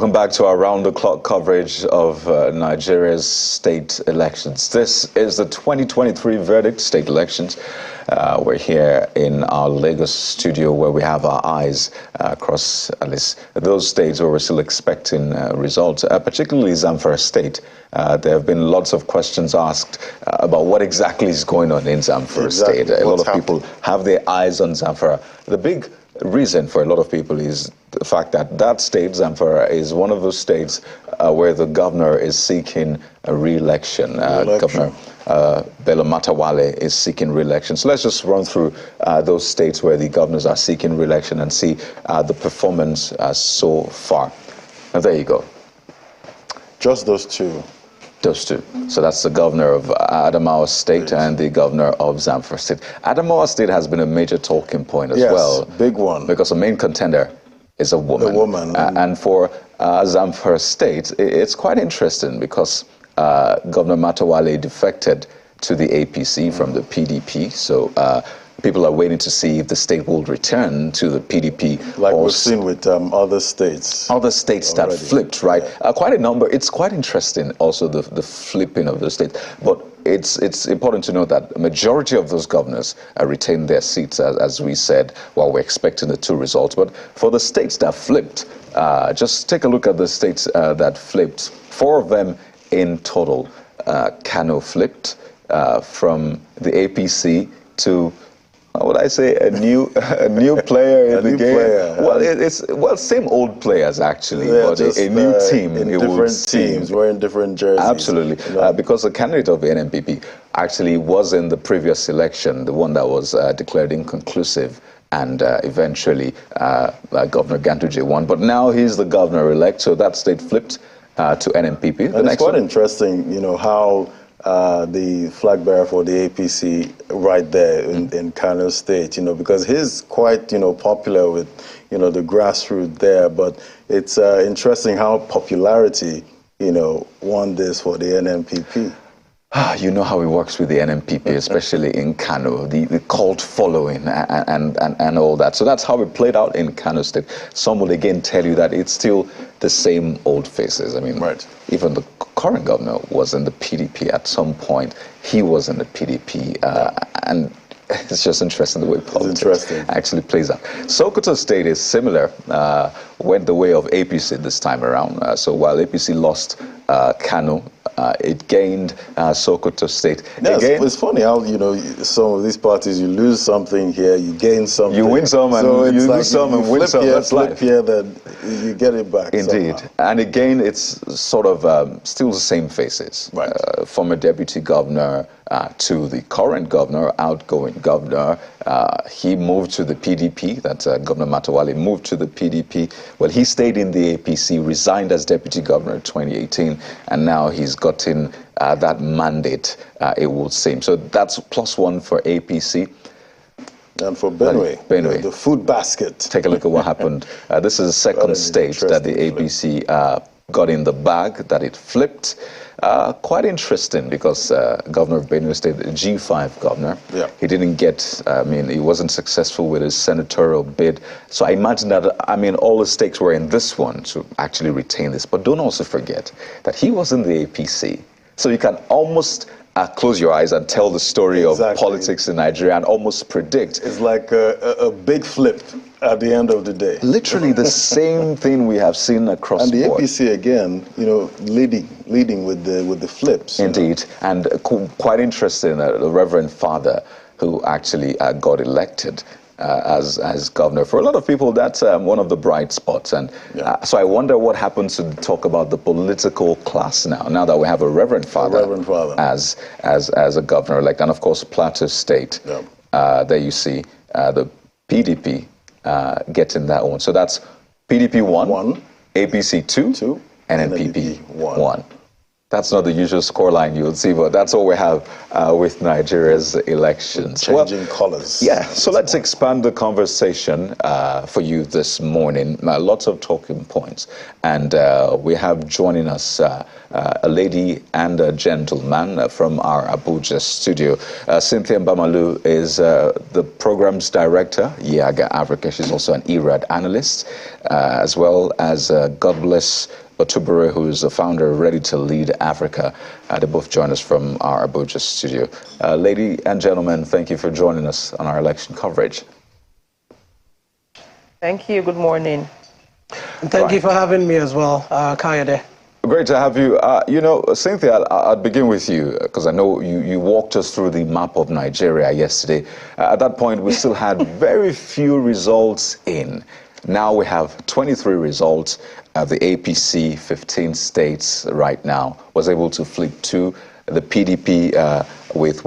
Welcome back to our round-the-clock coverage of Nigeria's state elections. This is the 2023 verdict state elections. We're here in our Lagos studio where we have our eyes across at least those states where we're still expecting results, particularly Zamfara state. There have been lots of questions asked about what exactly is going on in Zamfara state. A lot of people have their eyes on Zamfara. The big reason for a lot of people is the fact that that state, Zamfara, is one of those states where the governor is seeking a re-election. Governor Bello Matawalle is seeking re-election. So let's just run through those states where the governors are seeking re-election and see the performance so far. And there you go. Just those two. Those two. So that's the governor of Adamawa State and the governor of Zamfara State. Adamawa State has been a major talking point as well. Yes, big one. Because the main contender is a woman. A woman. And for Zamfara State, it's quite interesting because Governor Matawalle defected to the APC from the PDP. So people are waiting to see if the state will return to the PDP. Like we've seen with other states. Other states already. That flipped, right? Yeah. Quite a number. It's quite interesting also the flipping of those states. But it's important to note that a majority of those governors retained their seats, as we said, while we're expecting the two results. But for the states that flipped, just take a look at the states that flipped. 4 of them in total. Kano flipped from the APC to, what would I say, a new player in the game. Well, same old players actually, but a new team. In different teams, wearing different jerseys. Absolutely, because the candidate of the NNPP actually was in the previous election, the one that was declared inconclusive, and eventually Governor Ganduje won. But now he's the governor-elect, so that state flipped to NNPP. And it's quite interesting, how the flag bearer for the APC right there in Kano State, because he's quite, popular with, the grassroots there. But it's interesting how popularity, won this for the NNPP. You know how it works with the NNPP, especially in Kano, the cult following and all that. So that's how it played out in Kano State. Some will again tell you that it's still the same old faces. I mean, even the current governor was in the PDP at some point. He was in the PDP, and it's just interesting the way politics actually plays out. Sokoto State is similar, went the way of APC this time around. So while APC lost Kano, it gained Sokoto State. Yes, it's funny how, some of these parties, you lose something here, you gain something. You win some and so you lose some and win some. That's life. Here, then you get it back. Indeed. Somehow. And again, it's sort of still the same faces. Right. Former deputy governor to the current governor, outgoing governor. He moved to the PDP. That Governor Matawalle moved to the PDP. Well, he stayed in the APC, resigned as deputy governor in 2018, and now he's gotten that mandate, it would seem. So that's +1 for APC. And for Benue, the food basket. Take a look at what happened. This is the second state that the APC got in the bag, that it flipped. Quite interesting because Governor of Benue State, the G5 governor, he didn't get, he wasn't successful with his senatorial bid. So I imagine that, all the stakes were in this one to actually retain this. But don't also forget that he was in the APC. So you can almost close your eyes and tell the story of politics in Nigeria and almost predict. It's like a big flip at the end of the day. Literally the same thing we have seen across the board. And the APC again, leading with the flips. Indeed, and quite interesting, the Reverend Father who actually got elected as governor. For a lot of people, that's one of the bright spots. And so I wonder what happens to talk about the political class now that we have a Reverend Father, as a governor-elect. And of course, Plateau State, there you see the PDP getting that one. So that's PDP 1, APC 2, and NPP 1. That's not the usual scoreline you would see, but that's what we have with Nigeria's elections. Changing colors. Yeah, so let's expand the conversation for you this morning. Lots of talking points. And we have joining us a lady and a gentleman from our Abuja studio. Cynthia Mbamalu is the program's director, Yaga Africa. She's also an ERAD analyst, as well as God Bless Otubere, who is the founder of Ready to Lead Africa. They both join us from our Abuja studio. Lady and gentlemen, thank you for joining us on our election coverage. Thank you. Good morning. And thank you for having me as well, Kayode. Great to have you. You know, Cynthia, I'll begin with you, because I know you walked us through the map of Nigeria yesterday. At that point, we still had very few results in. Now we have 23 results. The APC, 15 states right now, was able to flip 2. The PDP, with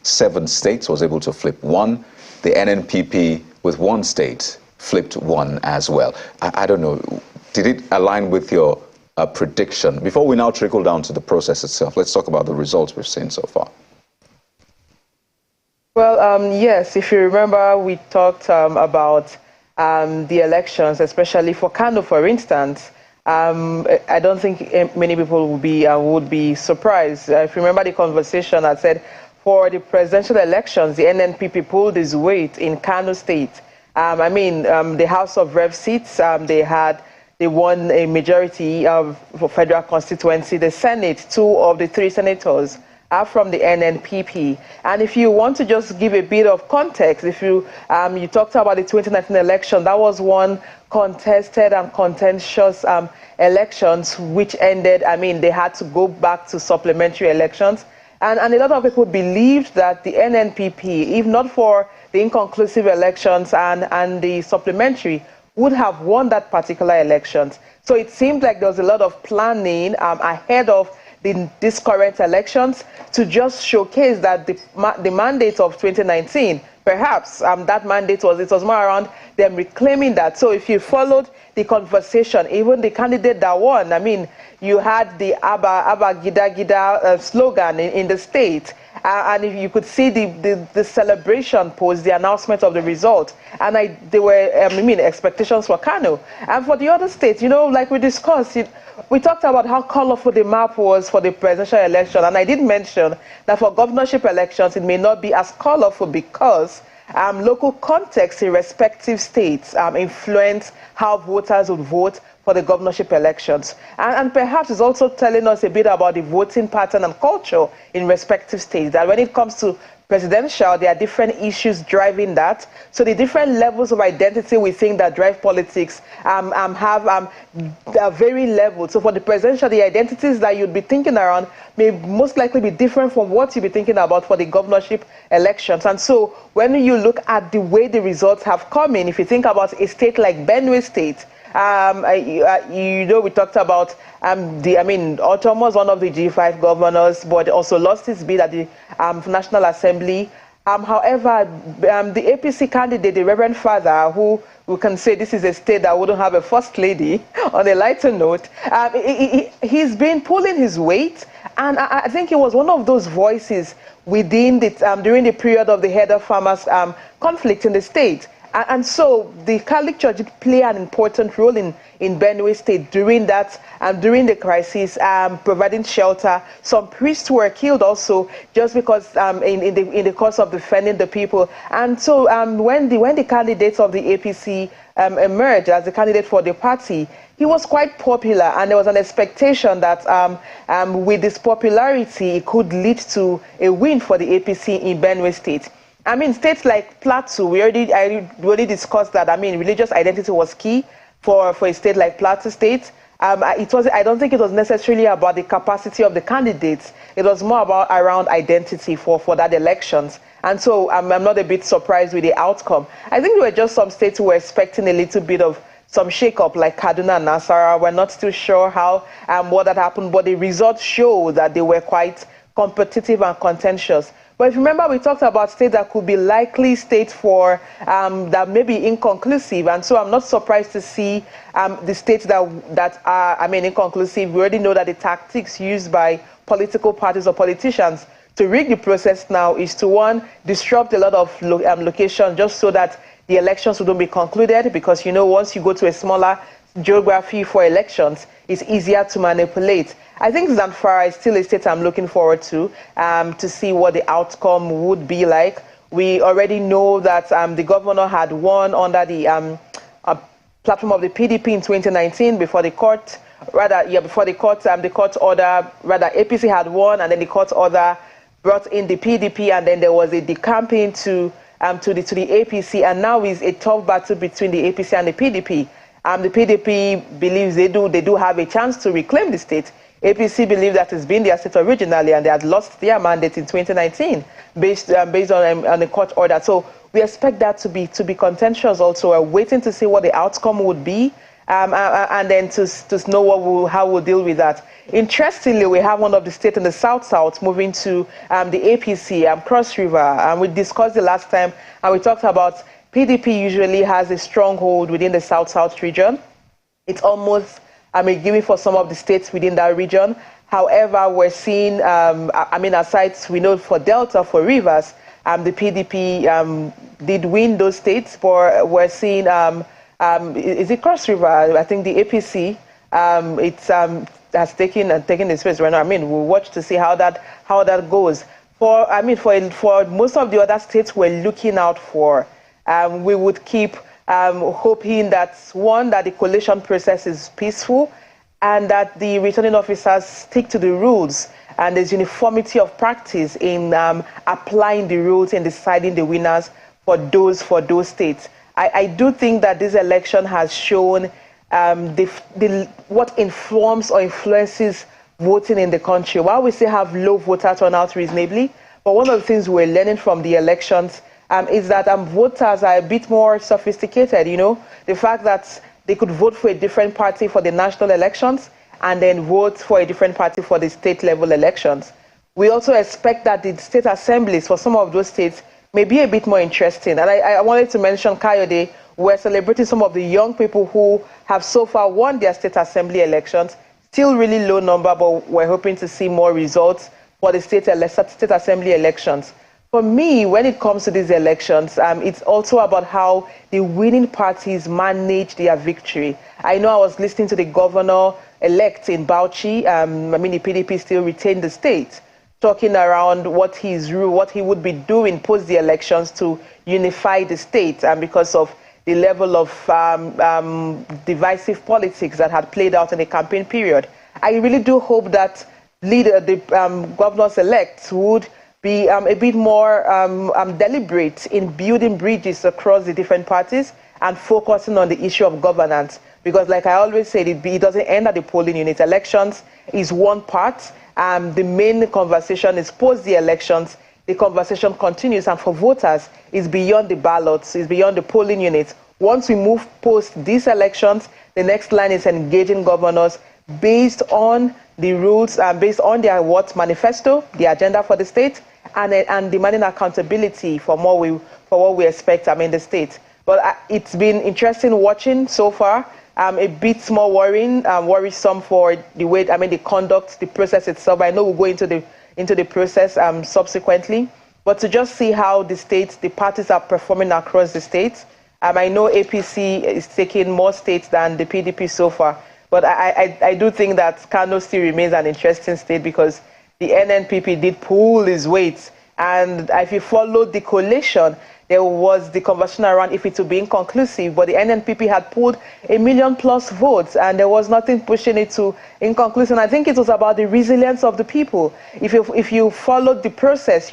7 states, was able to flip 1. The NNPP, with 1 state, flipped 1 as well. I don't know, did it align with your prediction? Before we now trickle down to the process itself, let's talk about the results we've seen so far. Well, yes, if you remember, we talked about the elections, especially for Kano, for instance. I don't think many people would be surprised. If you remember the conversation, I said for the presidential elections, the NNPP pulled its weight in Kano State. The House of Rev seats, they won a majority for federal constituency. The Senate, 2 of the 3 senators are from the NNPP. And if you want to just give a bit of context, if you talked about the 2019 election, that was one contested and contentious elections, which ended, they had to go back to supplementary elections. And a lot of people believed that the NNPP, if not for the inconclusive elections and the supplementary, would have won that particular elections. So it seemed like there was a lot of planning ahead of these current elections to just showcase that the mandate of 2019, perhaps that mandate was more around them reclaiming that. So if you followed the conversation, even the candidate that won, you had the Abba Gida Gida slogan in the state. And if you could see the celebration post the announcement of the result, and there were expectations for Kano and for the other states. Like we discussed, we talked about how colorful the map was for the presidential election, and I did mention that for governorship elections it may not be as colorful because local context in respective states influence how voters would vote for the governorship elections. And perhaps it's also telling us a bit about the voting pattern and culture in respective states, that when it comes to presidential, there are different issues driving that. So the different levels of identity we think that drive politics have very leveled. So for the presidential, the identities that you'd be thinking around may most likely be different from what you'd be thinking about for the governorship elections. And so when you look at the way the results have come in, if you think about a state like Benue State, we talked about Otom was one of the G5 governors, but also lost his bid at the National Assembly. However, the APC candidate, the Reverend Father, who we can say this is a state that wouldn't have a first lady, on a lighter note, he's been pulling his weight, and I think he was one of those voices within during the period of the header farmers conflict in the state. And so the Catholic Church did play an important role in Benue State during that, during the crisis, providing shelter. Some priests were killed also just because in the course of defending the people. And so when the candidates of the APC emerged as the candidate for the party, he was quite popular, and there was an expectation that with this popularity, it could lead to a win for the APC in Benue State. States like Plateau, we already discussed that. Religious identity was key for a state like Plateau State. I don't think it was necessarily about the capacity of the candidates. It was more around identity for that elections. And so I'm not a bit surprised with the outcome. I think there were just some states who were expecting a little bit of some shake-up, like Kaduna and Nasarawa. We're not too sure how what that happened, but the results show that they were quite competitive and contentious. But if you remember, we talked about states that could be likely states for that may be inconclusive, and so I'm not surprised to see the states that are, inconclusive. We already know that the tactics used by political parties or politicians to rig the process now is to, one, disrupt a lot of locations just so that the elections wouldn't be concluded, because, once you go to a smaller geography for elections, it's easier to manipulate. I think Zamfara is still a state I'm looking forward to see what the outcome would be like. We already know that the governor had won under the platform of the PDP in 2019 before the court, the court order, APC had won, and then the court order brought in the PDP, and then there was a decamping to the APC, and now is a tough battle between the APC and the PDP. The PDP believes they do have a chance to reclaim the state. APC believe that it's been their state originally, and they had lost their mandate in 2019 based on a court order. So we expect that to be contentious. Also, we're waiting to see what the outcome would be, and then to know how we'll deal with that. Interestingly, we have one of the states in the south moving to the APC, Cross River, and we discussed the last time, and we talked about PDP usually has a stronghold within the south region. It's almost given for some of the states within that region. However, we're seeing, aside, we know for Delta, for Rivers, the PDP did win those states, but we're seeing, is it Cross River? I think the APC, has taken the space right now. We'll watch to see how that goes. For most of the other states we're looking out for, we would keep hoping that, one, that the collation process is peaceful, and that the returning officers stick to the rules, and there's uniformity of practice in applying the rules and deciding the winners for those states. I do think that this election has shown what informs or influences voting in the country. While we still have low voter turnout reasonably, but one of the things we're learning from the elections is that voters are a bit more sophisticated. The fact that they could vote for a different party for the national elections and then vote for a different party for the state level elections. We also expect that the state assemblies for some of those states may be a bit more interesting. And I wanted to mention, Kayode, we're celebrating some of the young people who have so far won their state assembly elections. Still really low number, but we're hoping to see more results for the state assembly elections. For me, when it comes to these elections, it's also about how the winning parties manage their victory. I know I was listening to the governor-elect in Bauchi, the PDP still retained the state, talking around what he would be doing post the elections to unify the state, because of the level of divisive politics that had played out in the campaign period. I really do hope that the governors-elect would be a bit more deliberate in building bridges across the different parties and focusing on the issue of governance. Because like I always say, it doesn't end at the polling unit. Elections is one part. The main conversation is post the elections. The conversation continues, and for voters, it's beyond the ballots, it's beyond the polling units. Once we move post these elections, the next line is engaging governors based on the rules, based on their manifesto, the agenda for the state, and demanding accountability for what we expect in the state. But it's been interesting watching so far. A bit more worrisome for the way, the conduct, the process itself. I know we'll go into the process subsequently, but to just see how the parties are performing across the states. I know APC is taking more states than the PDP so far, but I do think that Kano still remains an interesting state, because the NNPP did pull his weight, and if you followed the coalition, there was the conversation around if it would be inconclusive, but the NNPP had pulled 1 million+ votes, and there was nothing pushing it to inconclusive. I think it was about the resilience of the people. If you followed the process,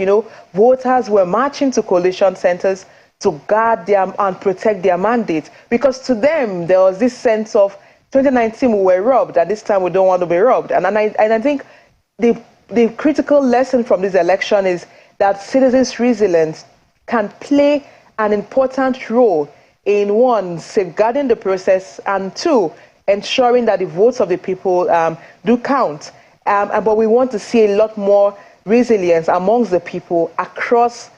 voters were marching to coalition centers to guard and protect their mandate, because to them there was this sense of 2019 we were robbed, and this time we don't want to be robbed. And I think the critical lesson from this election is that citizens' resilience can play an important role in, one, safeguarding the process, and two, ensuring that the votes of the people do count. But we want to see a lot more resilience amongst the people across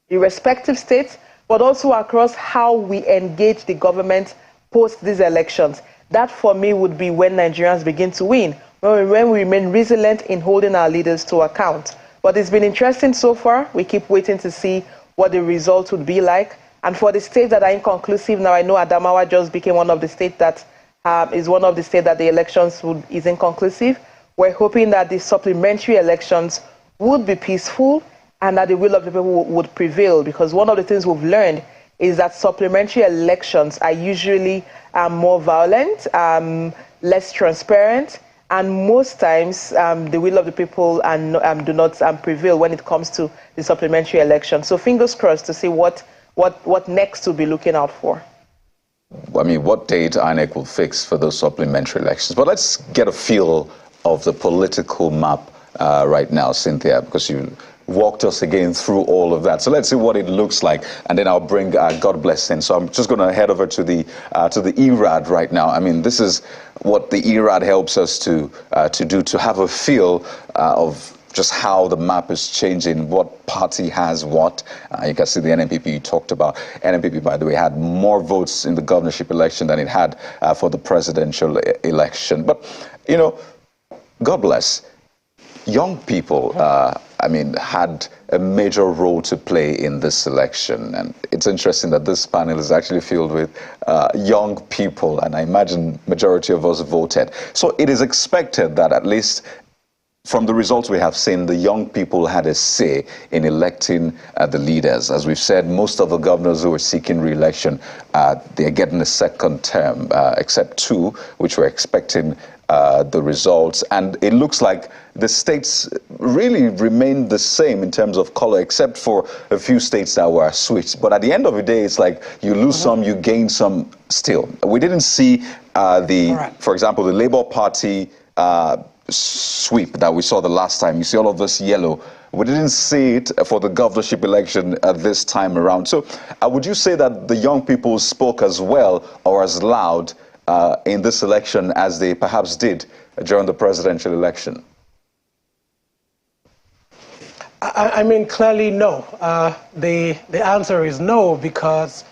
the respective states, but also across how we engage the government post these elections. That, for me, would be when Nigerians begin to win, when we remain resilient in holding our leaders to account. But it's been interesting so far. We keep waiting to see what the results would be like. And for the states that are inconclusive, now I know Adamawa just became one of the states that is one of the states that the elections is inconclusive. We're hoping that the supplementary elections would be peaceful and that the will of the people would prevail, because one of the things we've learned is that supplementary elections are usually more violent, less transparent, and most times the will of the people do not prevail when it comes to the supplementary election. So fingers crossed to see what next to be looking out for. I mean, what date INEC will fix for those supplementary elections. But let's get a feel of the political map right now, Cynthia, because you walked us again through all of that. So let's see what it looks like, and then I'll bring God bless in. So I'm just going to head over to the ERAD right now. I mean, this is what the ERAD helps us to do, to have a feel of just how the map is changing, what party has what. You can see the NNPP you talked about. NNPP, by the way, had more votes in the governorship election than it had for the presidential election. But, you know, God bless. Young people, I mean, had a major role to play in this election. And it's interesting that this panel is actually filled with young people, and I imagine majority of us voted. So it is expected that, at least from the results we have seen, the young people had a say in electing the leaders. As we've said, most of the governors who are seeking re-election, they're getting a second term, except two, which we're expecting the results. And it looks like the states really remain the same in terms of color, except for a few states that were switched. But at the end of the day, it's like you lose some, you gain some still. We didn't see for example, the Labour Party sweep that we saw the last time. You see all of this yellow. We didn't see it for the governorship election this time around. So would you say that the young people spoke as well or as loud in this election as they perhaps did during the presidential election? I mean, clearly no. The answer is no, because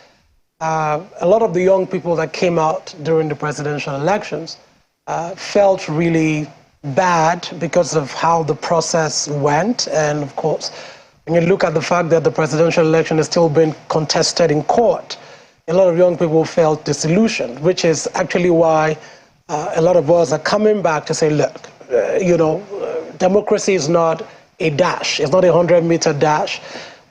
a lot of the young people that came out during the presidential elections felt really bad because of how the process went. And of course, when you look at the fact that the presidential election is still being contested in court, a lot of young people felt disillusioned, which is actually why a lot of us are coming back to say, look, democracy is not a dash. It's not a 100-meter dash.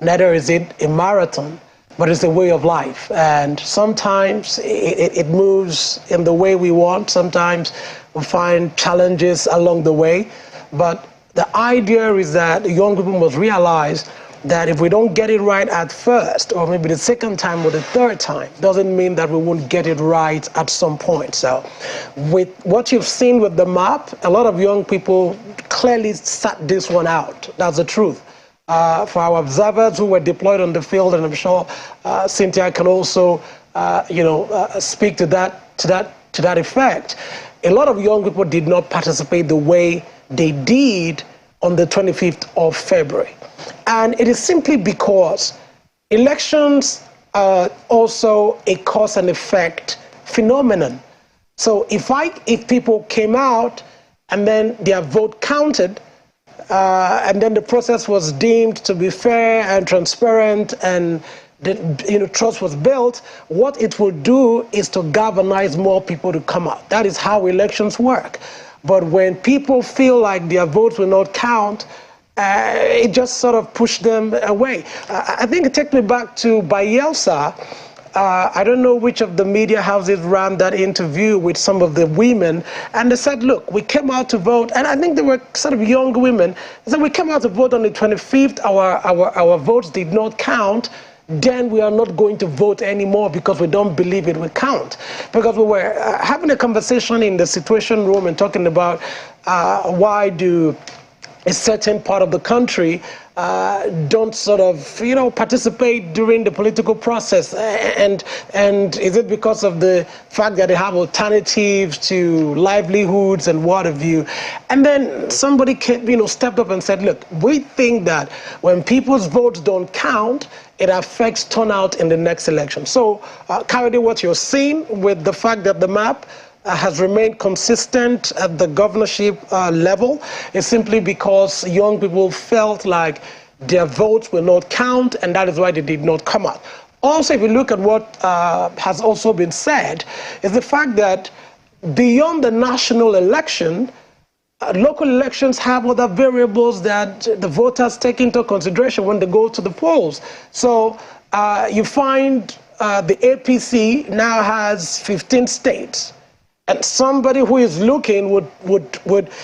Neither is it a marathon, but it's a way of life. And sometimes it moves in the way we want. Sometimes we find challenges along the way. But the idea is that young people must realize that if we don't get it right at first, or maybe the second time or the third time, doesn't mean that we won't get it right at some point. So with what you've seen with the map, a lot of young people clearly sat this one out. That's the truth. For our observers who were deployed on the field, and I'm sure Cynthia can also, speak to that effect. A lot of young people did not participate the way they did on the 25th of February. And it is simply because elections are also a cause and effect phenomenon. So if people came out and then their vote counted, and then the process was deemed to be fair and transparent, and trust was built, what it will do is to galvanize more people to come out. That is how elections work. But when people feel like their votes will not count, it just sort of pushed them away. I think it takes me back to Bayelsa. I don't know which of the media houses ran that interview with some of the women, and they said, look, we came out to vote, and I think they were sort of young women. They said, we came out to vote on the 25th, our votes did not count, then we are not going to vote anymore because we don't believe it will count. Because we were having a conversation in the Situation Room and talking about why do a certain part of the country don't sort of, participate during the political process? And is it because of the fact that they have alternatives to livelihoods and what have you? And then somebody came, stepped up and said, look, we think that when people's votes don't count, it affects turnout in the next election. So, Kayode, what you're seeing with the fact that the map has remained consistent at the governorship level is simply because young people felt like their votes will not count, and that is why they did not come out. Also, if you look at what has also been said, is the fact that beyond the national election, local elections have other variables that the voters take into consideration when they go to the polls. So you find the APC now has 15 states. And somebody who is looking would,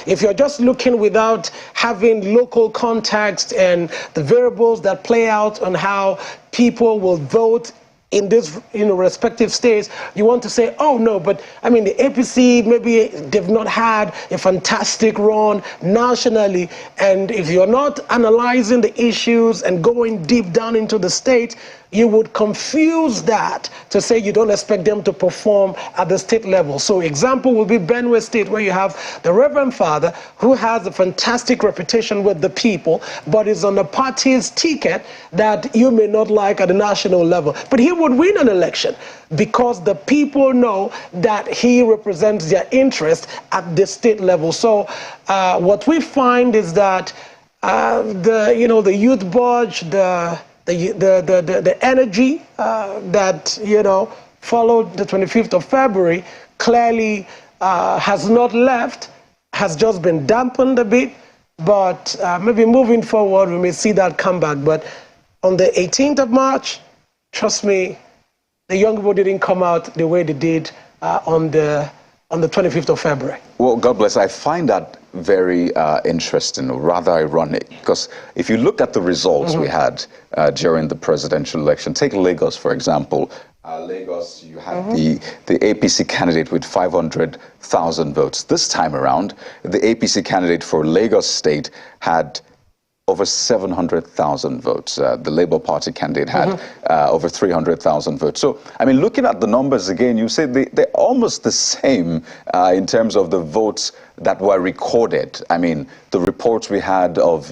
if you're just looking without having local context and the variables that play out on how people will vote in this, respective states, you want to say, oh no, but I mean the APC, maybe they've not had a fantastic run nationally, and if you're not analyzing the issues and going deep down into the state, you would confuse that to say you don't expect them to perform at the state level. So example would be Benue State, where you have the Reverend Father who has a fantastic reputation with the people, but is on a party's ticket that you may not like at the national level. But he would win an election because the people know that he represents their interest at the state level. So what we find is that the youth budge, the energy that followed the 25th of February clearly has not left, has just been dampened a bit, but maybe moving forward we may see that come back. But on the 18th of March, trust me, the young people didn't come out the way they did on the 25th of February. Well, God bless. I find that very interesting, or rather ironic, because if you look at the results we had during the presidential election, take Lagos, for example. Lagos, you had the APC candidate with 500,000 votes. This time around, the APC candidate for Lagos State had over 700,000 votes. The Labour Party candidate had over 300,000 votes. So, I mean, looking at the numbers again, you say they're almost the same in terms of the votes that were recorded. I mean, the reports we had of,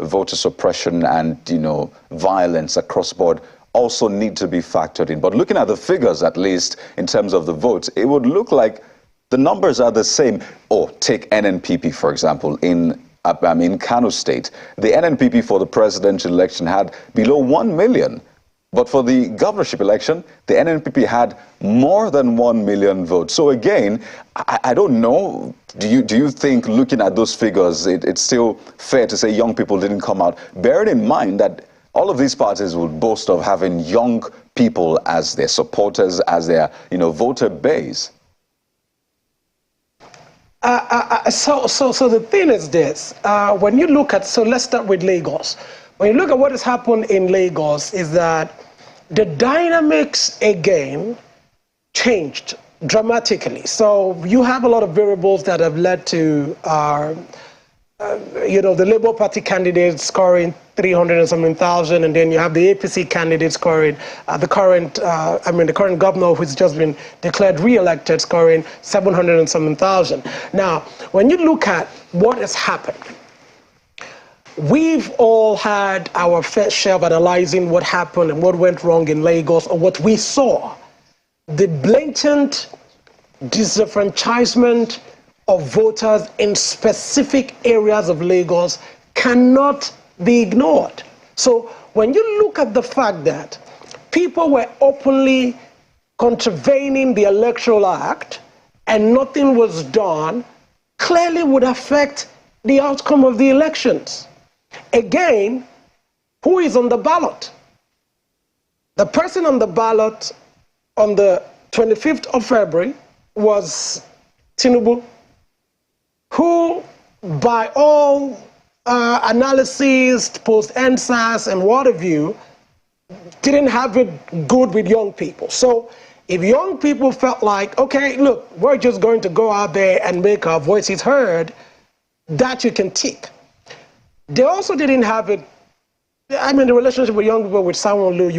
voter suppression and, violence across board also need to be factored in. But looking at the figures, at least, in terms of the votes, it would look like the numbers are the same. Or take NNPP, for example, in Kano State. The NNPP for the presidential election had below 1 million. But for the governorship election, the NNPP had more than 1 million votes. So again, I don't know, do you think, looking at those figures, it's still fair to say young people didn't come out, bearing in mind that all of these parties would boast of having young people as their supporters, as their voter base? So the thing is this, when you look at, so let's start with Lagos. When you look at what has happened in Lagos is that the dynamics again changed dramatically. So you have a lot of variables that have led to the Labour Party candidate scoring 300 and something thousand, and then you have the APC candidate scoring, the current governor who's just been declared re-elected, scoring 700 and something thousand. Now, when you look at what has happened, we've all had our fair share of analyzing what happened and what went wrong in Lagos, or what we saw. The blatant disenfranchisement of voters in specific areas of Lagos cannot be ignored. So when you look at the fact that people were openly contravening the Electoral Act and nothing was done, clearly would affect the outcome of the elections. Again, who is on the ballot? The person on the ballot on the 25th of February was Tinubu, who by all analysis, post-NSAS and what have you, didn't have it good with young people. So if young people felt like, okay, look, we're just going to go out there and make our voices heard, that you can tick. They also didn't have it I mean, the relationship with young people with Sanwo-Olu,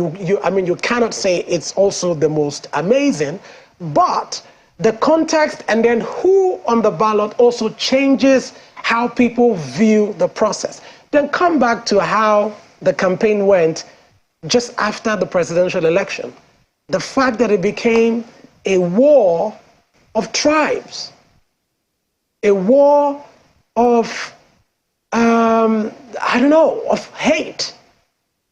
you cannot say it's also the most amazing, but the context and then who on the ballot also changes how people view the process. Then come back to how the campaign went just after the presidential election. The fact that it became a war of tribes, a war of, I don't know, of hate.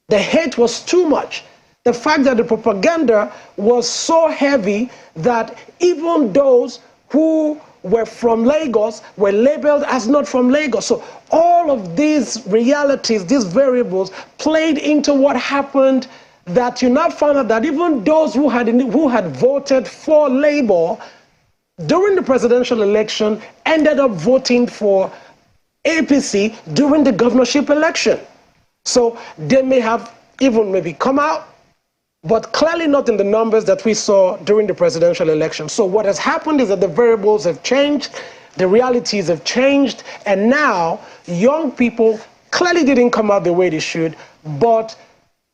The hate was too much. The fact that the propaganda was so heavy that even those who were from Lagos were labeled as not from Lagos. So all of these realities, these variables played into what happened, that you now found out that even those who had voted for Labour during the presidential election ended up voting for APC during the governorship election. So they may have even maybe come out, but clearly not in the numbers that we saw during the presidential election. So what has happened is that the variables have changed, the realities have changed, and now young people clearly didn't come out the way they should, but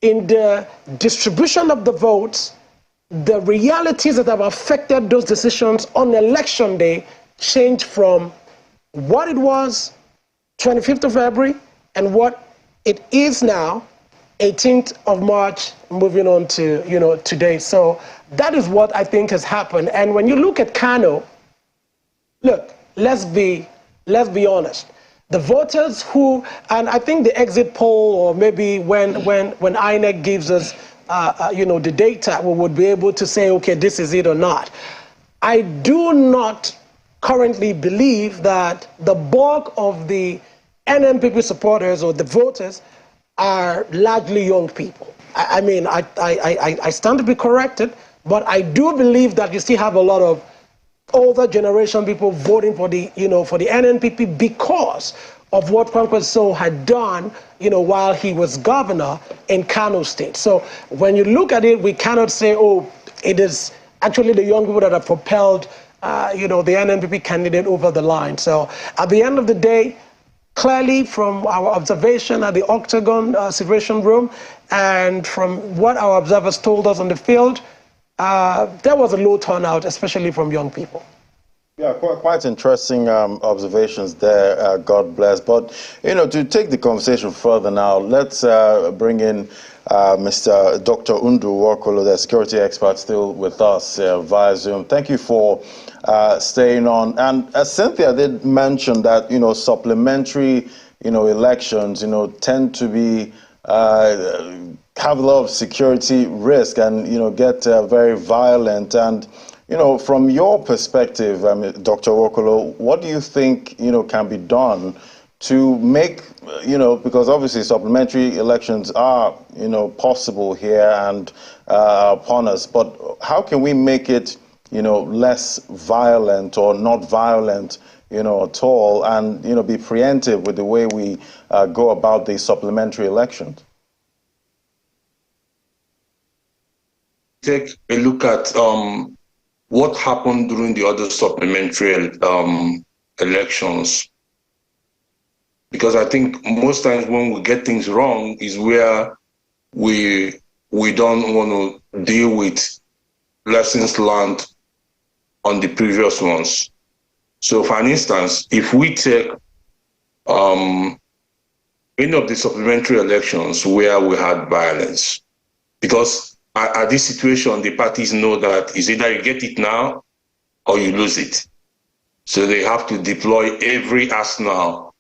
in the distribution of the votes, the realities that have affected those decisions on election day changed from what it was 25th of February and what it is now, 18th of March, moving on to, today. So that is what I think has happened. And when you look at Kano, look, let's be honest. The voters who, and I think the exit poll, or maybe when INEC gives us, the data, we would be able to say, okay, this is it or not. I do not currently believe that the bulk of the NNPP supporters or the voters are largely young people. I stand to be corrected, but I do believe that you still have a lot of older generation people voting for the NNPP because of what Kwankwaso had done, while he was governor in Kano State. So when you look at it, we cannot say, oh, it is actually the young people that have propelled, the NNPP candidate over the line. So at the end of the day, clearly from our observation at the Octagon Situation Room and from what our observers told us on the field, there was a low turnout, especially from young people. Yeah, quite interesting observations there. God bless. But, to take the conversation further now, let's bring in Mr. Dr. Undu Nwokolo, the security expert, still with us via Zoom. Thank you for staying on. And as Cynthia did mention that, supplementary, elections, tend to be have a lot of security risk and, get very violent. And from your perspective, Dr. Nwokolo, what do you think, can be done to make, because obviously supplementary elections are, possible here and upon us, but how can we make it, less violent or not violent, at all, and, be preemptive with the way we go about the supplementary elections? Take a look at what happened during the other supplementary elections, because I think most times when we get things wrong is where we don't want to deal with lessons learned on the previous ones. So for instance, if we take any of the supplementary elections where we had violence, because at this situation, the parties know that it's either you get it now or you lose it. So they have to deploy every arsenal,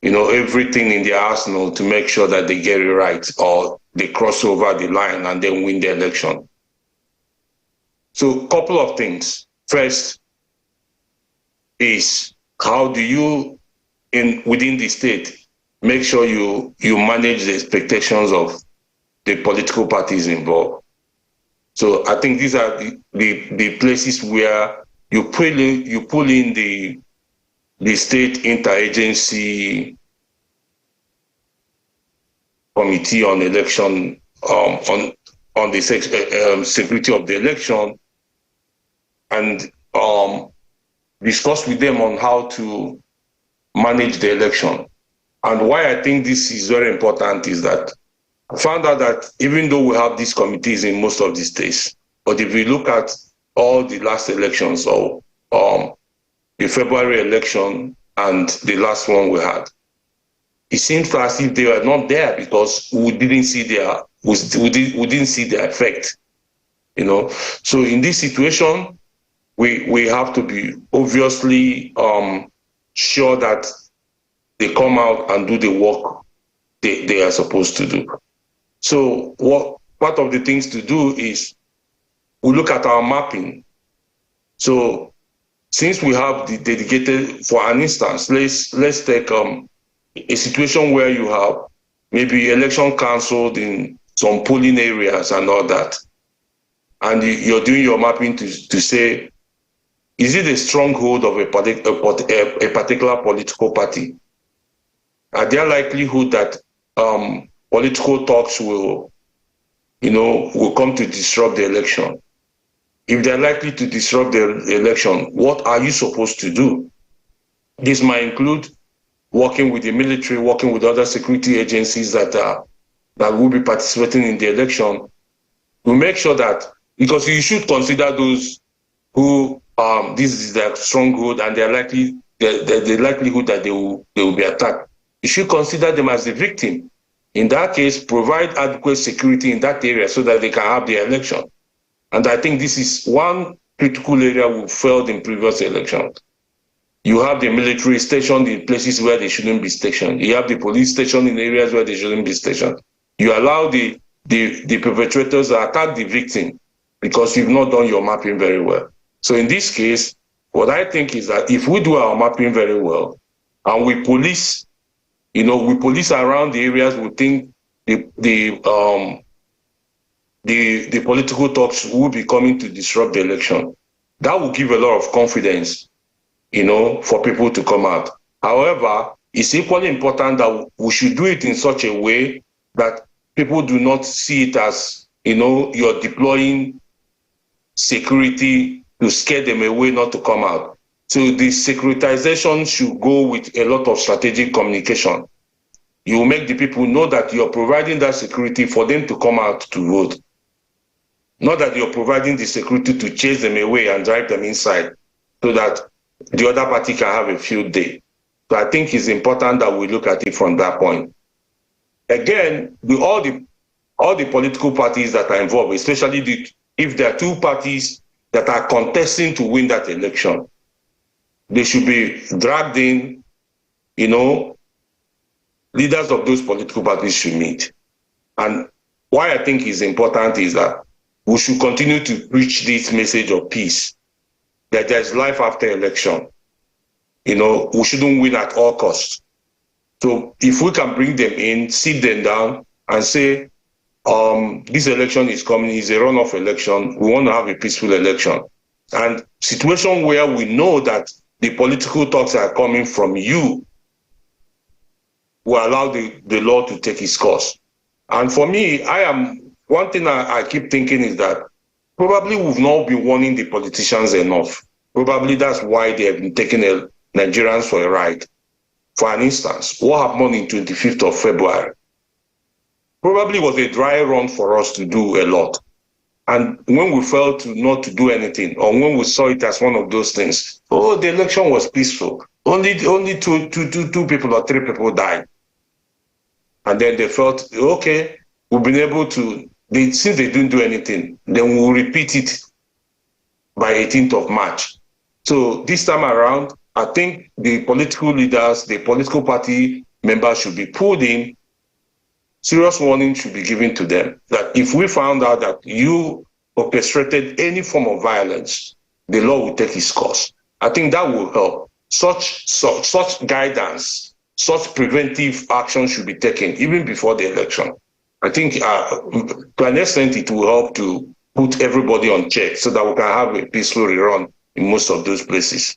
everything in their arsenal to make sure that they get it right or they cross over the line and then win the election. So a couple of things. First is how do you, within the state, make sure you manage the expectations of the political parties involved. So I think these are the places where you pull in the state interagency committee on election, on the security of the election, and discuss with them on how to manage the election. And why I think this is very important is that I found out that even though we have these committees in most of the states, but if we look at all the last elections, or the February election and the last one we had, it seems as if they were not there because we didn't see their effect, you know. So in this situation, we have to be obviously sure that they come out and do the work they are supposed to do. So what part of the things to do is we look at our mapping. So since we have the dedicated, for an instance, let's take a situation where you have maybe election cancelled in some polling areas and all that, and you're doing your mapping to say, is it a stronghold of a particular political party? Are there likelihood that political talks will come to disrupt the election? If they're likely to disrupt the election, what are you supposed to do? This might include working with the military, working with other security agencies that will be participating in the election, to make sure that, because you should consider those who this is their stronghold and the likelihood that they will be attacked. You should consider them as the victim. In that case, provide adequate security in that area so that they can have the election. And I think this is one critical area we failed in previous elections. You have the military stationed in places where they shouldn't be stationed. You have the police stationed in areas where they shouldn't be stationed. You allow the perpetrators to attack the victim because you've not done your mapping very well. So in this case, what I think is that if we do our mapping very well and we police, we police around the areas we think the political talks will be coming to disrupt the election, that will give a lot of confidence, for people to come out. However, it's equally important that we should do it in such a way that people do not see it as, you're deploying security to scare them away not to come out. So the securitization should go with a lot of strategic communication. You make the people know that you're providing that security for them to come out to vote. Not that you're providing the security to chase them away and drive them inside so that the other party can have a field day. So I think it's important that we look at it from that point. Again, with all the political parties that are involved, especially if there are two parties that are contesting to win that election, they should be dragged in, leaders of those political parties should meet. And why I think is important is that we should continue to preach this message of peace, that there's life after election. We shouldn't win at all costs. So if we can bring them in, sit them down and say, this election is coming, it's a runoff election, we want to have a peaceful election. And situation where we know that the political talks are coming from you will allow the law to take its course. And for me, one thing I keep thinking is that probably we've not been warning the politicians enough. Probably that's why they have been taking Nigerians for a ride. For an instance, what happened in 25th of February probably was a dry run for us to do a lot. And when we felt not to do anything, or when we saw it as one of those things, the election was peaceful. Only two people or three people died. And then they felt, okay, we've been able to, since they didn't do anything, then we'll repeat it by 18th of March. So this time around, I think the political leaders, the political party members should be pulled in. Serious warning should be given to them that if we found out that you orchestrated any form of violence, the law will take its course. I think that will help. Such guidance, such preventive action should be taken even before the election. I think to an extent it will help to put everybody on check so that we can have a peaceful rerun in most of those places.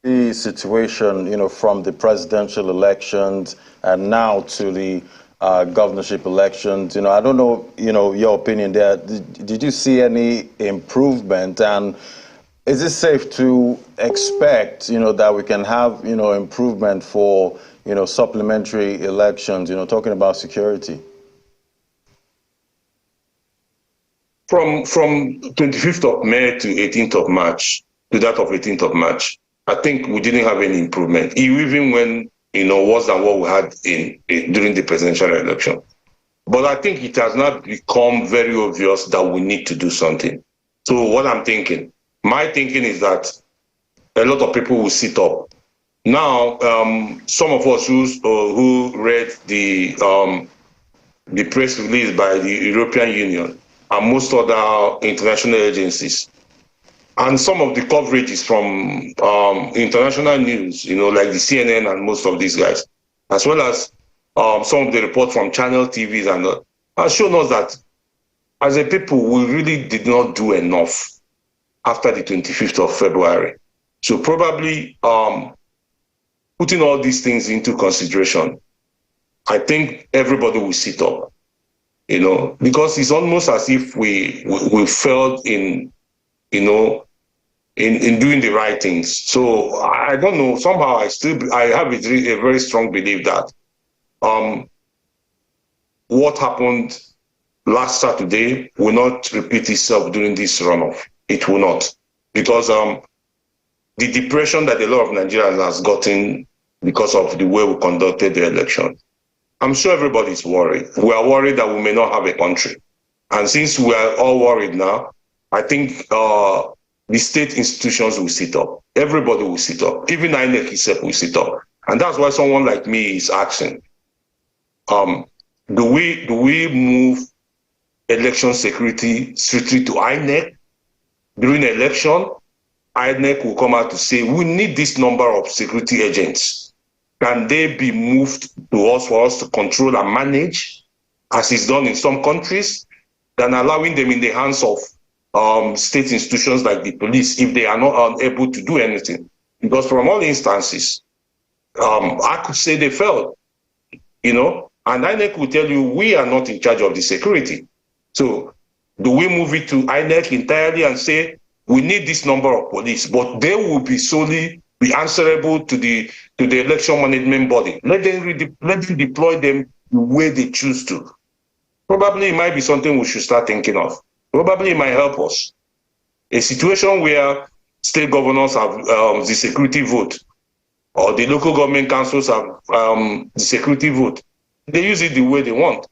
The situation, from the presidential elections and now to the governorship elections, I don't know, your opinion there. Did you see any improvement? And Is it safe to expect, that we can have, improvement for, supplementary elections, talking about security? From 25th of May to 18th of March, to that of 18th of March, I think we didn't have any improvement, even when, worse than what we had during the presidential election. But I think it has not become very obvious that we need to do something. So what I'm thinking, my thinking is that a lot of people will sit up. Now, some of us who read the press release by the European Union and most other international agencies, and some of the coverage is from international news, like the CNN and most of these guys, as well as some of the reports from channel TVs and has shown us that as a people, we really did not do enough after the 25th of February. So probably putting all these things into consideration, I think everybody will sit up, because it's almost as if we failed in doing the right things. So I don't know, somehow I have a very strong belief that what happened last Saturday will not repeat itself during this runoff. It will not, because the depression that a lot of Nigerians has gotten because of the way we conducted the election, I'm sure everybody's worried. We are worried that we may not have a country. And since we are all worried now, I think the state institutions will sit up. Everybody will sit up. Even INEC itself will sit up. And that's why someone like me is asking, do we move election security strictly to INEC? During election, INEC will come out to say, we need this number of security agents. Can they be moved to us for us to control and manage, as is done in some countries, than allowing them in the hands of state institutions like the police if they are not able to do anything? Because from all instances, I could say they failed, and INEC will tell you, we are not in charge of the security. So do we move it to INEC entirely and say, we need this number of police, but they will be solely be answerable to the election management body? Let them deploy them the way they choose to. Probably it might be something we should start thinking of. Probably it might help us. A situation where state governors have the security vote, or the local government councils have the security vote. They use it the way they want.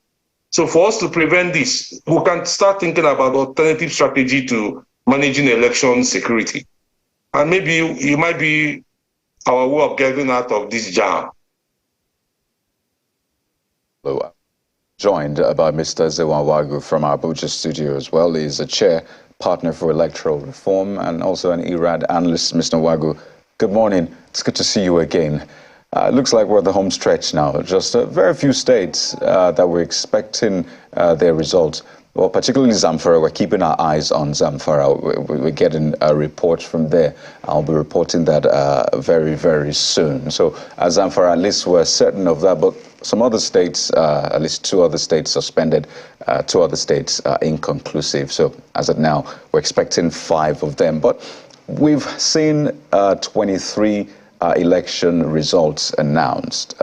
So for us to prevent this, we can start thinking about alternative strategy to managing election security. And maybe it might be our way of getting out of this jam. Hello. Joined by Mr. Zewan Wagu from our Abuja studio as well. He's a chair partner for Electoral Reform and also an ERAD analyst. Mr. Wagu, good morning. It's good to see you again. It looks like we're at the home stretch now. Just very few states that we're expecting their results. Well, particularly Zamfara. We're keeping our eyes on Zamfara. We're getting a report from there. I'll be reporting that very, very soon. So Zamfara, at least we're certain of that. But some other states, at least 2 other states suspended, 2 other states inconclusive. So as of now, we're expecting 5 of them. But we've seen 23 election results announced.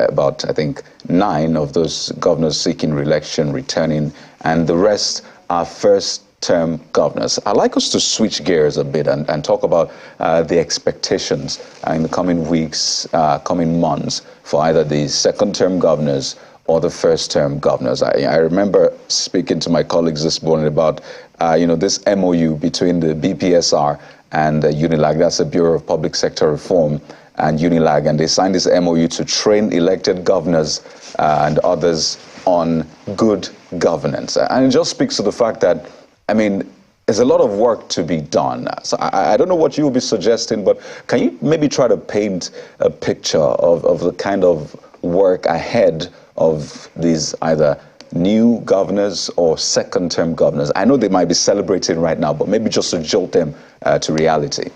About, I think, 9 of those governors seeking re-election returning, and the rest are first-term governors. I'd like us to switch gears a bit and talk about the expectations in the coming weeks, coming months for either the second-term governors or the first-term governors. I remember speaking to my colleagues this morning about this MOU between the BPSR and UNILAG, that's the Bureau of Public Sector Reform, and UNILAG, and they signed this MOU to train elected governors and others on good governance. And it just speaks to the fact that, there's a lot of work to be done. So I don't know what you will be suggesting, but can you maybe try to paint a picture of the kind of work ahead of these either new governors or second-term governors? I know they might be celebrating right now, but maybe just to jolt them to reality.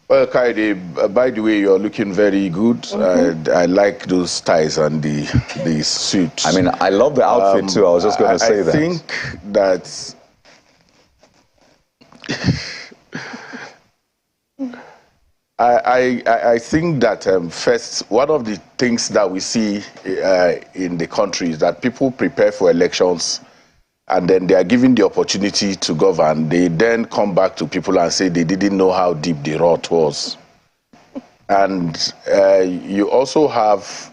Well, Kaide, by the way, you're looking very good. Mm-hmm. I like those ties and the suits. I love the outfit too. I was just going to say that. I think that I think that first, one of the things that we see in the country is that people prepare for elections and then they are given the opportunity to govern. They then come back to people and say they didn't know how deep the rot was. And you also have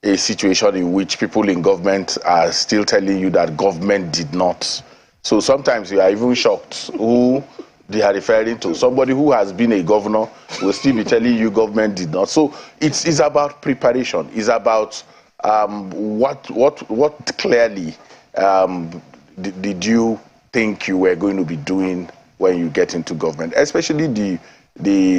a situation in which people in government are still telling you that government did not. So sometimes you are even shocked who they are referring to. Somebody who has been a governor will still be telling you government did not. So it's about preparation. It's about what clearly did you think you were going to be doing when you get into government, especially the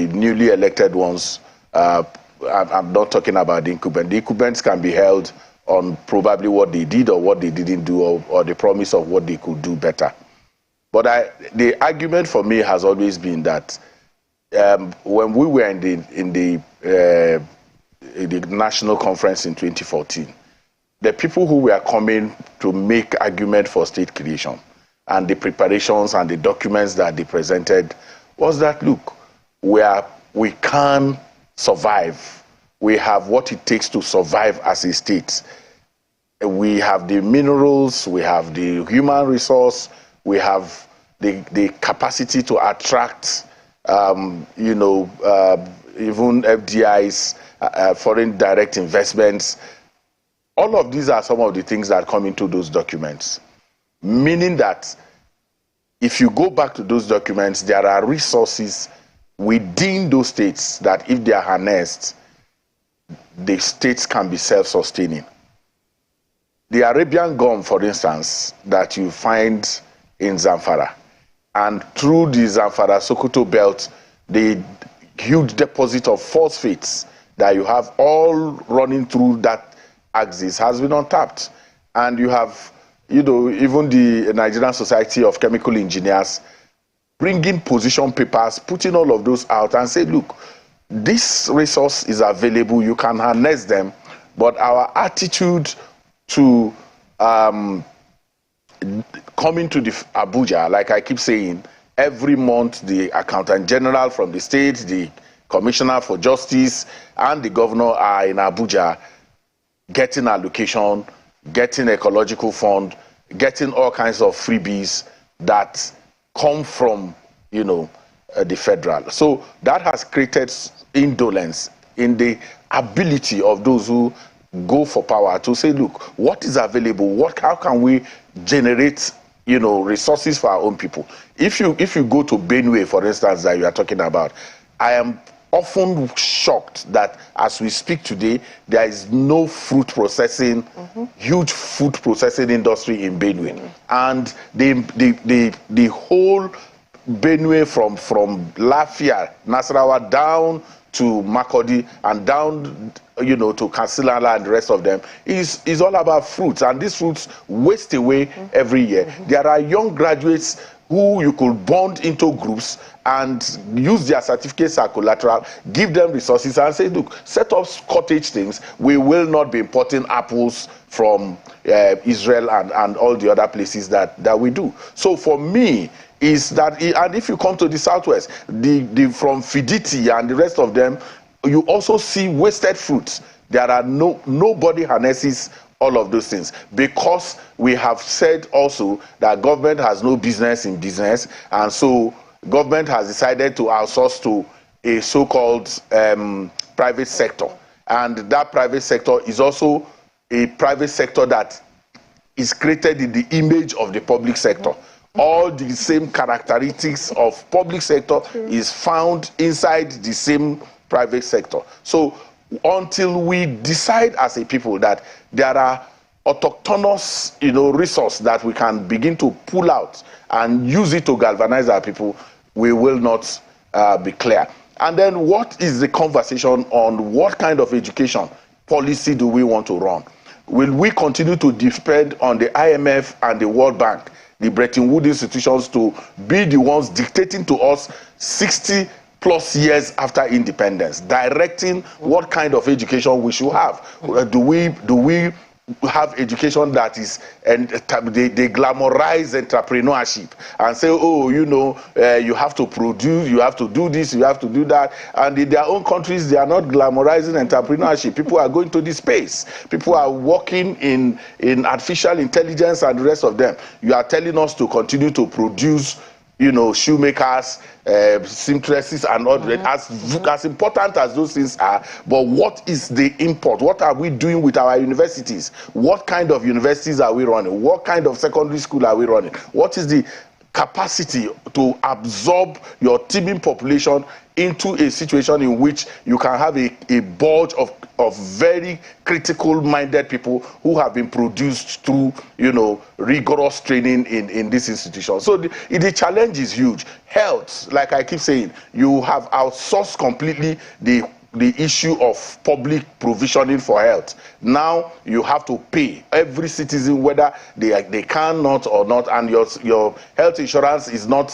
newly elected ones. I'm not talking about the incumbents. The incumbents can be held on probably what they did or what they didn't do, or the promise of what they could do better. But the argument for me has always been that when we were in the national conference in 2014, the people who were coming to make argument for state creation and the preparations and the documents that they presented was that, look, we can survive. We have what it takes to survive as a state. We have the minerals, we have the human resource, we have the capacity to attract, even FDIs, foreign direct investments. All of these are some of the things that come into those documents, meaning that if you go back to those documents, there are resources within those states that if they are harnessed, the states can be self-sustaining. The Arabian gum, for instance, that you find in Zamfara, and through the Zamfara-Sokoto belt, the huge deposit of phosphates that you have all running through that axis has been untapped. And you have, even the Nigerian Society of Chemical Engineers bringing position papers, putting all of those out and say, look, this resource is available, you can harness them, but our attitude to coming to the Abuja, like I keep saying, every month the Accountant General from the state, the Commissioner for Justice, and the Governor are in Abuja getting allocation, getting ecological fund, getting all kinds of freebies that come from, the federal. So that has created indolence in the ability of those who go for power to say, look, what is available? How can we generate, resources for our own people? If you go to Benue, for instance, that you are talking about, I am often shocked that as we speak today, there is no fruit processing, huge food processing industry in Benue. And the whole Benue from Lafia, Nasarawa down to Makurdi and down to Kansila and the rest of them is all about fruits, and these fruits waste away every year. There are young graduates who you could bond into groups and use their certificates as collateral, give them resources and say, look, set up cottage things. We will not be importing apples from Israel and all the other places that we do. So for me, is that, and if you come to the Southwest, from Fiditi and the rest of them, you also see wasted fruits. There are nobody harnesses all of those things, because we have said also that government has no business in business, and so government has decided to outsource to a so-called private sector, and that private sector is also a private sector that is created in the image of the public sector. All the same characteristics of public sector is found inside the same private sector. So until we decide as a people that there are autochthonous, resource that we can begin to pull out and use it to galvanize our people, we will not be clear. And then what is the conversation on what kind of education policy do we want to run? Will we continue to depend on the IMF and the World Bank, the Bretton Woods institutions, to be the ones dictating to us 60 plus years after independence, directing what kind of education we should have? Do we have education that is, and they glamorize entrepreneurship and say, oh, you know, you have to produce, you have to do this, you have to do that. And in their own countries, they are not glamorizing entrepreneurship. People are going to this space. People are working in artificial intelligence and the rest of them. You are telling us to continue to produce, you know, shoemakers, seamstresses, and all that. As important as those things are, but what is the import? What are we doing with our universities? What kind of universities are we running? What kind of secondary school are we running? What is the capacity to absorb your teeming population into a situation in which you can have a bulge of very critical-minded people who have been produced through, you know, rigorous training in this institution. So the challenge is huge. Health, like I keep saying, you have outsourced completely the issue of public provisioning for health. Now you have to pay every citizen whether they cannot or not, and your health insurance is not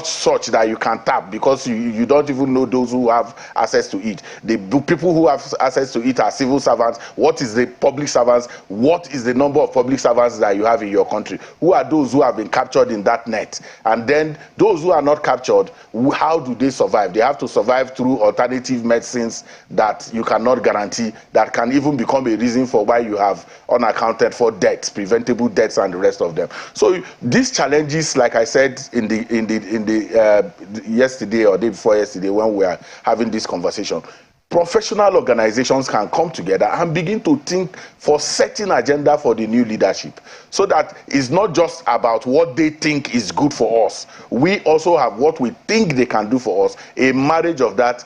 such that you can tap, because you don't even know those who have access to it. The people who have access to it are civil servants. What is the public servants? What is the number of public servants that you have in your country? Who are those who have been captured in that net? And then those who are not captured, how do they survive? They have to survive through alternative medicine that you cannot guarantee, that can even become a reason for why you have unaccounted for deaths, preventable deaths, and the rest of them. So these challenges, like I said in the yesterday or day before yesterday when we were having this conversation, professional organizations can come together and begin to think for setting agenda for the new leadership, so that it's not just about what they think is good for us. We also have what we think they can do for us. A marriage of that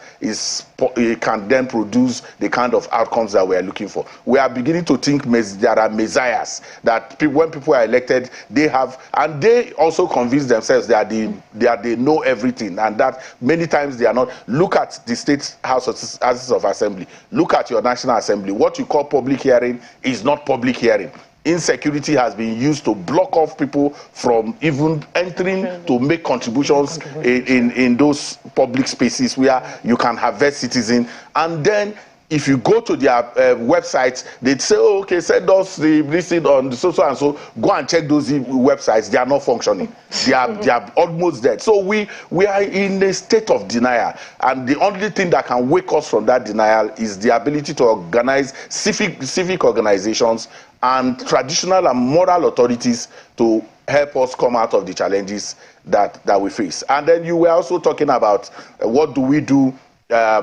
can then produce the kind of outcomes that we are looking for. We are beginning to think there are messiahs that when people are elected, they have, and they also convince themselves that they know everything, and that many times they are not. Look at the state houses of assembly. Look at your national assembly. What you call public hearing is not public hearing. Insecurity has been used to block off people from even entering to make contributions in those public spaces where you can harvest citizens. And then if you go to their websites, they'd say, oh, okay, send us the listing on the so and so. Go and check those websites. They are not functioning. They are almost dead. So we are in a state of denial. And the only thing that can wake us from that denial is the ability to organize civic organizations and traditional and moral authorities to help us come out of the challenges that we face. And then you were also talking about what do we do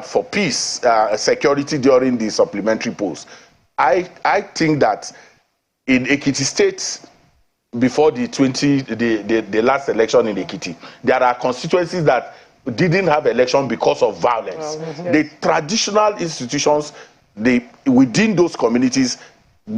for peace, security during the supplementary polls. I think that in Ekiti State, before the last election in Ekiti, there are constituencies that didn't have election because of violence. The traditional institutions, within those communities,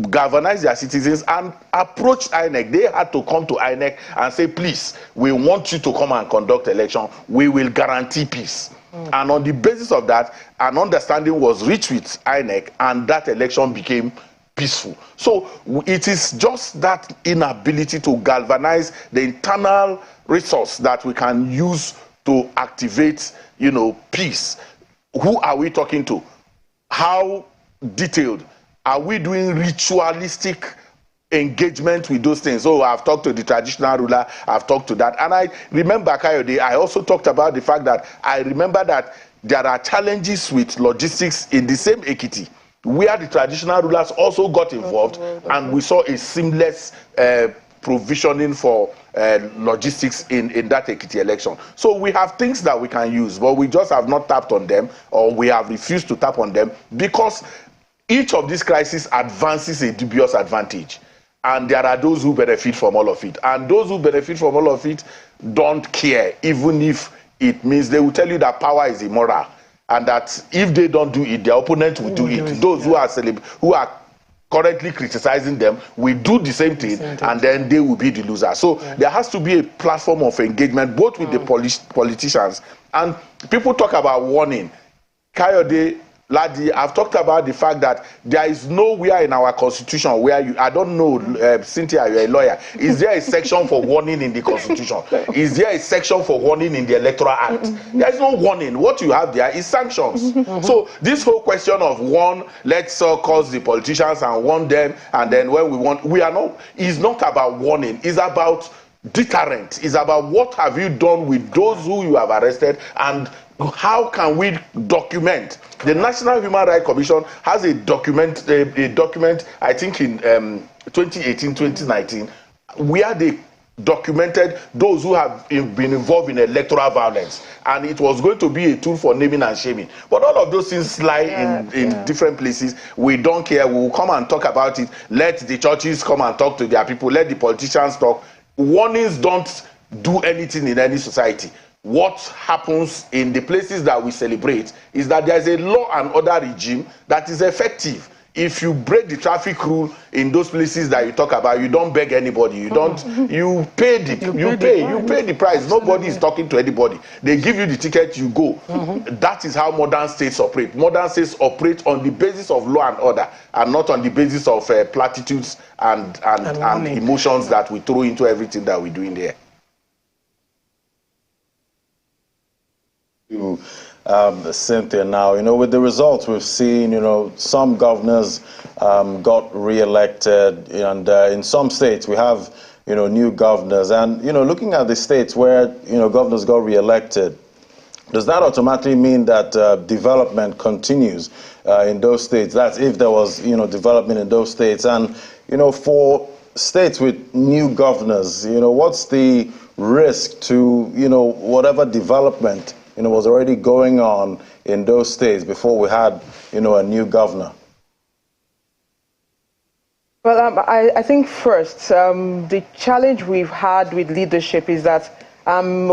galvanize their citizens and approach INEC. They had to come to INEC and say, please, we want you to come and conduct election. We will guarantee peace. And on the basis of that, an understanding was reached with INEC, and that election became peaceful. So it is just that inability to galvanize the internal resource that we can use to activate, peace. Who are we talking to? How detailed? Are we doing ritualistic engagement with those things? So I've talked to the traditional ruler, I've talked to that. And I remember, Kayode, I also talked about the fact that I remember that there are challenges with logistics in the same Ekiti, where the traditional rulers also got involved, and we saw a seamless provisioning for logistics in that Ekiti election. So we have things that we can use, but we just have not tapped on them, or we have refused to tap on them, because each of these crises advances a dubious advantage. And there are those who benefit from all of it. And those who benefit from all of it don't care, even if it means they will tell you that power is immoral, and that if they don't do it, their opponent will do it. Those who are currently criticizing them will do the same thing, and then they will be the loser. So there has to be a platform of engagement, both with the politicians. And people talk about warning. Kayode, Ladi, I've talked about the fact that there is nowhere in our constitution where I don't know, Cynthia, you're a lawyer. Is there a section for warning in the constitution? Is there a section for warning in the Electoral Act? There is no warning. What you have there is sanctions. So this whole question of let's cause the politicians and warn them, and then when is not about warning. It's about deterrent. Is about what have you done with those who you have arrested, and how can we document. The National Human Rights Commission has a document, I think in 2018, 2019, where they documented those who have been involved in electoral violence, and it was going to be a tool for naming and shaming. But all of those things lie in different places. We don't care. We will come and talk about it. Let the churches come and talk to their people. Let the politicians talk. Warnings don't do anything in any society. What happens in the places that we celebrate is that there is a law and order regime that is effective. If you break the traffic rule in those places that you talk about, you don't beg anybody. You don't. You pay the price. Nobody is talking to anybody. They give you the ticket, you go. That is how modern states operate. Modern states operate on the basis of law and order, and not on the basis of platitudes and emotions that we throw into everything that we do in there. Cynthia, now, with the results we've seen, some governors got re-elected, and in some states we have, new governors. And, looking at the states where, governors got re-elected, does that automatically mean that development continues in those states? That's if there was, development in those states. And, for states with new governors, what's the risk to, whatever development was already going on in those states before we had, a new governor? Well, I think first, the challenge we've had with leadership is that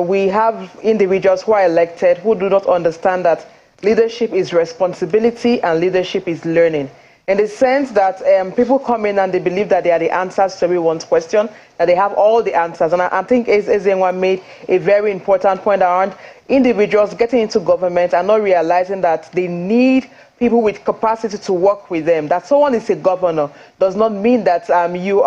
we have individuals who are elected who do not understand that leadership is responsibility and leadership is learning. In the sense that people come in and they believe that they are the answers to everyone's question, that they have all the answers. And I think Ezenwa made a very important point around individuals getting into government and not realizing that they need people with capacity to work with them. That someone is a governor does not mean that you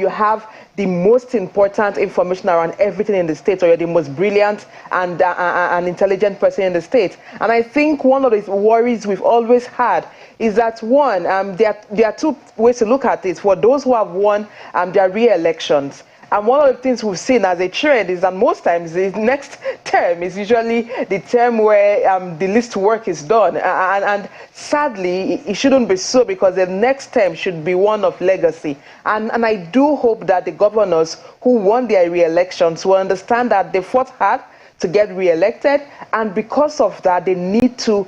have the most important information around everything in the state, or you're the most brilliant and intelligent person in the state. And I think one of the worries we've always had is that, one, there are two ways to look at it. For those who have won their re-elections, and one of the things we've seen as a trend is that most times the next term is usually the term where the least work is done. And sadly, it shouldn't be so, because the next term should be one of legacy. And I do hope that the governors who won their re-elections will understand that they fought hard to get re-elected, and because of that, they need to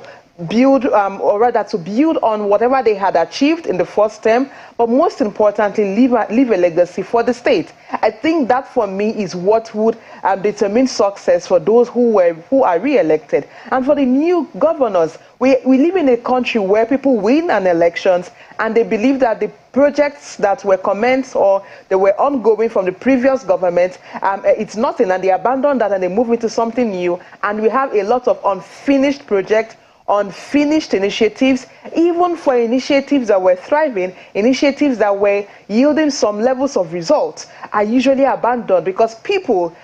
build, or rather to build on whatever they had achieved in the first term, but most importantly, leave a legacy for the state. I think that for me is what would determine success for those who are re-elected. And for the new governors, we live in a country where people win an elections and they believe that the projects that were commenced or they were ongoing from the previous government, it's nothing, and they abandon that and they move into something new. And we have a lot of unfinished projects, unfinished initiatives, even for initiatives that were thriving, initiatives that were yielding some levels of results, are usually abandoned because people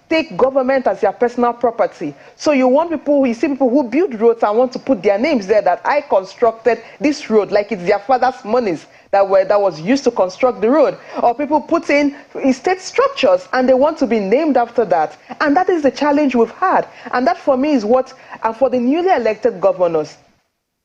take government as their personal property. So you see people who build roads and want to put their names there, that I constructed this road, like it's their father's monies that was used to construct the road. Or people put in state structures and they want to be named after that. And that is the challenge we've had. And that for me is what, for the newly elected governors,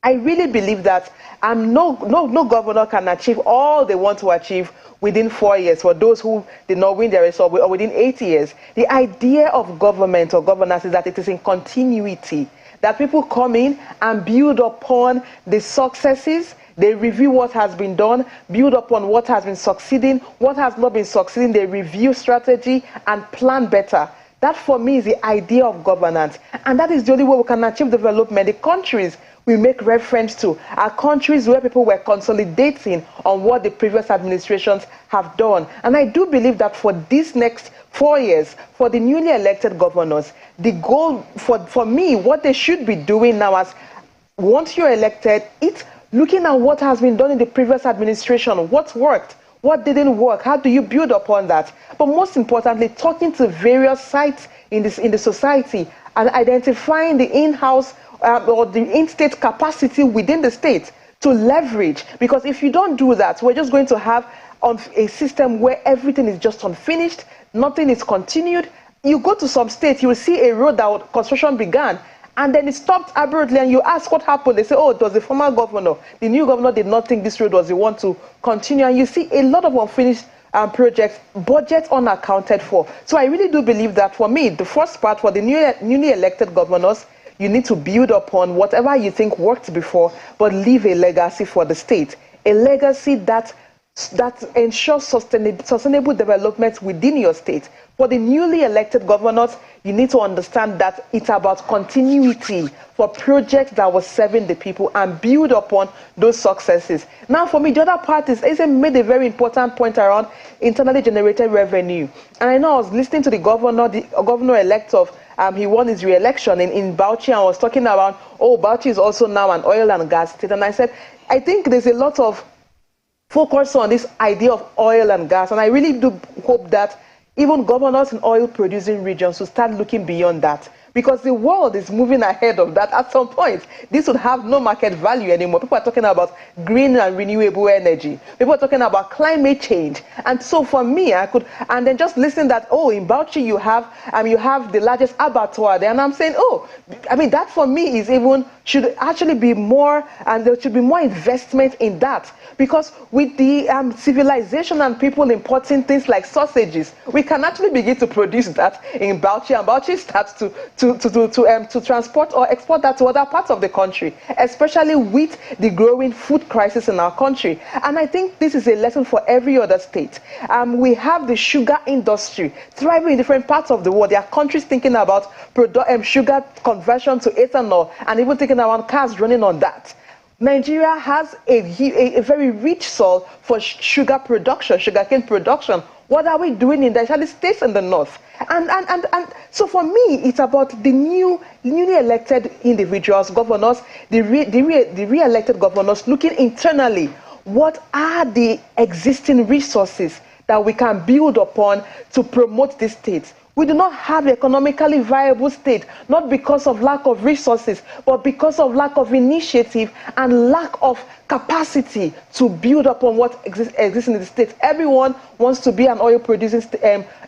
I really believe that no governor can achieve all they want to achieve within 4 years. For those who did not win their result, or within 8 years. The idea of government or governance is that it is in continuity, that people come in and build upon the successes. They review what has been done, build upon what has been succeeding, what has not been succeeding. They review strategy and plan better. That for me is the idea of governance. And that is the only way we can achieve development. The countries we make reference to are countries where people were consolidating on what the previous administrations have done. And I do believe that for these next 4 years, for the newly elected governors, the goal for me, what they should be doing now, as once you're elected, it's looking at what has been done in the previous administration, what worked, what didn't work, how do you build upon that? But most importantly, talking to various sites in the society and identifying the in-house or the in-state capacity within the state to leverage. Because if you don't do that, we're just going to have a system where everything is just unfinished, nothing is continued. You go to some states, you will see a road that construction began, and then it stopped abruptly, and you ask what happened. They say, oh, it was the former governor. The new governor did not think this road was the one to continue. And you see a lot of unfinished projects, budgets unaccounted for. So I really do believe that, for me, the first part for the newly elected governors, you need to build upon whatever you think worked before, but leave a legacy for the state. A legacy that ensures sustainable development within your state. For the newly elected governors, you need to understand that it's about continuity for projects that were serving the people and build upon those successes. Now, for me, the other part is made a very important point around internally generated revenue. And I know I was listening to the governor-elect of he won his re-election in Bauchi, and was talking about, oh, Bauchi is also now an oil and gas state. And I said, I think there's a lot of focus on this idea of oil and gas, and I really do hope that even governors in oil-producing regions will start looking beyond that, because the world is moving ahead of that. At some point, this would have no market value anymore. People are talking about green and renewable energy. People are talking about climate change. And so for me, and then just listen that, oh, in Bauchi you have the largest abattoir there, and I'm saying, oh, I mean, that for me should actually be more, and there should be more investment in that. Because with the civilization and people importing things like sausages, we can actually begin to produce that in Bauchi, and Bauchi starts to transport or export that to other parts of the country, especially with the growing food crisis in our country. And I think this is a lesson for every other state. We have the sugar industry thriving in different parts of the world. There are countries thinking about sugar conversion to ethanol, and even thinking about cars running on that. Nigeria has a very rich soil for sugar production, sugarcane production. What are we doing in the states in the north? And so for me, it's about the newly elected individuals, governors, the re-elected governors, looking internally. What are the existing resources that we can build upon to promote these states? We do not have an economically viable state, not because of lack of resources, but because of lack of initiative and lack of capacity to build upon what exists in the state. Everyone wants to be an oil-producing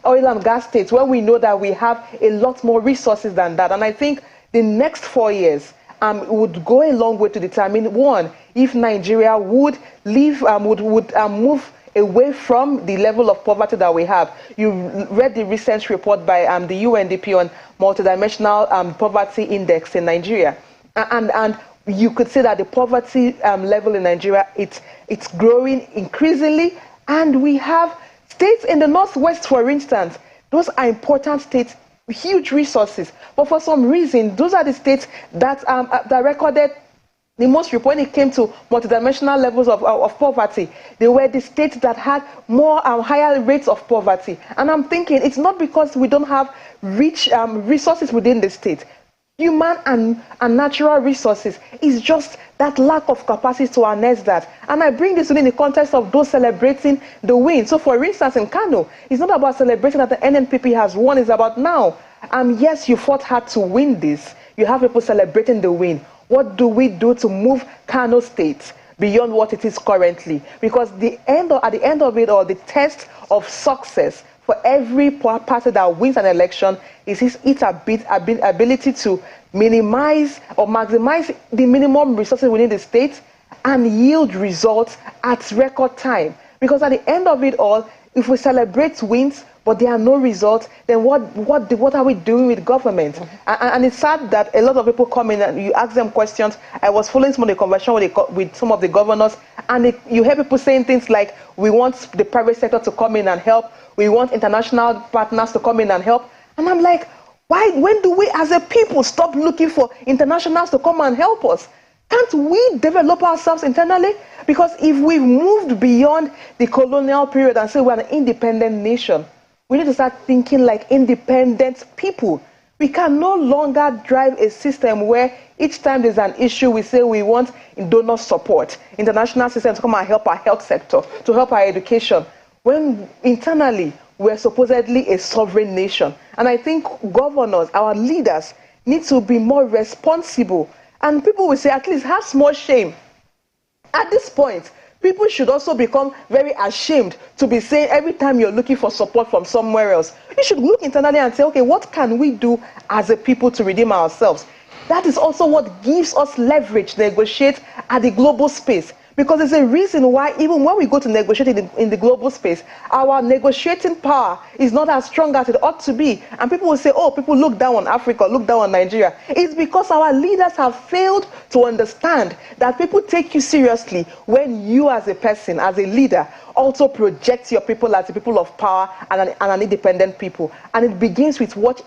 oil and gas state, where we know that we have a lot more resources than that. And I think the next 4 years would go a long way to determine, one, if Nigeria would move away from the level of poverty that we have. You read the recent report by the UNDP on multidimensional poverty index in Nigeria, and you could say that the poverty level in Nigeria, it's growing increasingly, and we have states in the northwest, for instance. Those are important states, huge resources, but for some reason, those are the states that recorded the most report when it came to multidimensional levels of poverty. They were the states that had more higher rates of poverty. And I'm thinking, it's not because we don't have rich resources within the state. Human and natural resources is just that lack of capacity to harness that. And I bring this within the context of those celebrating the win. So for instance, in Kano, it's not about celebrating that the NNPP has won. It's about now. Yes, you fought hard to win this. You have people celebrating the win. What do we do to move Kano State beyond what it is currently? Because at the end of it all, the test of success for every party that wins an election is its ability to minimize or maximize the minimum resources within the state and yield results at record time. Because at the end of it all, if we celebrate wins, but there are no results, then what are we doing with government? And it's sad that a lot of people come in and you ask them questions. I was following some of the conversation with some of the governors, and you hear people saying things like, we want the private sector to come in and help. We want international partners to come in and help. And I'm like, when do we as a people stop looking for internationals to come and help us? Can't we develop ourselves internally? Because if we've moved beyond the colonial period and say we're an independent nation, we need to start thinking like independent people. We can no longer drive a system where each time there's an issue, we say we want donor support, international system to come and help our health sector, to help our education, when internally we're supposedly a sovereign nation. And I think governors, our leaders, need to be more responsible. And people will say, at least have small shame. At this point, people should also become very ashamed to be saying every time you're looking for support from somewhere else. You should look internally and say, okay, what can we do as a people to redeem ourselves? That is also what gives us leverage to negotiate at the global space. Because there's a reason why even when we go to negotiate in the global space, our negotiating power is not as strong as it ought to be. And people will say, oh, people look down on Africa, look down on Nigeria. It's because our leaders have failed to understand that people take you seriously when you as a person, as a leader, also project your people as a people of power and an independent people. And it begins with what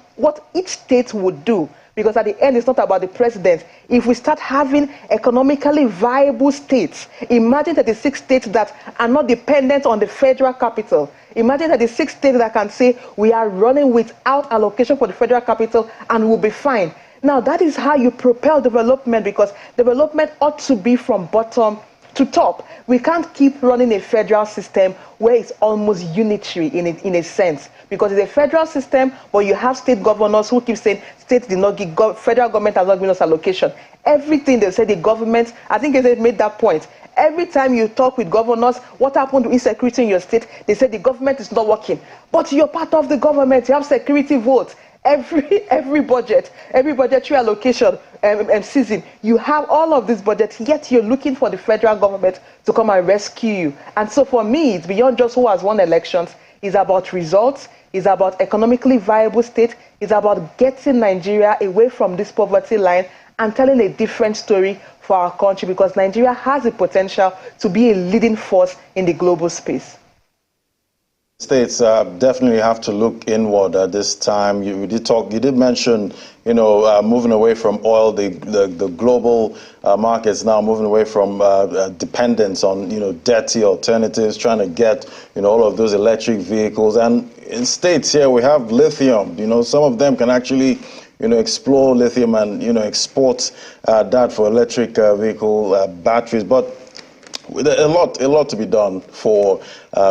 each state would do. Because at the end, it's not about the president. If we start having economically viable states, imagine 36 states that are not dependent on the federal capital. Imagine 36 states that can say, we are running without allocation for the federal capital and we'll be fine. Now, that is how you propel development, because development ought to be from bottom to top. We can't keep running a federal system where it's almost unitary in a sense, because it's a federal system, but you have state governors who keep saying states did not give, federal government has not given us allocation. Everything they say, the government, I think they made that point. Every time you talk with governors, what happened to insecurity in your state? They say the government is not working. But you're part of the government, you have security votes. Every budgetary allocation season, you have all of these budgets, yet you're looking for the federal government to come and rescue you. And so for me, it's beyond just who has won elections. It's about results. It's about economically viable state. It's about getting Nigeria away from this poverty line and telling a different story for our country, because Nigeria has the potential to be a leading force in the global space. States definitely have to look inward at this time. You did mention, moving away from oil, the global markets now moving away from dependence on, dirty alternatives, trying to get, all of those electric vehicles. And in states here, we have lithium. Some of them can actually, explore lithium and, export that for electric vehicle batteries. But a lot to be done for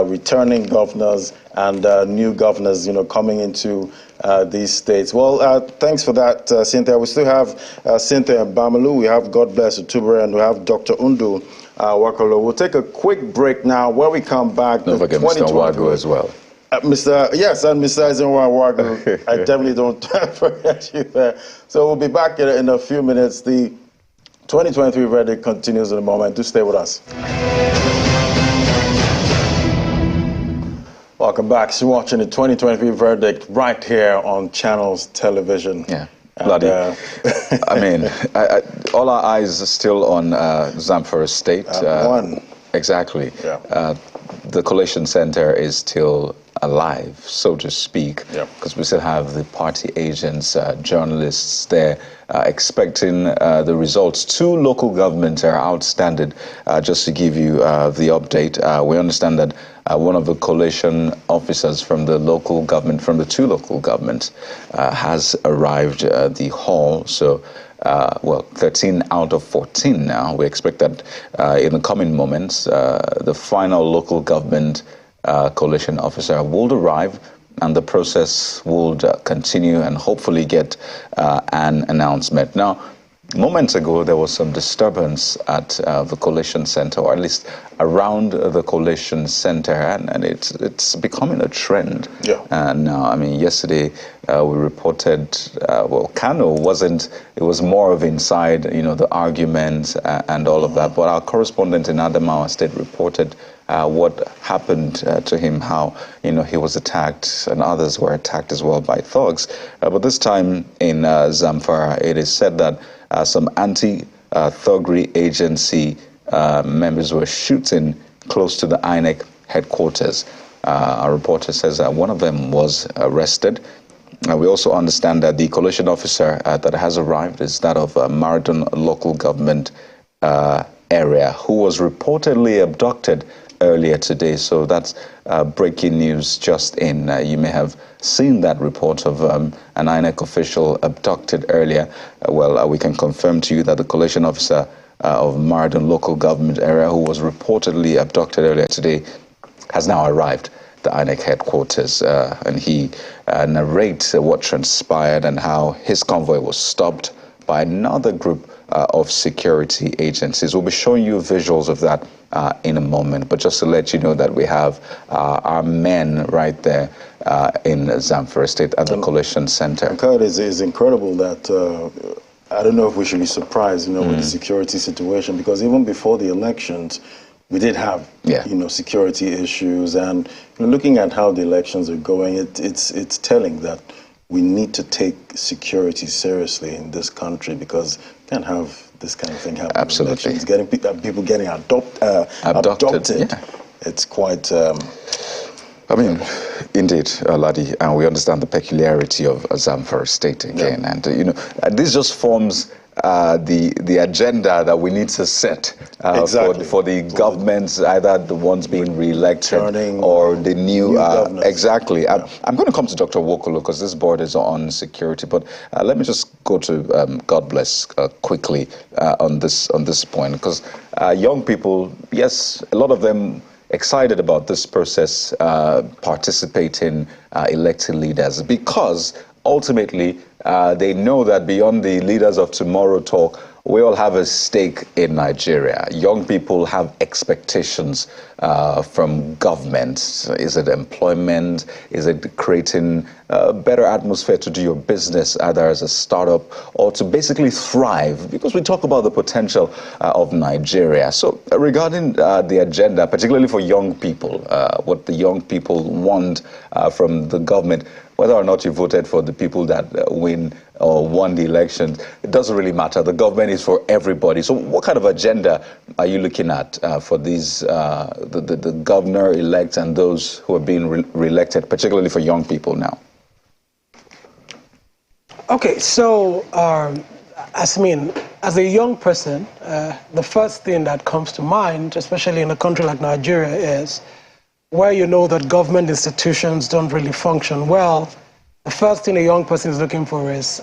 returning governors and new governors, coming into these states. Well, thanks for that, Cynthia. We still have Cynthia Bamalu, we have God Bless Utubere, and we have Dr. Undu Wakolo. We'll take a quick break now. When we come back, don't forget Mr. Wagu as well. Yes, and Mr. Wagu. I definitely don't forget you there. So we'll be back in a few minutes. The 2023 verdict continues in a moment. Do stay with us. Welcome back. So watching the 2023 verdict right here on Channels Television. Yeah, bloody. I mean, all our eyes are still on Zamfara State. One. Exactly. Yeah. The collation center is still alive, so to speak, because we still have the party agents, journalists there expecting the results. 2 local governments are outstanding. Just to give you the update, we understand that one of the collation officers from the local government, from the 2 local governments, has arrived at the hall. So 13 out of 14 now. We expect that in the coming moments, the final local government coalition officer will arrive, and the process will continue and hopefully get an announcement. Now, moments ago, there was some disturbance at the collation center, or at least around the collation center, and it's becoming a trend. Yeah. And now, I mean, yesterday we reported, Kano wasn't, it was more of inside, the arguments and all of that. But our correspondent in Adamawa State reported what happened to him, how, he was attacked and others were attacked as well by thugs. But this time in Zamfara, it is said that some anti-thuggery agency members were shooting close to the INEC headquarters. Our reporter says that one of them was arrested. We also understand that the coalition officer that has arrived is that of Marathon local government area, who was reportedly abducted earlier today. So that's breaking news just in. You may have seen that report of an INEC official abducted earlier. We can confirm to you that the collation officer of Mardon local government area, who was reportedly abducted earlier today, has now arrived at the INEC headquarters, and he narrates what transpired and how his convoy was stopped by another group of security agencies. We'll be showing you visuals of that in a moment, but just to let you know that we have our men right there in Zamfara State at the Collation Center. It is incredible that I don't know if we should be surprised, with the security situation, because even before the elections, we did have, security issues, and looking at how the elections are going, it's telling that we need to take security seriously in this country, because we can't have this kind of thing happen. Absolutely. Elections, getting people getting abducted. Yeah. It's quite. Indeed, Ladi, and we understand the peculiarity of Zamfara State again, and this just forms the agenda that we need to set for the governments, either the ones being re-elected or the new exactly. Yeah. I'm going to come to Dr. Wokolo because this board is on security, but let me just go to God bless quickly on this point, because young people, yes, a lot of them excited about this process, participating, electing leaders, because ultimately they know that beyond the leaders of tomorrow talk, we all have a stake in Nigeria. Young people have expectations from government. Is it employment? Is it creating a better atmosphere to do your business, either as a startup or to basically thrive? Because we talk about the potential of Nigeria. So regarding the agenda, particularly for young people, what the young people want from the government, whether or not you voted for the people that win or won the election, it doesn't really matter. The government is for everybody. So what kind of agenda are you looking at for these, the governor-elect and those who are being re-elected, particularly for young people now? Okay, so as a young person, the first thing that comes to mind, especially in a country like Nigeria, is where you know that government institutions don't really function well. The first thing a young person is looking for is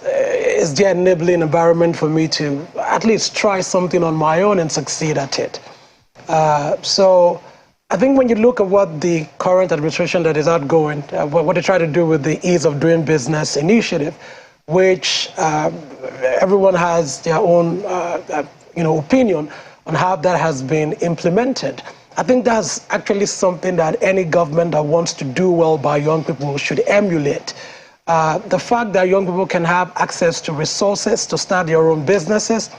there an enabling environment for me to at least try something on my own and succeed at it? So I think when you look at what the current administration that is outgoing, what they try to do with the Ease of Doing Business initiative, which everyone has their own opinion on how that has been implemented. I think that's actually something that any government that wants to do well by young people should emulate. The fact that young people can have access to resources to start their own businesses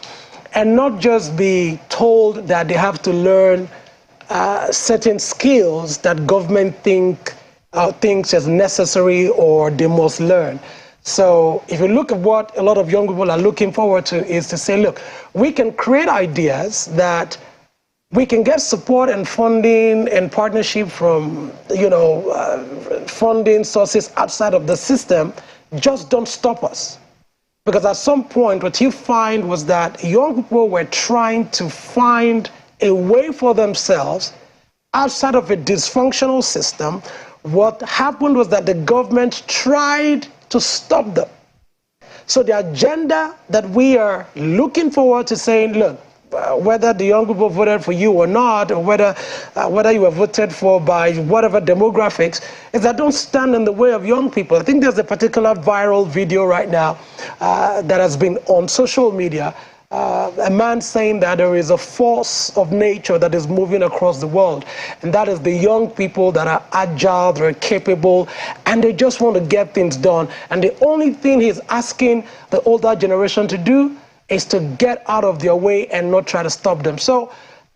and not just be told that they have to learn certain skills that government thinks is necessary or they must learn. So if you look at what a lot of young people are looking forward to is to say, look, we can create ideas that we can get support and funding and partnership from, funding sources outside of the system. Just don't stop us. Because at some point, what you find was that young people were trying to find a way for themselves outside of a dysfunctional system. What happened was that the government tried to stop them. So the agenda that we are looking forward to saying, look, whether the young people voted for you or not, or whether you were voted for by whatever demographics, is that don't stand in the way of young people. I think there's a particular viral video right now that has been on social media, a man saying that there is a force of nature that is moving across the world, and that is the young people that are agile, they're capable, and they just want to get things done. And the only thing he's asking the older generation to do is to get out of their way and not try to stop them. So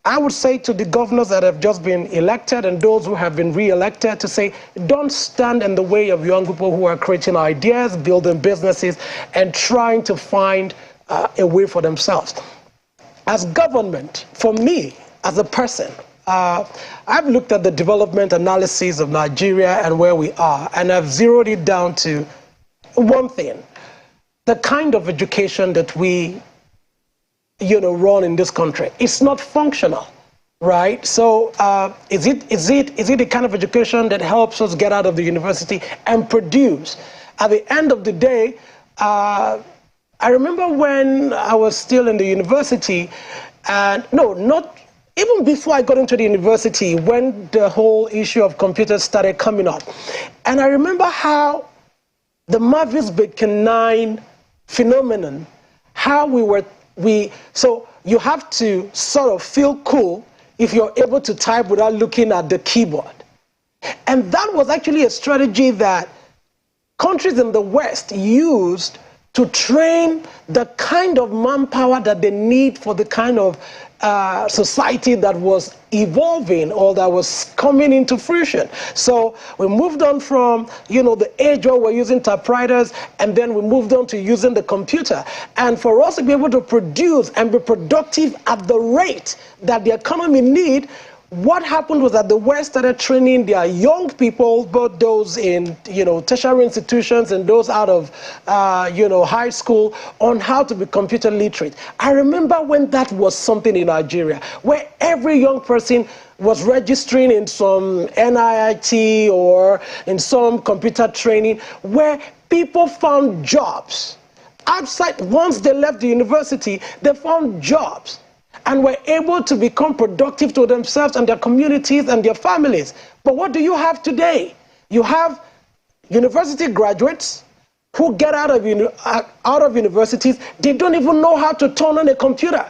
I would say to the governors that have just been elected and those who have been re-elected to say, don't stand in the way of young people who are creating ideas, building businesses, and trying to find a way for themselves. As government, for me, as a person, I've looked at the development analyses of Nigeria and where we are, and I've zeroed it down to one thing. The kind of education that we run in this country, it's not functional. right? So is it the kind of education that helps us get out of the university and produce? At the end of the day, I remember when I was still in the university, and no, not even before I got into the university, when the whole issue of computers started coming up. And I remember how the Mavis Bacon 9 phenomenon, how so you have to sort of feel cool if you're able to type without looking at the keyboard. And that was actually a strategy that countries in the West used to train the kind of manpower that they need for the kind of society that was evolving or that was coming into fruition. So we moved on from, the age where we're using typewriters, and then we moved on to using the computer. And for us to be able to produce and be productive at the rate that the economy need, what happened was that the West started training their young people, both those in, tertiary institutions and those out of, high school, on how to be computer literate. I remember when that was something in Nigeria, where every young person was registering in some NIIT or in some computer training, where people found jobs. Outside, once they left the university, they found jobs and were able to become productive to themselves and their communities and their families. But what do you have today? You have university graduates who get out of universities, they don't even know how to turn on a computer.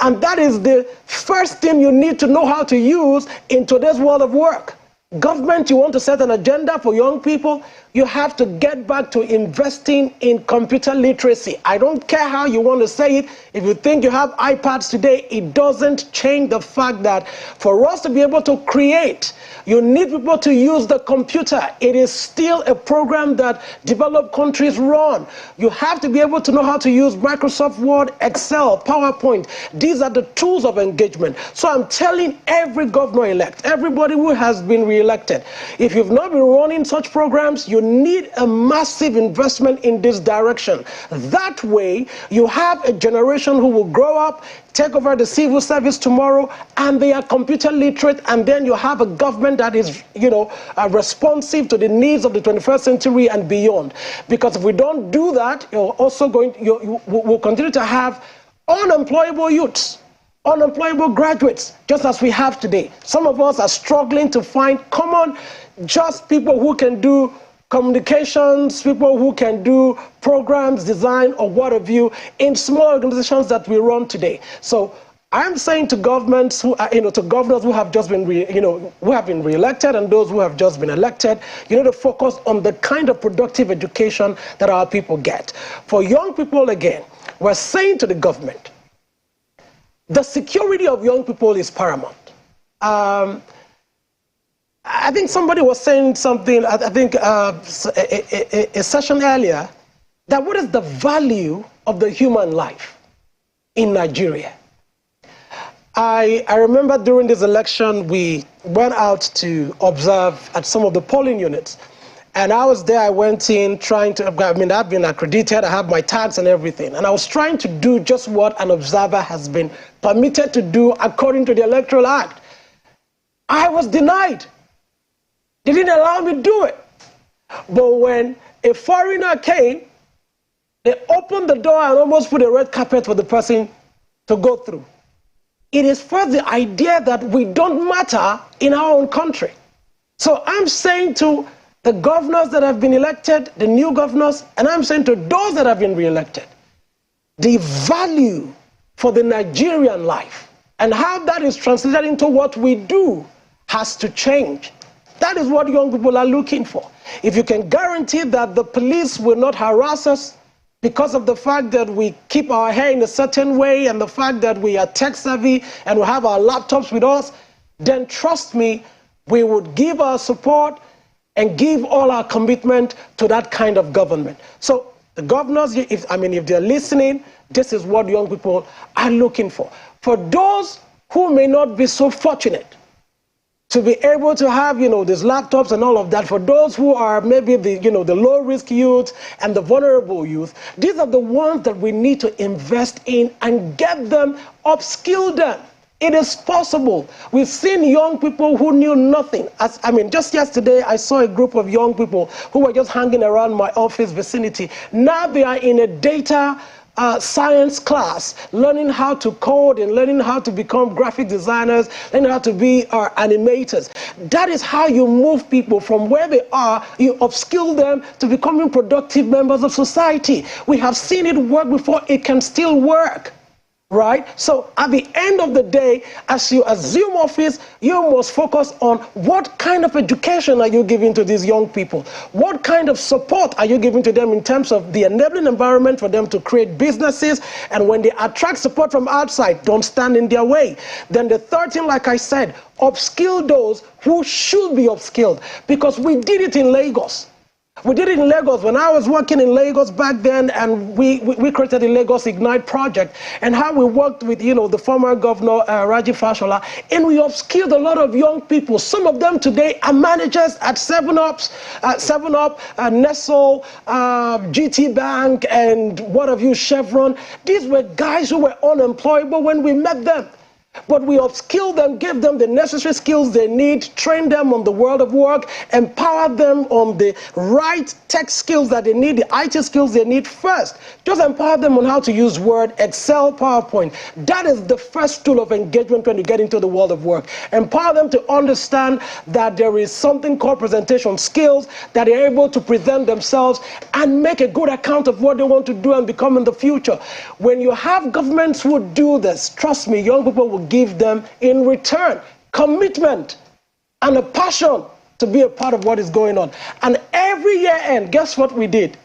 And that is the first thing you need to know how to use in today's world of work. Government, you want to set an agenda for young people, you have to get back to investing in computer literacy. I don't care how you want to say it. If you think you have iPads today, it doesn't change the fact that for us to be able to create, you need people to use the computer. It is still a program that developed countries run. You have to be able to know how to use Microsoft Word, Excel, PowerPoint. These are the tools of engagement. So I'm telling every governor-elect, everybody who has been re-elected, if you've not been running such programs, you need a massive investment in this direction. That way, you have a generation who will grow up, take over the civil service tomorrow, and they are computer literate, and then you have a government that is, responsive to the needs of the 21st century and beyond. Because if we don't do that, we'll continue to have unemployable youths, unemployable graduates, just as we have today. Some of us are struggling to find just people who can do communications, people who can do programs, design, or what have you, in small organizations that we run today. So I'm saying to governments who are, to governors who have just been, who have been re-elected and those who have just been elected, you need to focus on the kind of productive education that our people get. For young people, again, we're saying to the government, the security of young people is paramount. I think somebody was saying something, I think a session earlier, that what is the value of the human life in Nigeria? I remember during this election, we went out to observe at some of the polling units. And I was there, I went in trying to, I've been accredited, I have my tags and everything. And I was trying to do just what an observer has been permitted to do according to the Electoral Act. I was denied. They didn't allow me to do it. But when a foreigner came, they opened the door and almost put a red carpet for the person to go through. It is first the idea that we don't matter in our own country. So I'm saying to the governors that have been elected, the new governors, and I'm saying to those that have been re-elected, the value for the Nigerian life and how that is translated into what we do has to change. That is what young people are looking for. If you can guarantee that the police will not harass us because of the fact that we keep our hair in a certain way and the fact that we are tech savvy and we have our laptops with us, then trust me, we would give our support and give all our commitment to that kind of government. So the governors, if they're listening, this is what young people are looking for. For those who may not be so fortunate to be able to have, these laptops and all of that, for those who are maybe the low-risk youth and the vulnerable youth, these are the ones that we need to invest in and get them, upskill them It is possible. We've seen young people who knew nothing. Just yesterday, I saw a group of young people who were just hanging around my office vicinity. Now they are in a data science class, learning how to code and learning how to become graphic designers, learning how to be animators. That is how you move people from where they are, you upskill them to becoming productive members of society. We have seen it work before, it can still work. Right? So at the end of the day, as you assume office, you must focus on what kind of education are you giving to these young people? What kind of support are you giving to them in terms of the enabling environment for them to create businesses? And when they attract support from outside, don't stand in their way. Then the third thing, like I said, upskill those who should be upskilled, because we did it in Lagos. We did it in Lagos when I was working in Lagos back then, and we created the Lagos Ignite project, and how we worked with the former governor Raji Fashola, and we upskilled a lot of young people. Some of them today are managers at 7up, Nestle, GT Bank, and what have you, Chevron. These were guys who were unemployable when we met them. But we upskill them, give them the necessary skills they need, train them on the world of work, empower them on the right tech skills that they need, the IT skills they need first. Just empower them on how to use Word, Excel, PowerPoint. That is the first tool of engagement when you get into the world of work. Empower them to understand that there is something called presentation skills, that they're able to present themselves and make a good account of what they want to do and become in the future. When you have governments who do this, trust me, young people will give them in return commitment and a passion to be a part of what is going on. And every year end, guess what we did?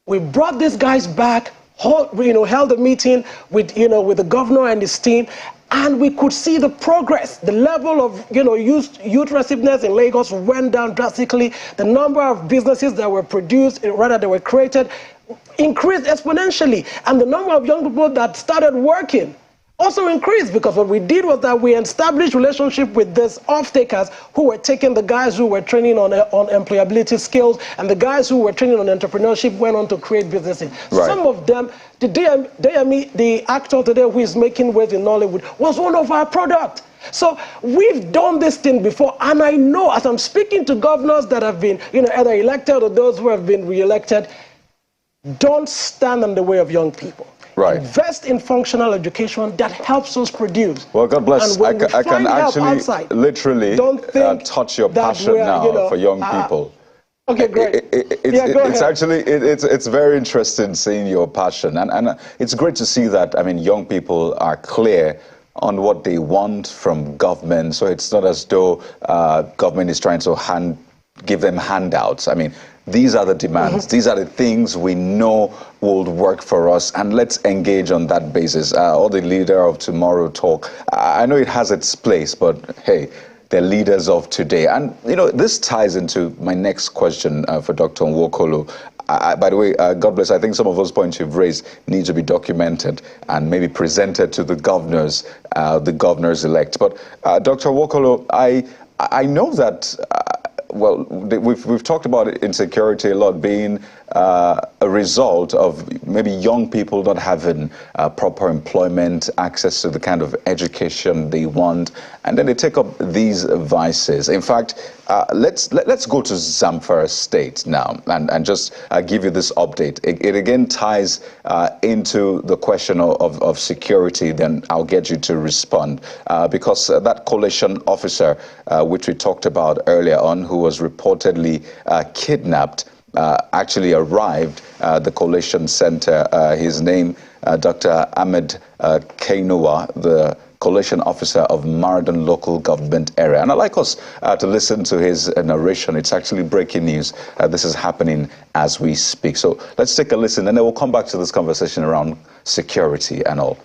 We brought these guys back, held a meeting with the governor and his team, and we could see the progress. The level of youth receptiveness in Lagos went down drastically. The number of businesses that were produced, rather that were created, increased exponentially, and the number of young people that started working also increased, because what we did was that we established relationship with these off-takers who were taking the guys who were training on employability skills, and the guys who were training on entrepreneurship went on to create businesses. Right. Some of them, the actor today who is making waves in Nollywood, was one of our products. So we've done this thing before, and I know as I'm speaking to governors that have been either elected or those who have been re-elected, don't stand in the way of young people. Right. Invest in functional education that helps us produce. Well, God bless. I can actually outside, literally touch your passion now for young people. Okay, great. It's very interesting seeing your passion, and it's great to see that. I mean, young people are clear on what they want from government, so it's not as though government is trying to give them handouts. I mean, these are the demands. These are the things we know will work for us, and let's engage on that basis. All the leader of tomorrow talk, I know it has its place, but hey, they're leaders of today. And this ties into my next question for Dr. Nwokolo. By the way, God bless, I think some of those points you've raised need to be documented and maybe presented to the governors-elect. But Dr. Nwokolo, I know that well, we've talked about insecurity a lot being a result of maybe young people not having proper employment, access to the kind of education they want, and then they take up these vices. In fact, let's go to Zamfara State now and just give you this update. It again ties into the question of security. Then I'll get you to respond because that coalition officer, which we talked about earlier on, who was reportedly kidnapped, actually arrived at the coalition center. His name, Dr. Ahmed Kainowa, the coalition officer of Marathon local government area. And I'd like us to listen to his narration. It's actually breaking news. This is happening as we speak. So let's take a listen, and then we'll come back to this conversation around security and all.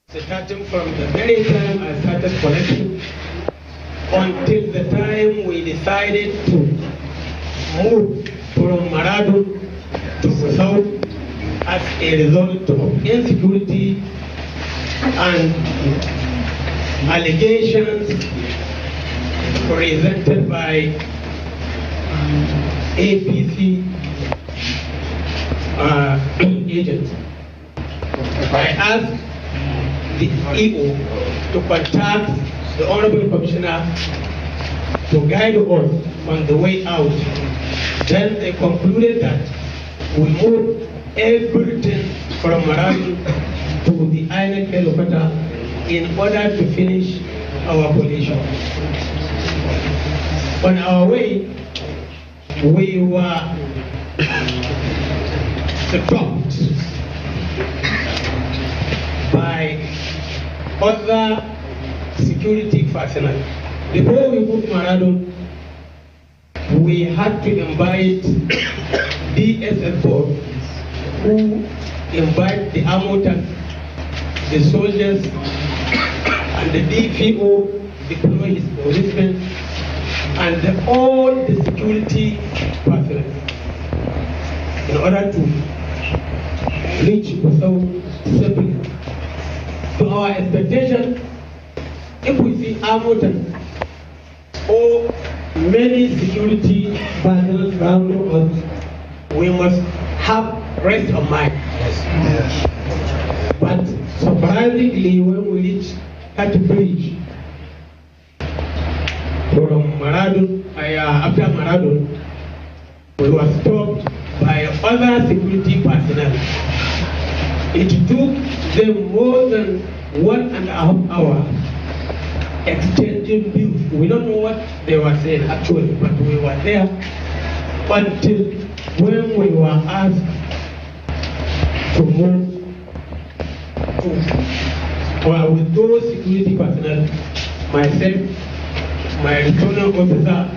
Starting from the very time I started collecting until the time we decided to move from Marathon to South as a result of insecurity and allegations presented by APC agents. I asked the EO to contact the Honorable Commissioner to guide us on the way out. Then they concluded that we moved everything from Maradu to the INEC helicopter in order to finish our coalition. On our way, we were stopped by other security personnel. Before we moved to Maradu, we had to invite DSS board, who invite the armored tank, the soldiers, and the DPO deploy his policemen, and all the security personnel in order to reach Gusau safely. To our expectation, if we see armored tank or many security personnel surrounding us, we must have rest of mind. Yes. But surprisingly, when we reach that bridge from Maradu, after Maradu, we were stopped by other security personnel. It took them more than 1.5 hours exchanging views. We don't know what they were saying actually, but we were there until when we were asked to move with those security personnel, myself, my regional officer,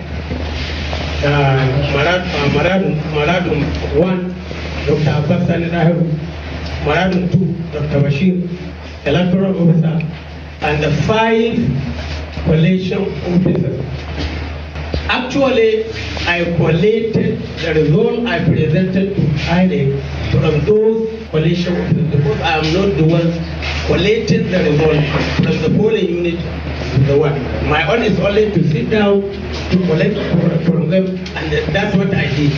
Maradu 1, Dr. Abbas Salidahu, Maradu 2, Dr. Bashir, Electoral officer, and the 5 coalition officers. Actually, I collated the result I presented to INEC from those coalition officers, because I am not the one collating the result from the polling unit. The one. My own is only to sit down to collect from them, and that's what I did.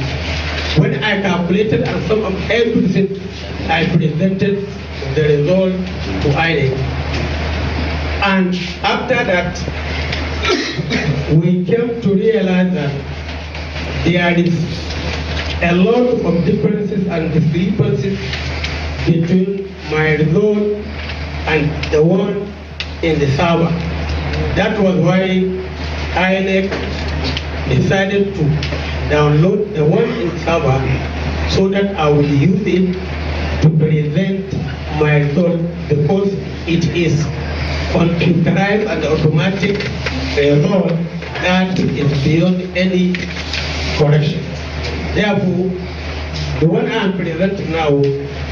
When I calculated and sum up everything, I presented the result to INEC. And after that, we came to realize that there is a lot of differences and discrepancies between my result and the one in the server. That was why INEC decided to download the one in server so that I will use it to present my result, because it is computerized and automatic result that is beyond any correction. Therefore, the one I am presenting now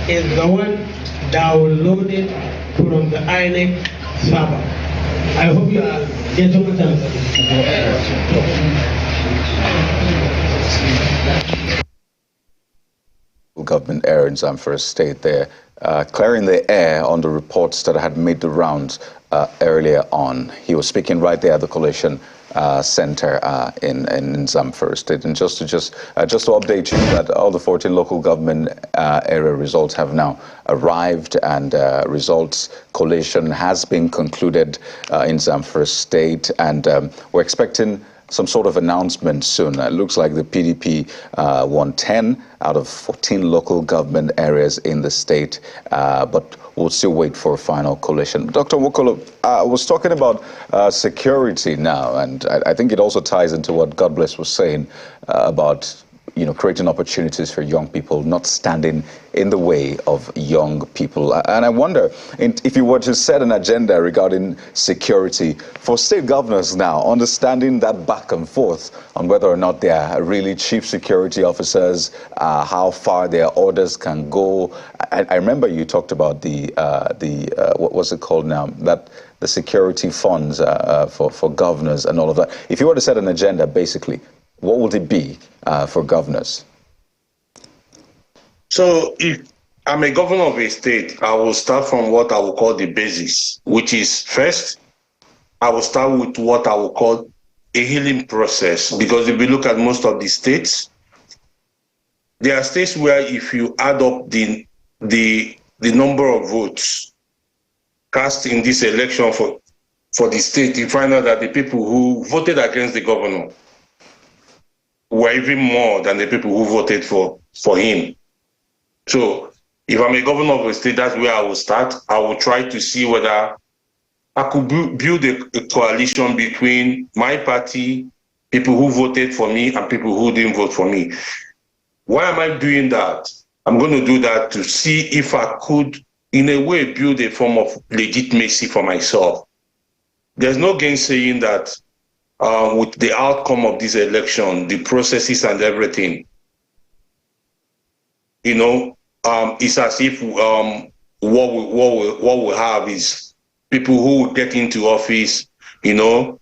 is the one downloaded from the INEC server. I hope you are getting what I'm saying. Government error in Zamfara State there, clearing the air on the reports that had made the rounds earlier on. He was speaking right there at the Coalition Center in Zamfara State. And just to update you that all the 14 local government area results have now arrived, and results collation has been concluded in Zamfara State, and we're expecting some sort of announcement soon. It looks like the PDP won 10 out of 14 local government areas in the state, but we'll still wait for a final collation. Dr. Wokolo, I was talking about security now, and I think it also ties into what God Bless was saying about creating opportunities for young people, not standing in the way of young people. And I wonder if you were to set an agenda regarding security for state governors now, understanding that back and forth on whether or not they are really chief security officers, how far their orders can go. I remember you talked about the what was it called now? That the security funds for governors and all of that. If you were to set an agenda, basically, what would it be for governors? So if I'm a governor of a state, I will start from what I will call the basis, which is first, I will start with what I will call a healing process. Because if we look at most of the states, there are states where if you add up the number of votes cast in this election for the state, you find out that the people who voted against the governor were even more than the people who voted for him. So if I'm a governor of a state, that's where I will start. I will try to see whether I could build a coalition between my party, people who voted for me, and people who didn't vote for me. Why am I doing that? I'm going to do that to see if I could, in a way, build a form of legitimacy for myself. There's no gainsaying that with the outcome of this election, the processes and everything, it's as if what we have is people who would get into office, who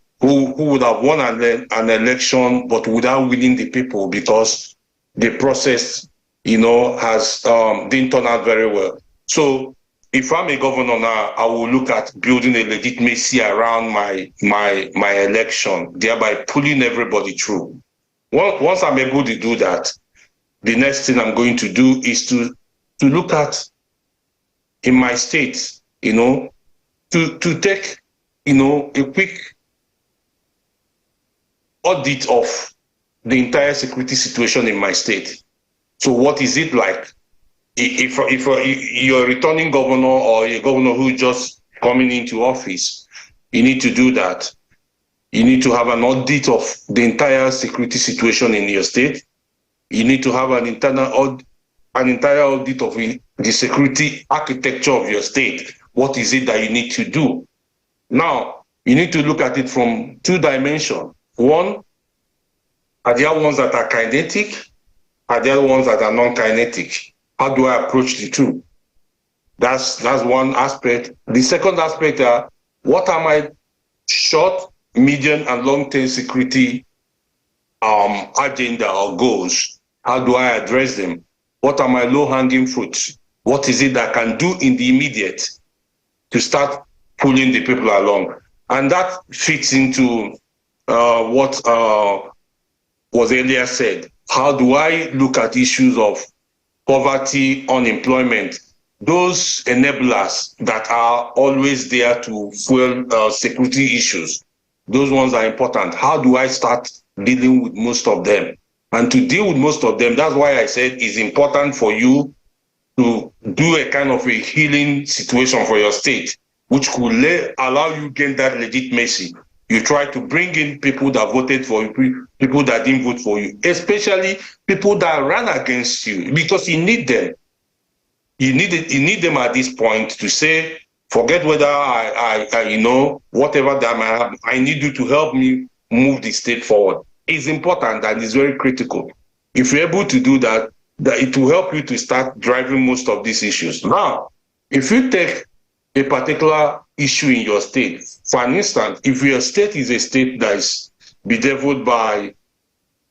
would have won an election, but without winning the people because the process, has didn't turn out very well. So if I'm a governor now, I will look at building a legitimacy around my election, thereby pulling everybody through. Once I'm able to do that, the next thing I'm going to do is to look at in my state, to take, a quick audit of the entire security situation in my state. So what is it like? If you're a returning governor or a governor who just coming into office, you need to do that. You need to have an audit of the entire security situation in your state. You need to have an entire audit of the security architecture of your state. What is it that you need to do? Now, you need to look at it from two dimensions. One, are there ones that are kinetic? Are there ones that are non-kinetic? How do I approach the two? That's one aspect. The second aspect are, what are my short, medium, and long-term security agenda or goals? How do I address them? What are my low-hanging fruits? What is it that I can do in the immediate to start pulling the people along? And that fits into what was earlier said. How do I look at issues of poverty, unemployment, those enablers that are always there to fuel security issues? Those ones are important. How do I start dealing with most of them? And to deal with most of them, that's why I said it's important for you to do a kind of a healing situation for your state, which could allow you gain that legitimacy. You try to bring in people that voted for you, people that didn't vote for you, especially people that ran against you, because you need them. You need them at this point to say, forget whether I whatever that might happen, I need you to help me move the state forward. It's important and it's very critical. If you're able to do that, it will help you to start driving most of these issues. Now, if you take a particular issue in your state, for instance, if your state is a state that is bedeviled by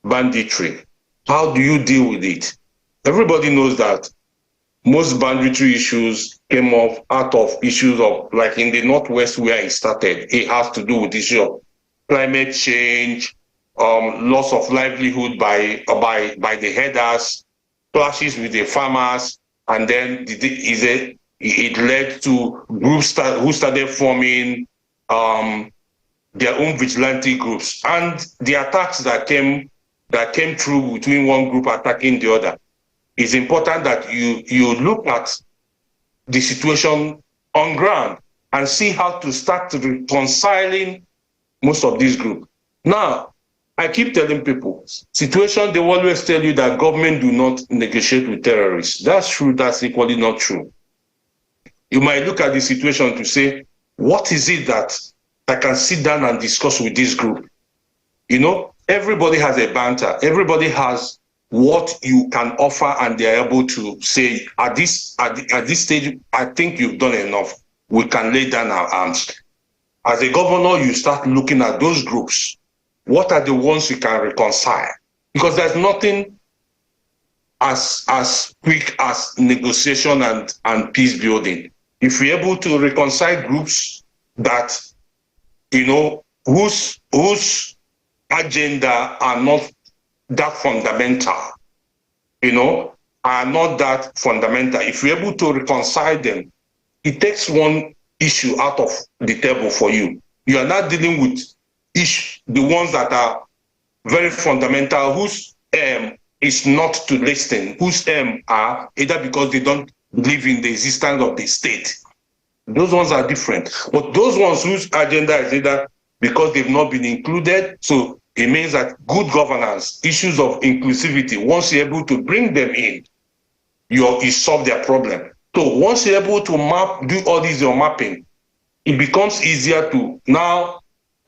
banditry, how do you deal with it? Everybody knows that most banditry issues came out of issues of, like in the Northwest where it started, it has to do with the issue of climate change, loss of livelihood by the herders, clashes with the farmers, and then it led to groups who started forming their own vigilante groups, and the attacks that came through between one group attacking the other. It's important that you look at the situation on ground and see how to start reconciling most of these groups. Now, I keep telling people, situation, they always tell you that government do not negotiate with terrorists. That's true, that's equally not true. You might look at the situation to say, what is it that I can sit down and discuss with this group? Everybody has a banter. Everybody has what you can offer, and they're able to say, at this stage, I think you've done enough. We can lay down our arms. As a governor, you start looking at those groups. What are the ones you can reconcile? Because there's nothing as quick as negotiation and peace building. If we're able to reconcile groups that, whose agenda are not that fundamental, are not that fundamental. If we're able to reconcile them, it takes one issue out of the table for you. You are not dealing with the ones that are very fundamental, whose aim is not to listen, whose aim are either because they don't believe in the existence of the state. Those ones are different. But those ones whose agenda is either because they've not been included, so it means that good governance, issues of inclusivity, once you're able to bring them in, you solve their problem. So once you're able to do all this your mapping, it becomes easier to now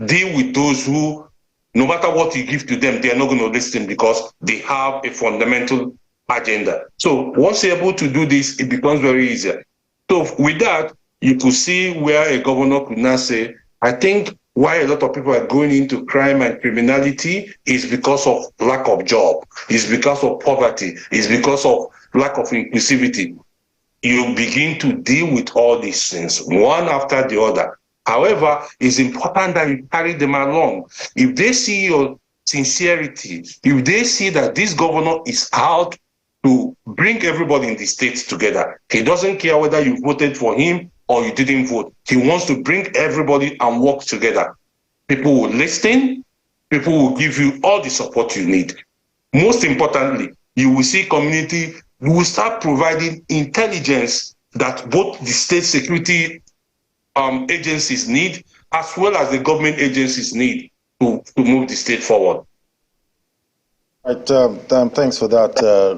deal with those who, no matter what you give to them, they are not going to listen because they have a fundamental agenda. So once you're able to do this, it becomes very easy. So with that, you could see where a governor could now say, I think why a lot of people are going into crime and criminality is because of lack of job, is because of poverty, is because of lack of inclusivity. You begin to deal with all these things, one after the other. However, it's important that you carry them along. If they see your sincerity, if they see that this governor is out to bring everybody in the state together, he doesn't care whether you voted for him or you didn't vote. He wants to bring everybody and work together. People will listen. People will give you all the support you need. Most importantly, you will see community, you will start providing intelligence that both the state security agencies need, as well as the government agencies need to move the state forward. Right, thanks for that,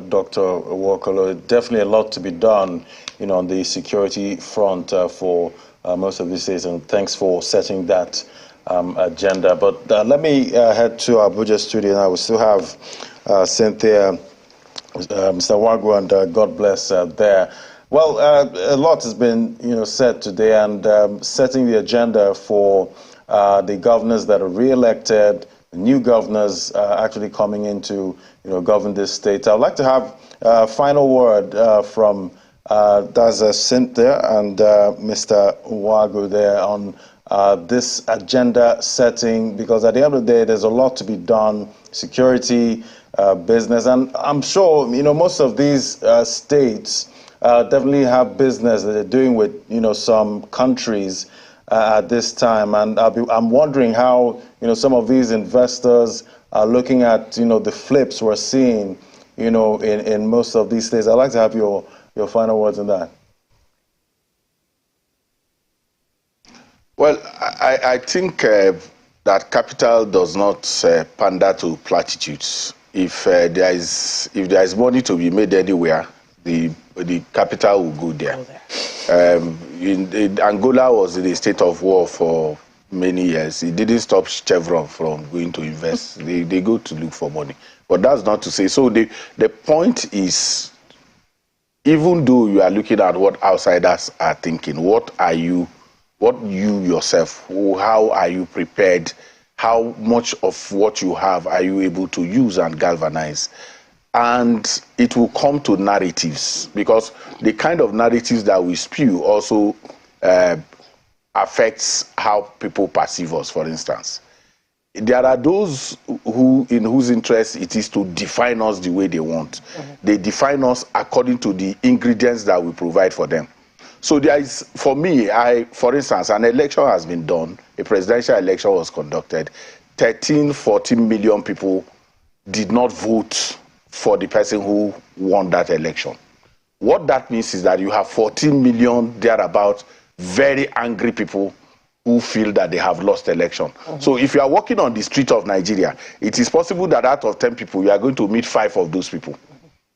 Dr. Nwokolo. Definitely a lot to be done, on the security front for most of these states, and thanks for setting that agenda. But let me head to Abuja studio now. We still have Cynthia, Mr. Wagu, and God bless there. Well, a lot has been, said today, and setting the agenda for the governors that are re-elected, new governors actually coming in to govern this state. I'd like to have a final word from Cynthia and Mr. Wagu there on this agenda setting, because at the end of the day, there's a lot to be done, security, business, and I'm sure most of these states definitely have business that they're doing with some countries at this time, and I'm wondering how some of these investors are looking at the flips we're seeing in most of these states. I'd like to have your final words on that. Well, I think that capital does not pander to platitudes. If there is money to be made anywhere, the capital will go there. Angola was in a state of war for many years. It didn't stop Chevron from going to invest. They go to look for money. But that's not to say. So the point is, even though you are looking at what outsiders are thinking, what you yourself, how are you prepared? How much of what you have are you able to use and galvanize? And it will come to narratives, because the kind of narratives that we spew also affects how people perceive us. For instance, there are those in whose interest it is to define us the way they want. They define us according to the ingredients that we provide for them. So there is, for me, for instance, an election has been done, a presidential election was conducted, 14 million people did not vote for the person who won that election. What that means is that you have 14 million thereabout very angry people who feel that they have lost election. So if you are walking on the street of Nigeria, it is possible that out of 10 people, you are going to meet 5 of those people.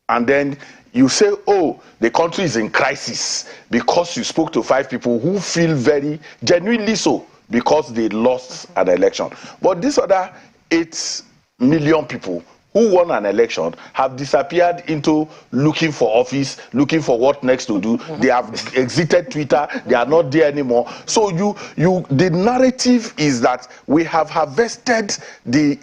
And then you say, oh, the country is in crisis because you spoke to 5 people who feel very genuinely so because they lost an election. But these other 8 million people who won an election have disappeared into looking for office, looking for what next to do. They have exited Twitter. They are not there anymore. So the narrative is that we have harvested the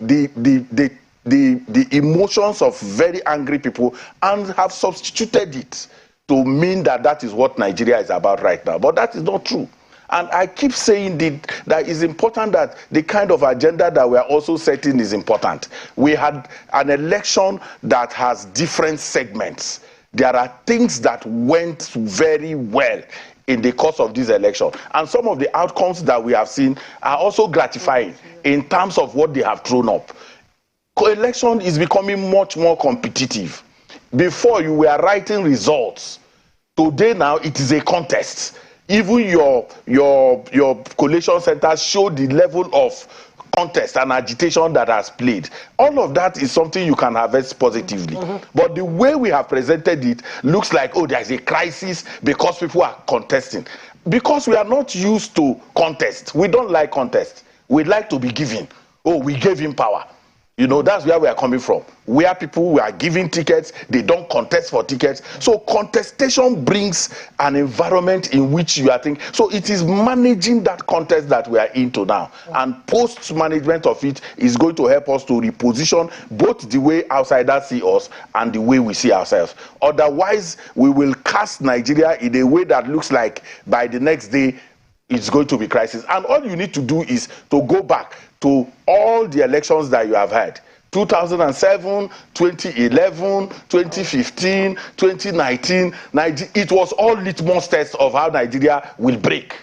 emotions of very angry people and have substituted it to mean that is what Nigeria is about right now. But that is not true. And I keep saying that it's important that the kind of agenda that we are also setting is important. We had an election that has different segments. there are things that went very well in the course of this election. And some of the outcomes that we have seen are also gratifying in terms of what they have thrown up. Election is becoming much more competitive. Before, you were writing results. Today now, it is a contest. Even your collation centers show the level of contest and agitation that has played. All of that is something you can harvest positively. But the way we have presented it looks like, oh, there's a crisis because people are contesting. Because we are not used to contest. We don't like contest. We like to be given. Oh, we gave him power. You know, that's where we are coming from. Where people were giving tickets, they don't contest for tickets. So contestation brings an environment in which you are thinking. So it is managing that contest that we are into now. And post-management of it is going to help us to reposition both the way outsiders see us and the way we see ourselves. Otherwise, we will cast Nigeria in a way that looks like by the next day, it's going to be crisis. And all you need to do is to go back to all the elections that you have had. 2007, 2011, 2015, 2019, it was all litmus tests of how Nigeria will break.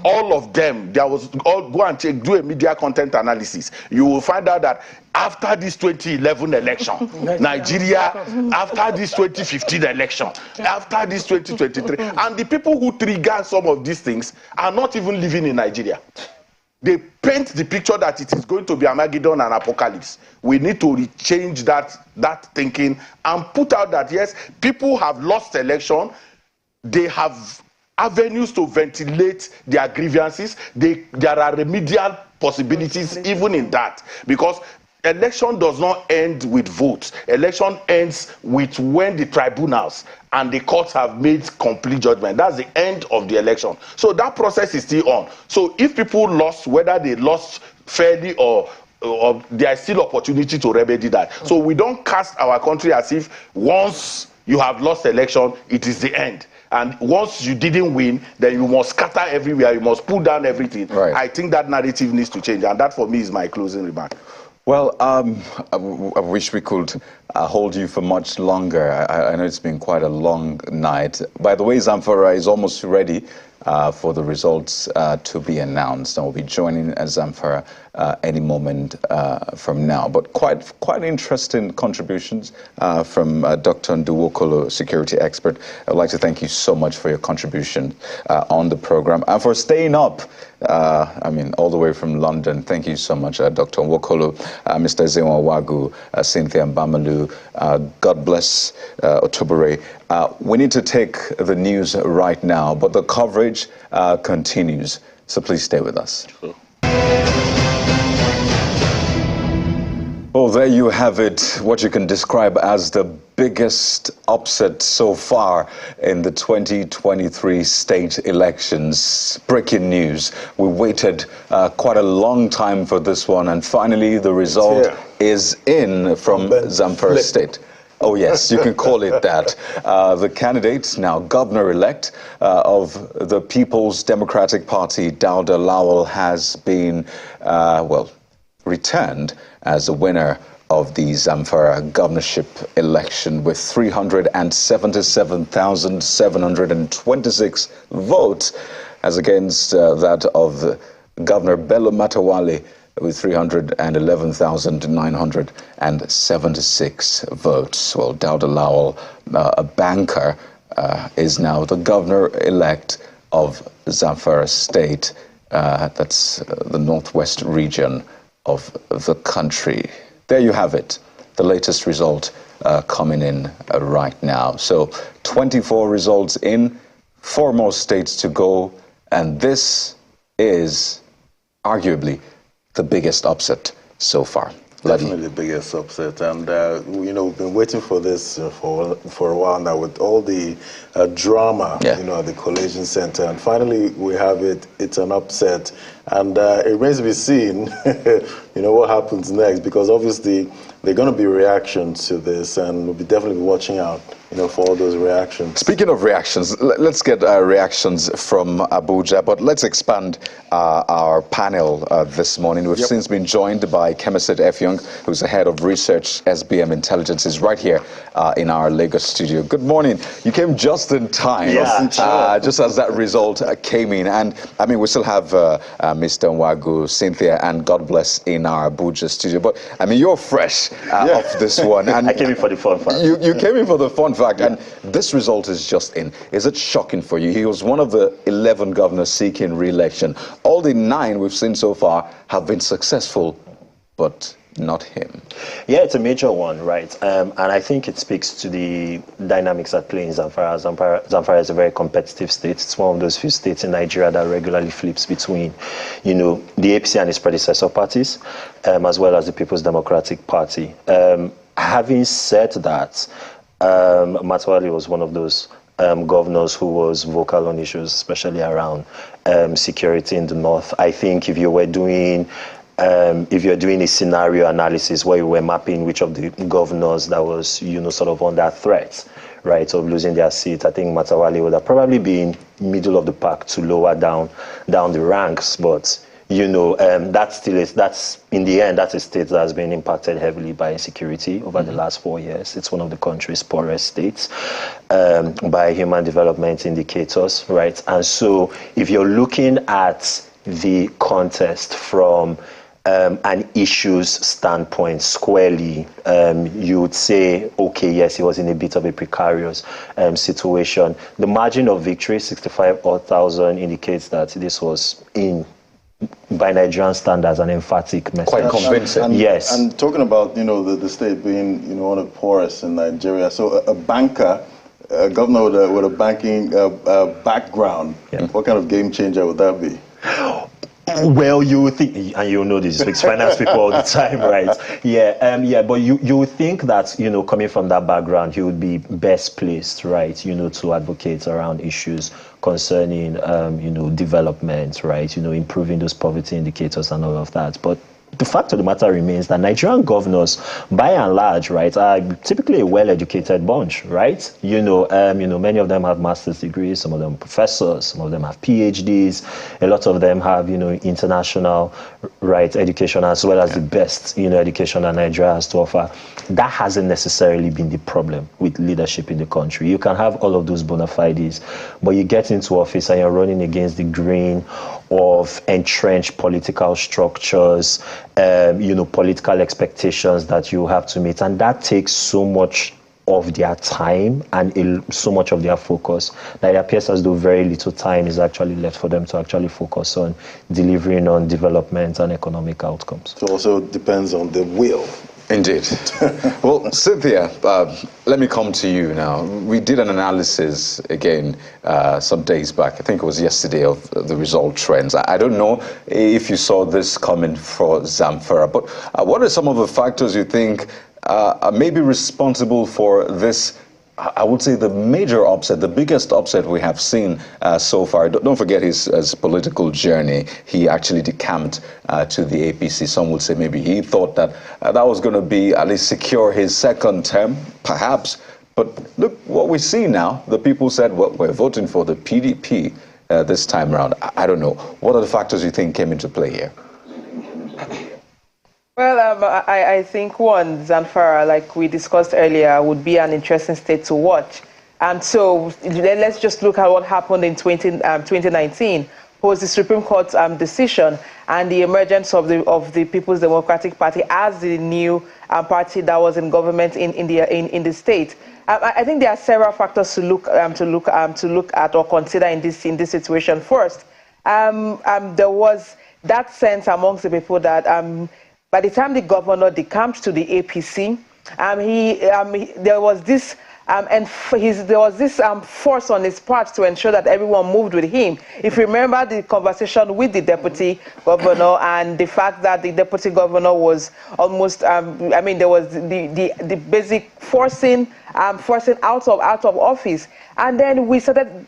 All of them, go and check, do a media content analysis. You will find out that after this 2011 election, Nigeria, after this 2015 election, after this 2023, and the people who trigger some of these things are not even living in Nigeria. They paint the picture that it is going to be Armageddon and apocalypse. We need to change that thinking and put out that, yes, people have lost election. They have avenues to ventilate their grievances. There are remedial possibilities even in that. Because election does not end with votes. Election ends with when the tribunals and the courts have made complete judgment. That's the end of the election. So that process is still on. So if people lost, whether they lost fairly or there is still opportunity to remedy that. So we don't cast our country as if once you have lost election, it is the end. And once you didn't win, then you must scatter everywhere. You must pull down everything. Right. I think that narrative needs to change. And that for me is my closing remark. Well, I wish we could hold you for much longer. I know it's been quite a long night. By the way, Zamfara is almost ready for the results to be announced. And we'll be joining Zamfara any moment from now. But quite interesting contributions from Dr. Nduwokolo, security expert. I'd like to thank you so much for your contribution on the program and for staying up. All the way from London. Thank you so much, Dr. Nwokolo, Mr. Zewa Wagu, Cynthia Mbamalu. God bless Otobere. We need to take the news right now, but the coverage continues. So please stay with us. Sure. Well, there you have it, what you can describe as the biggest upset so far in the 2023 state elections. Breaking news. We waited quite a long time for this one, and finally the result is in from Zamfara State. Oh, yes, you can call it that. The candidate, now governor-elect of the People's Democratic Party, Dauda Lawal, has been, returned as the winner of the Zamfara governorship election with 377,726 votes, as against that of Governor Bello Matawalle with 311,976 votes. Well, Dauda Lawal, a banker, is now the governor-elect of Zamfara State. That's the northwest region of the country. There you have it, the latest result coming in right now. So 24 results in, 4 more states to go, and this is arguably the biggest upset so far. Definitely the biggest upset, and we've been waiting for this for a while now with all the drama, at the collation center, and finally we have it. It's an upset, and it remains to be seen what happens next, because obviously there are going to be reactions to this, and we'll be definitely watching out, for all those reactions. Speaking of reactions, let's get reactions from Abuja, but let's expand our panel this morning. We've since been joined by Kemisit Effiong, who's the head of research, SBM Intelligence, is right here in our Lagos studio. Good morning. You came just in time, just as that result came in. And I mean, we still have Mr. Nwagu, Cynthia, and God bless in our Abuja studio. But I mean, you're fresh off this one. And I came in for the fun fact. You came in for the fun fact, and this result is just in. Is it shocking for you? He was one of the 11 governors seeking re-election. All the 9 we've seen so far have been successful, but not him. Yeah, it's a major one, right? And I think it speaks to the dynamics at play in Zamfara. Zamfara is a very competitive state. It's one of those few states in Nigeria that regularly flips between, the APC and its predecessor parties, as well as the People's Democratic Party. Having said that, Matawali was one of those governors who was vocal on issues, especially around security in the north. I think if you're doing a scenario analysis where you were mapping which of the governors that was, sort of under threat, right, of losing their seat, I think Matawali would have probably been middle of the pack to lower down the ranks, but that's in the end, that's a state that has been impacted heavily by insecurity over the last 4 years. It's one of the country's poorest states by human development indicators, right? And so if you're looking at the contest from an issues standpoint squarely, you would say, okay, yes, he was in a bit of a precarious situation. The margin of victory, 65,000, indicates that this was by Nigerian standards, an emphatic message. Quite convincing. Yes. And talking about, the state being, one of the poorest in Nigeria, so a banker, a governor with a banking background, what kind of game changer would that be? Well, you would think, and you know this, speaks finance people all the time, right? Yeah, but you would think that, coming from that background, he would be best placed, right, to advocate around issues concerning, development, right, improving those poverty indicators and all of that. But the fact of the matter remains that Nigerian governors, by and large, right, are typically a well-educated bunch, right? Many of them have master's degrees, some of them professors, some of them have PhDs, a lot of them have, international, right, education as well as the best, education that Nigeria has to offer. That hasn't necessarily been the problem with leadership in the country. You can have all of those bona fides, but you get into office and you're running against the grain of entrenched political structures, political expectations that you have to meet. And that takes so much of their time and so much of their focus that it appears as though very little time is actually left for them to actually focus on delivering on development and economic outcomes. So also depends on the will. Indeed. Well, Cynthia, let me come to you now. We did an analysis again some days back. I think it was yesterday, of the result trends. I don't know if you saw this coming for Zamfara, but what are some of the factors you think are maybe responsible for this? I would say the major upset, the biggest upset we have seen so far. Don't forget his political journey. He actually decamped to the APC. Some would say maybe he thought that that was going to be at least secure his second term, perhaps. But look what we see now. The people said, well, we're voting for the PDP this time around. I don't know. What are the factors you think came into play here? Well, I think one, Zamfara, like we discussed earlier, would be an interesting state to watch. So let's just look at what happened in 2019, post the Supreme Court's decision and the emergence of the People's Democratic Party as the new party that was in government in the state. I think there are several factors to look at or consider in this situation. First, there was that sense amongst the people that by the time the governor decamped to the APC, there was this force on his part to ensure that everyone moved with him. If you remember the conversation with the deputy governor and the fact that the deputy governor was almost, there was the basic forcing out of office, and then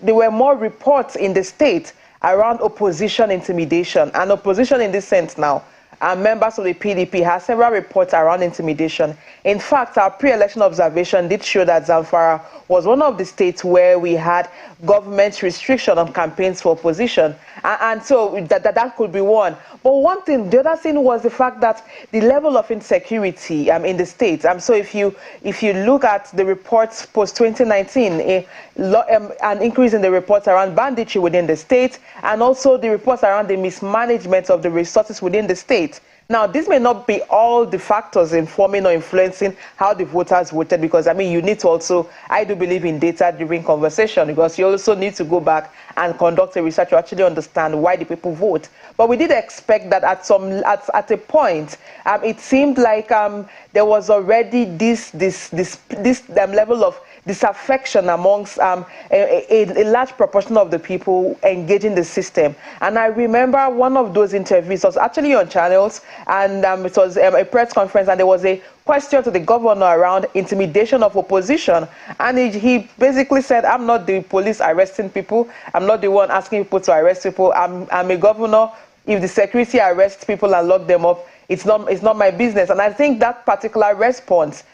there were more reports in the state around opposition intimidation, and opposition in this sense now. members of the PDP had several reports around intimidation. In fact, our pre-election observation did show that Zamfara was one of the states where we had government restriction on campaigns for opposition. And so that could be one. But one thing, the other thing was the fact that the level of insecurity in the state. So if you look at the reports post-2019, an increase in the reports around banditry within the state, and also the reports around the mismanagement of the resources within the state. Now, this may not be all the factors informing or influencing how the voters voted, because, you need to also, I do believe in data-driven conversation, because you also need to go back and conduct a research to actually understand why the people vote. But we did expect that at a point, it seemed like there was already this level of disaffection amongst a large proportion of the people engaging the system. And I remember one of those interviews was actually on Channels, and it was a press conference, and there was a question to the governor around intimidation of opposition. And he basically said, I'm not the police arresting people. I'm not the one asking people to arrest people. I'm a governor. If the security arrests people and lock them up, it's not my business. And I think that particular response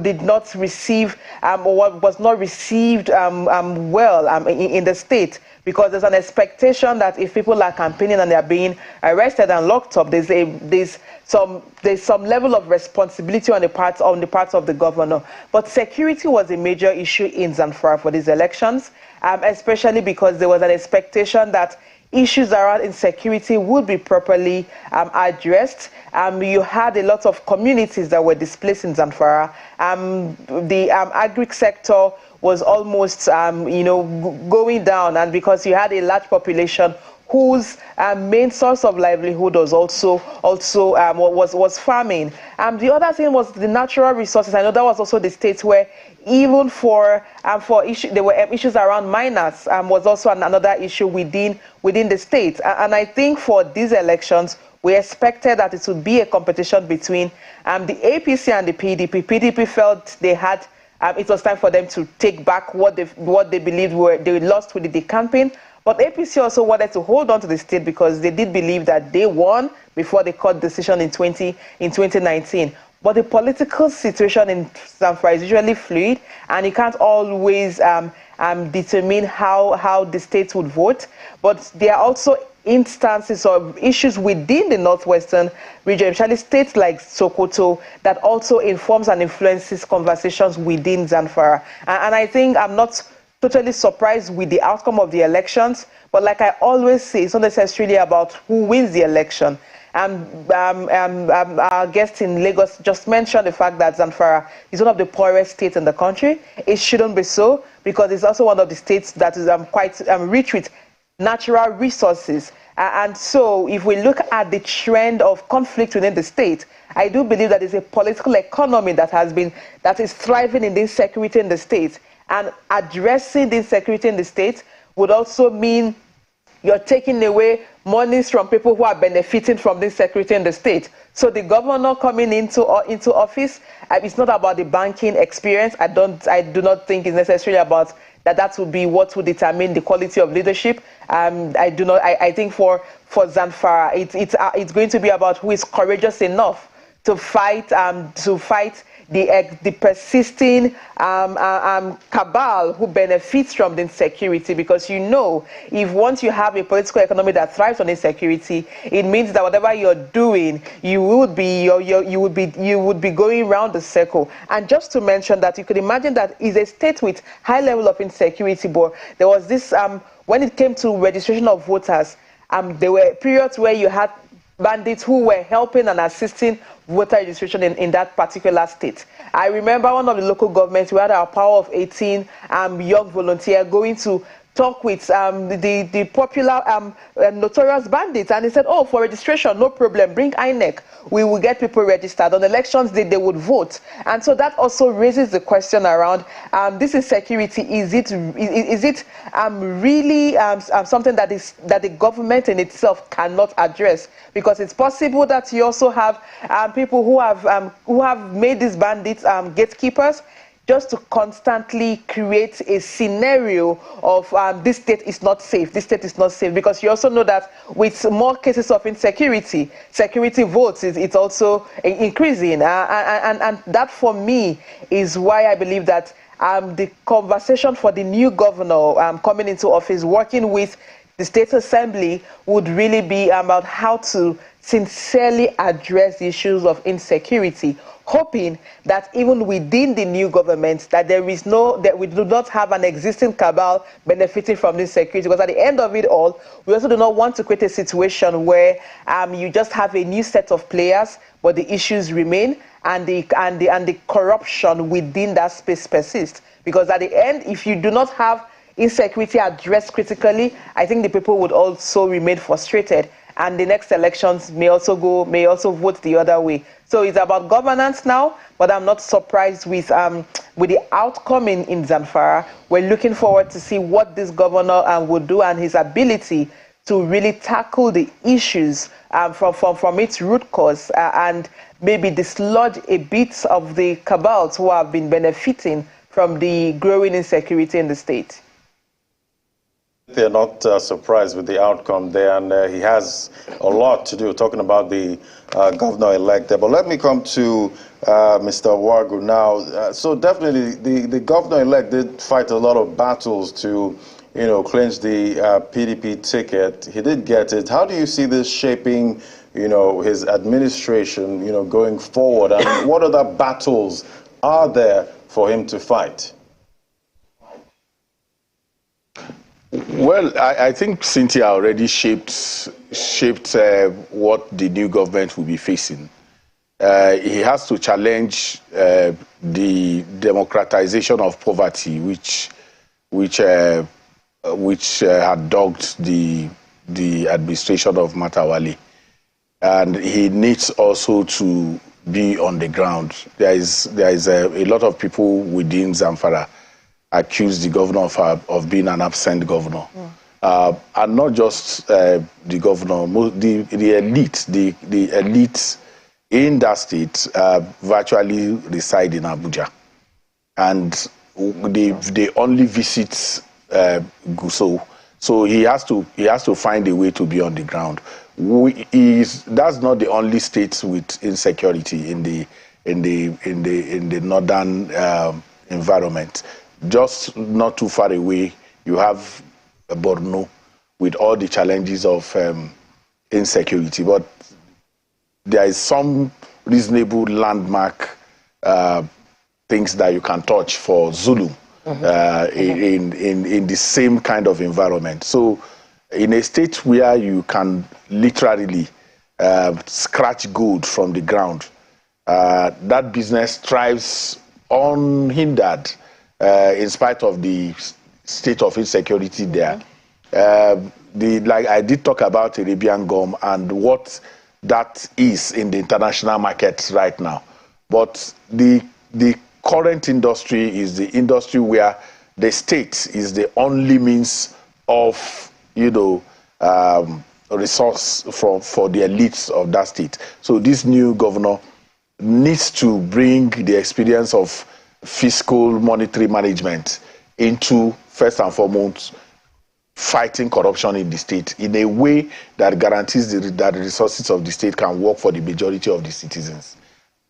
did not receive or was not received well in the state, because there's an expectation that if people are campaigning and they're being arrested and locked up, there's some level of responsibility on the part of the governor. But security was a major issue in Zamfara for these elections, especially because there was an expectation that issues around insecurity would be properly addressed. You had a lot of communities that were displaced in Zamfara. The agri sector was almost, going down, and because you had a large population whose main source of livelihood was was farming. The other thing was the natural resources. I know that was also the state where, even for issue, there were issues around miners, was also another issue within the state. And I think for these elections, we expected that it would be a competition between the APC and the PDP. PDP felt they had, it was time for them to take back what they believed they lost with the campaign. But APC also wanted to hold on to the state because they did believe that they won before the court decision in 2019. But the political situation in Zamfara is usually fluid, and you can't always determine how the states would vote. But there are also instances of issues within the northwestern region, especially states like Sokoto, that also informs and influences conversations within Zamfara. And I think I'm not totally surprised with the outcome of the elections, but like I always say, it's not necessarily about who wins the election. Our guest in Lagos just mentioned the fact that Zamfara is one of the poorest states in the country. It shouldn't be so, because it's also one of the states that is quite rich with natural resources. And so if we look at the trend of conflict within the state, I do believe that it's a political economy that is thriving in the insecurity in the state. And addressing the insecurity in the state would also mean you're taking away monies from people who are benefiting from this security in the state. So the governor coming into office, it's not about the banking experience. I do not think it's necessarily about that will be what will determine the quality of leadership. I think for Zamfara, it's going to be about who is courageous enough to fight the persisting cabal who benefits from the insecurity. Because if once you have a political economy that thrives on insecurity, it means that whatever you're doing, you would be going around the circle. And just to mention that, you could imagine that is a state with high level of insecurity, but there was this when it came to registration of voters, there were periods where you had bandits who were helping and assisting voter registration in that particular state. I remember one of the local governments, we had our Power of 18 young volunteer going to talk with the popular notorious bandits, and he said, oh, for registration, no problem, bring INEC. We will get people registered. On elections day, they would vote. And so that also raises the question around this insecurity. Is it really something that the government in itself cannot address? Because it's possible that you also have people who have made these bandits gatekeepers. just to constantly create a scenario of this state is not safe, this state is not safe, because you also know that with more cases of insecurity, security votes it's also increasing, and that for me is why I believe that the conversation for the new governor coming into office, working with the State Assembly, would really be about how to sincerely address the issues of insecurity, hoping that even within the new government that that we do not have an existing cabal benefiting from this security, because at the end of it all, we also do not want to create a situation where you just have a new set of players, but the issues remain and the corruption within that space persists. Because at the end, if you do not have insecurity addressed critically, I think the people would also remain frustrated, and the next elections may also vote the other way. So it's about governance now, but I'm not surprised with the outcome in Zamfara. We're looking forward to see what this governor would do, and his ability to really tackle the issues from its root cause, and maybe dislodge a bit of the cabals who have been benefiting from the growing insecurity in the state. They're not surprised with the outcome there, and he has a lot to do, talking about the governor-elect there. But let me come to Mr. Wagu now. So definitely the governor-elect did fight a lot of battles to, clinch the PDP ticket. He did get it. How do you see this shaping, his administration, going forward? And what other battles are there for him to fight? Well, I think Cynthia already shaped what the new government will be facing. He has to challenge the democratization of poverty, which had dogged the administration of Matawali, and he needs also to be on the ground. There is a lot of people within Zamfara accuse the governor of being an absent governor. And not just the governor, the elite in that state virtually reside in Abuja. And they only visit Gusau. So he has to find a way to be on the ground. That's not the only state with insecurity in the northern environment. Just not too far away, you have Borno with all the challenges of insecurity. But there is some reasonable landmark things that you can touch for Zulu in the same kind of environment. So in a state where you can literally scratch gold from the ground, that business thrives unhindered. In spite of the state of insecurity there. Like I did talk about Arabian gum and what that is in the international market right now. But the current industry is the industry where the state is the only means of, resource for the elites of that state. So this new governor needs to bring the experience of fiscal monetary management into, first and foremost, fighting corruption in the state in a way that guarantees that the resources of the state can work for the majority of the citizens,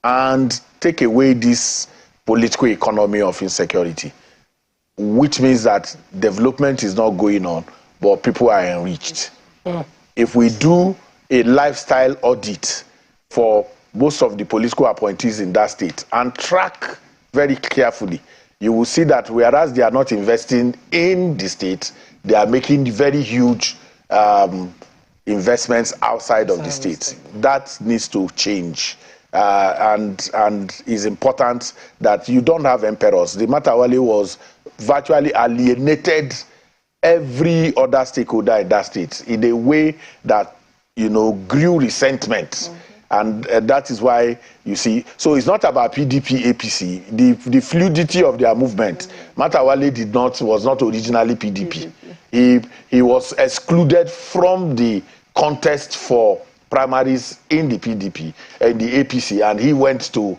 and take away this political economy of insecurity, which means that development is not going on, but people are enriched. If we do a lifestyle audit for most of the political appointees in that state and track very carefully, you will see that whereas they are not investing in the state, they are making very huge investments outside of the state. That needs to change. And it's important that you don't have emperors. The Matawali was virtually alienated every other stakeholder in that state in a way that, grew resentment. And that is why you see, so it's not about PDP, APC, the fluidity of their movement. Matawali was not originally PDP. He was excluded from the contest for primaries in the PDP and the APC, and he went to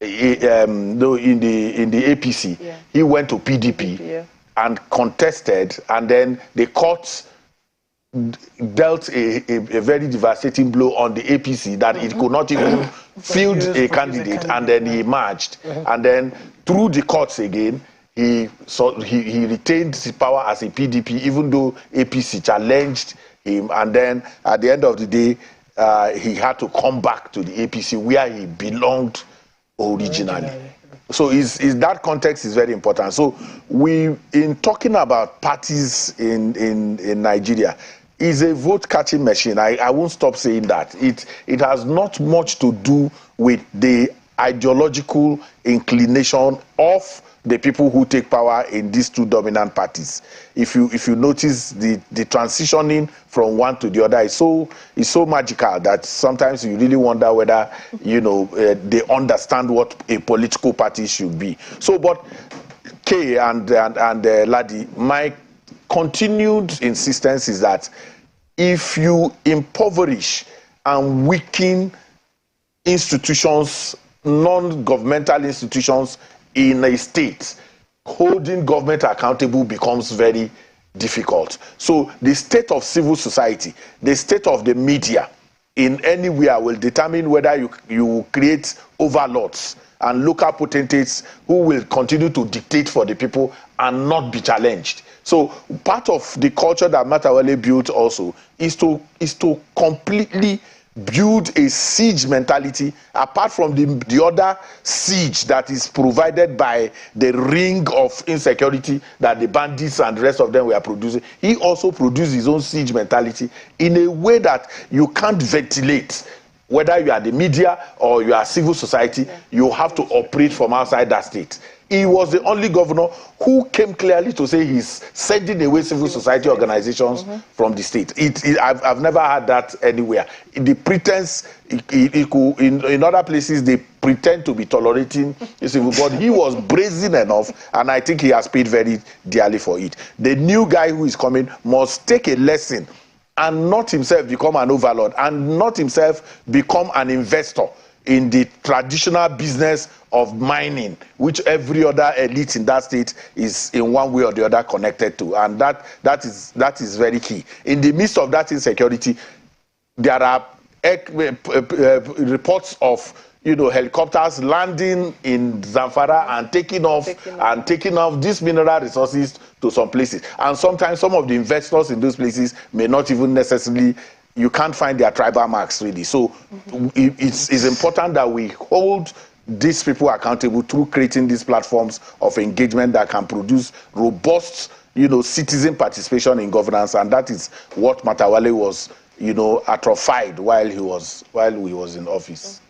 no, in the APC, he went to PDP and contested, and then the courts dealt a very devastating blow on the APC that it could not even field a candidate, and then he emerged, and then through the courts again, he retained his power as a PDP, even though APC challenged him, and then at the end of the day, he had to come back to the APC where he belonged originally. So that context is very important. So in talking about parties in Nigeria, is a vote-catching machine. I won't stop saying that. It has not much to do with the ideological inclination of the people who take power in these two dominant parties. If you notice, the transitioning from one to the other is so magical that sometimes you really wonder whether they understand what a political party should be. So, but Kay and Ladi, my continued insistence is that if you impoverish and weaken institutions, non-governmental institutions in a state, holding government accountable becomes very difficult. So the state of civil society, the state of the media in anywhere will determine whether you create overlords and local potentates who will continue to dictate for the people and not be challenged. So part of the culture that Matawale built also is to completely build a siege mentality apart from the other siege that is provided by the ring of insecurity that the bandits and the rest of them were producing. He also produced his own siege mentality in a way that you can't ventilate. Whether you are the media or you are civil society, you have to operate from outside that state. He was the only governor who came clearly to say he's sending away civil society organizations from the state. I've never had that anywhere. The pretense, in other places, they pretend to be tolerating civil, but he was brazen enough, and I think he has paid very dearly for it. The new guy who is coming must take a lesson and not himself become an overlord, and not himself become an investor in the traditional business of mining, which every other elite in that state is in one way or the other connected to. And that is very key. In the midst of that insecurity, there are reports of helicopters landing in Zamfara and taking off these mineral resources to some places. And sometimes some of the investors in those places may not even necessarily, you can't find their tribal marks really. So it's important that we hold these people accountable through creating these platforms of engagement that can produce robust, citizen participation in governance. And that is what Matawale was, atrophied while he was in office.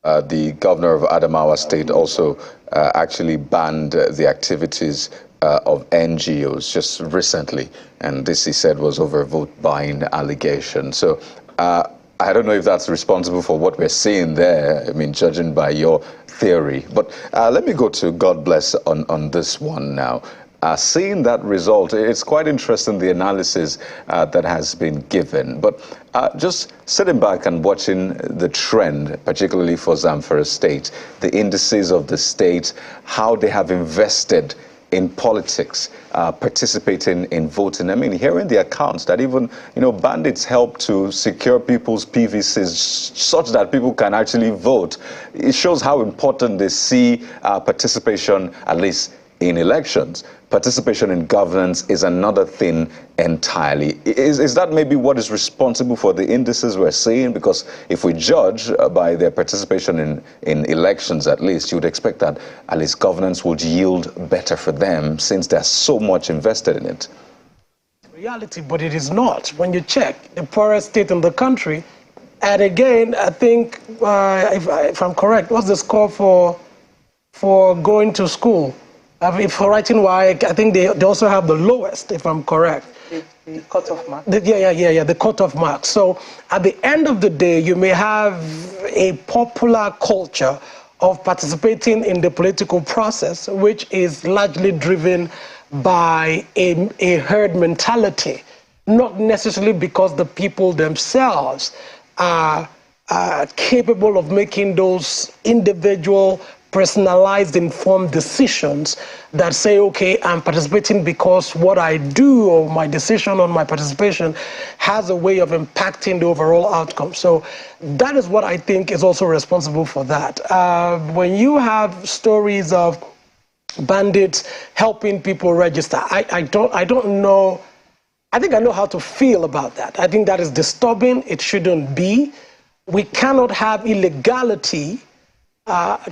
The governor of Adamawa State also actually banned the activities of NGOs just recently, and this, he said, was over vote buying allegation. So I don't know if that's responsible for what we're seeing there, I mean, judging by your theory. But let me go to God Bless on this one now. Seeing that result, it's quite interesting, the analysis that has been given. But just sitting back and watching the trend, particularly for Zamfara State, the indices of the state, how they have invested in politics, participating in voting. I mean, hearing the accounts that even, bandits help to secure people's PVCs such that people can actually vote. It shows how important they see participation, at least in elections. Participation in governance is another thing entirely. Is that maybe what is responsible for the indices we're seeing? Because if we judge by their participation in elections, at least, you would expect that at least governance would yield better for them since there's so much invested in it. Reality, but it is not. When you check the poorest state in the country, and again, I think, if I'm correct, what's the score for going to school? For writing Y, I think they also have the lowest, if I'm correct. The cutoff mark. The cutoff mark. So at the end of the day, you may have a popular culture of participating in the political process, which is largely driven by a herd mentality, not necessarily because the people themselves are capable of making those individual, personalized, informed decisions that say, okay, I'm participating because what I do or my decision on my participation has a way of impacting the overall outcome. So that is what I think is also responsible for that. When you have stories of bandits helping people register, I don't know. I think I know how to feel about that. I think that is disturbing. It shouldn't be. We cannot have illegality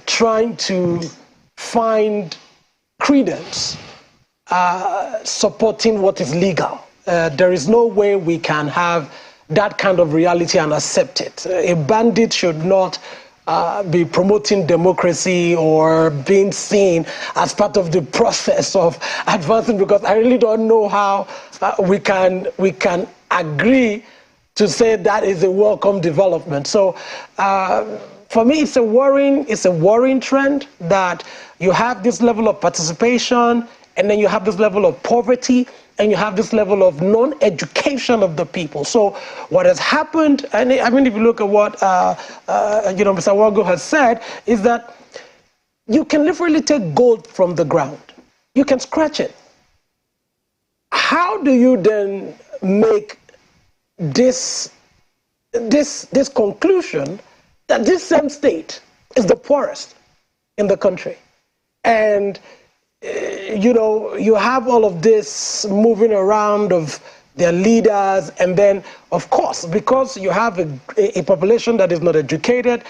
trying to find credence supporting what is legal. There is no way we can have that kind of reality and accept it. A bandit should not be promoting democracy or being seen as part of the process of advancing, because I really don't know how we can agree to say that is a welcome development. So for me, it's a worrying trend that you have this level of participation, and then you have this level of poverty, and you have this level of non-education of the people. So what has happened, and I mean, if you look at what Mr. Wago has said, is that you can literally take gold from the ground. You can scratch it. How do you then make this conclusion that this same state is the poorest in the country? And you have all of this moving around of their leaders, and then of course, because you have a population that is not educated,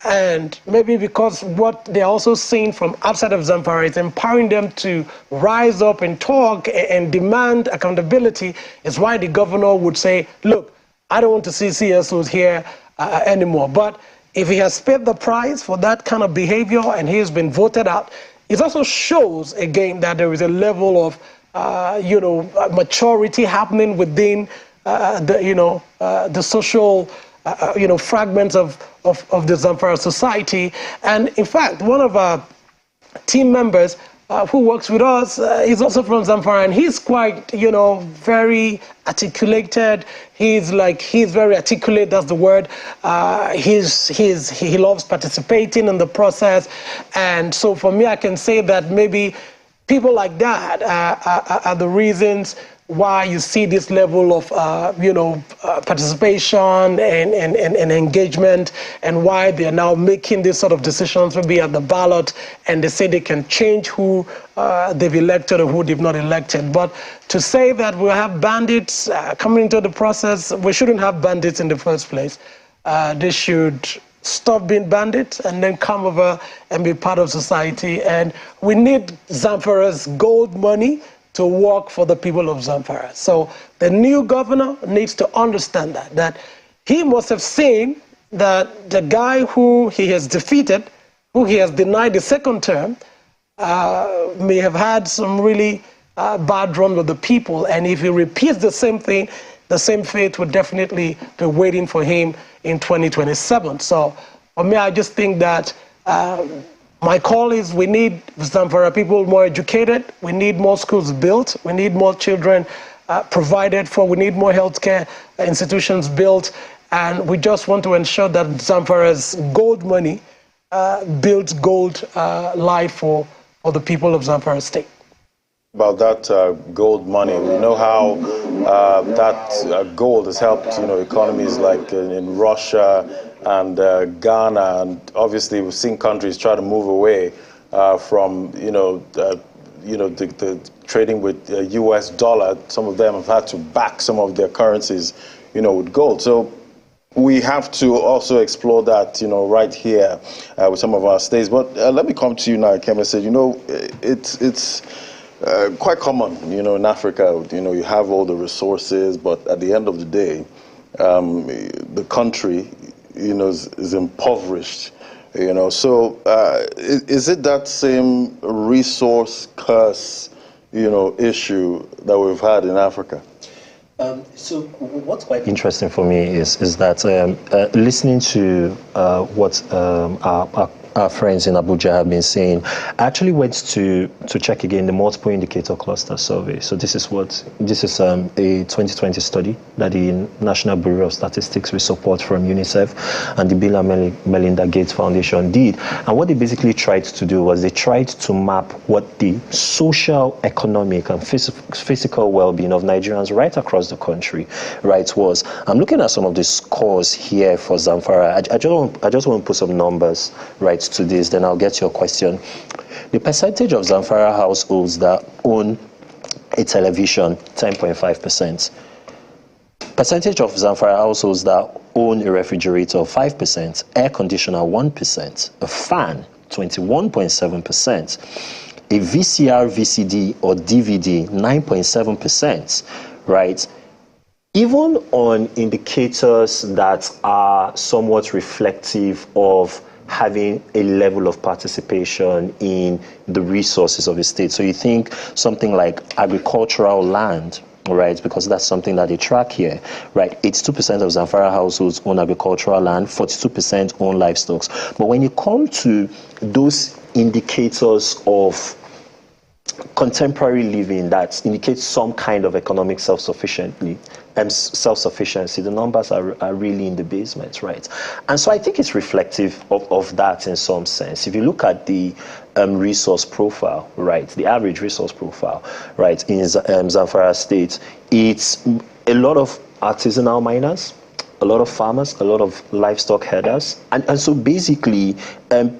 and maybe because what they're also seeing from outside of Zamfara is empowering them to rise up and talk and demand accountability, is why the governor would say, look, I don't want to see CSOs here anymore. But if he has paid the price for that kind of behavior and he has been voted out, it also shows again that there is a level of maturity happening within the social fragments of the Zamfara society. And in fact, one of our team members who works with us is also from Zamfara, and he's quite, very articulated. He's very articulate, that's the word. He loves participating in the process. And so for me, I can say that maybe people like that are the reasons why you see this level of participation and engagement, and why they are now making these sort of decisions, maybe at the ballot, and they say they can change who they've elected or who they've not elected. But to say that we'll have bandits coming into the process, we shouldn't have bandits in the first place. They should stop being bandits and then come over and be part of society. And we need Zamfara's gold money to work for the people of Zamfara. So the new governor needs to understand that he must have seen that the guy who he has defeated, who he has denied the second term, may have had some really bad run with the people. And if he repeats the same thing, the same fate would definitely be waiting for him in 2027. So for me, I just think that my call is we need Zamfara people more educated. We need more schools built. We need more children provided for. We need more healthcare institutions built. And we just want to ensure that Zamfara's gold money builds gold life for the people of Zamfara State. About that gold money, we know how that gold has helped, economies like in Russia and Ghana, and obviously we've seen countries try to move away from, the trading with U.S. dollar. Some of them have had to back some of their currencies, with gold. So we have to also explore that, right here with some of our states. But let me come to you now, Kemi. Said, it's quite common, in Africa, you have all the resources, but at the end of the day, the country, is impoverished, So is it that same resource curse, issue that we've had in Africa? So what's quite interesting for me is that listening to what our our friends in Abuja have been saying. I actually went to check again the multiple indicator cluster survey. So this is a 2020 study that the National Bureau of Statistics with support from UNICEF and the Bill and Melinda Gates Foundation did. And what they basically tried to do was they tried to map what the social, economic, and physical well-being of Nigerians right across the country, right, was. I'm looking at some of the scores here for Zamfara. I just want to put some numbers right to this, then I'll get your question. The percentage of Zamfara households that own a television, 10.5%. Percentage of Zamfara households that own a refrigerator, 5%. Air conditioner, 1%. A fan, 21.7%. A VCR, VCD, or DVD, 9.7%, right? Even on indicators that are somewhat reflective of having a level of participation in the resources of a state. So you think something like agricultural land, right, because that's something that they track here, right? 82% of Zamfara households own agricultural land, 42% own livestock. But when you come to those indicators of contemporary living that indicates some kind of economic self-sufficiency, the numbers are really in the basement, right? And so I think it's reflective of that in some sense. If you look at the resource profile, right, the average resource profile, right, in Zamfara State, it's a lot of artisanal miners, a lot of farmers, a lot of livestock herders. And so basically,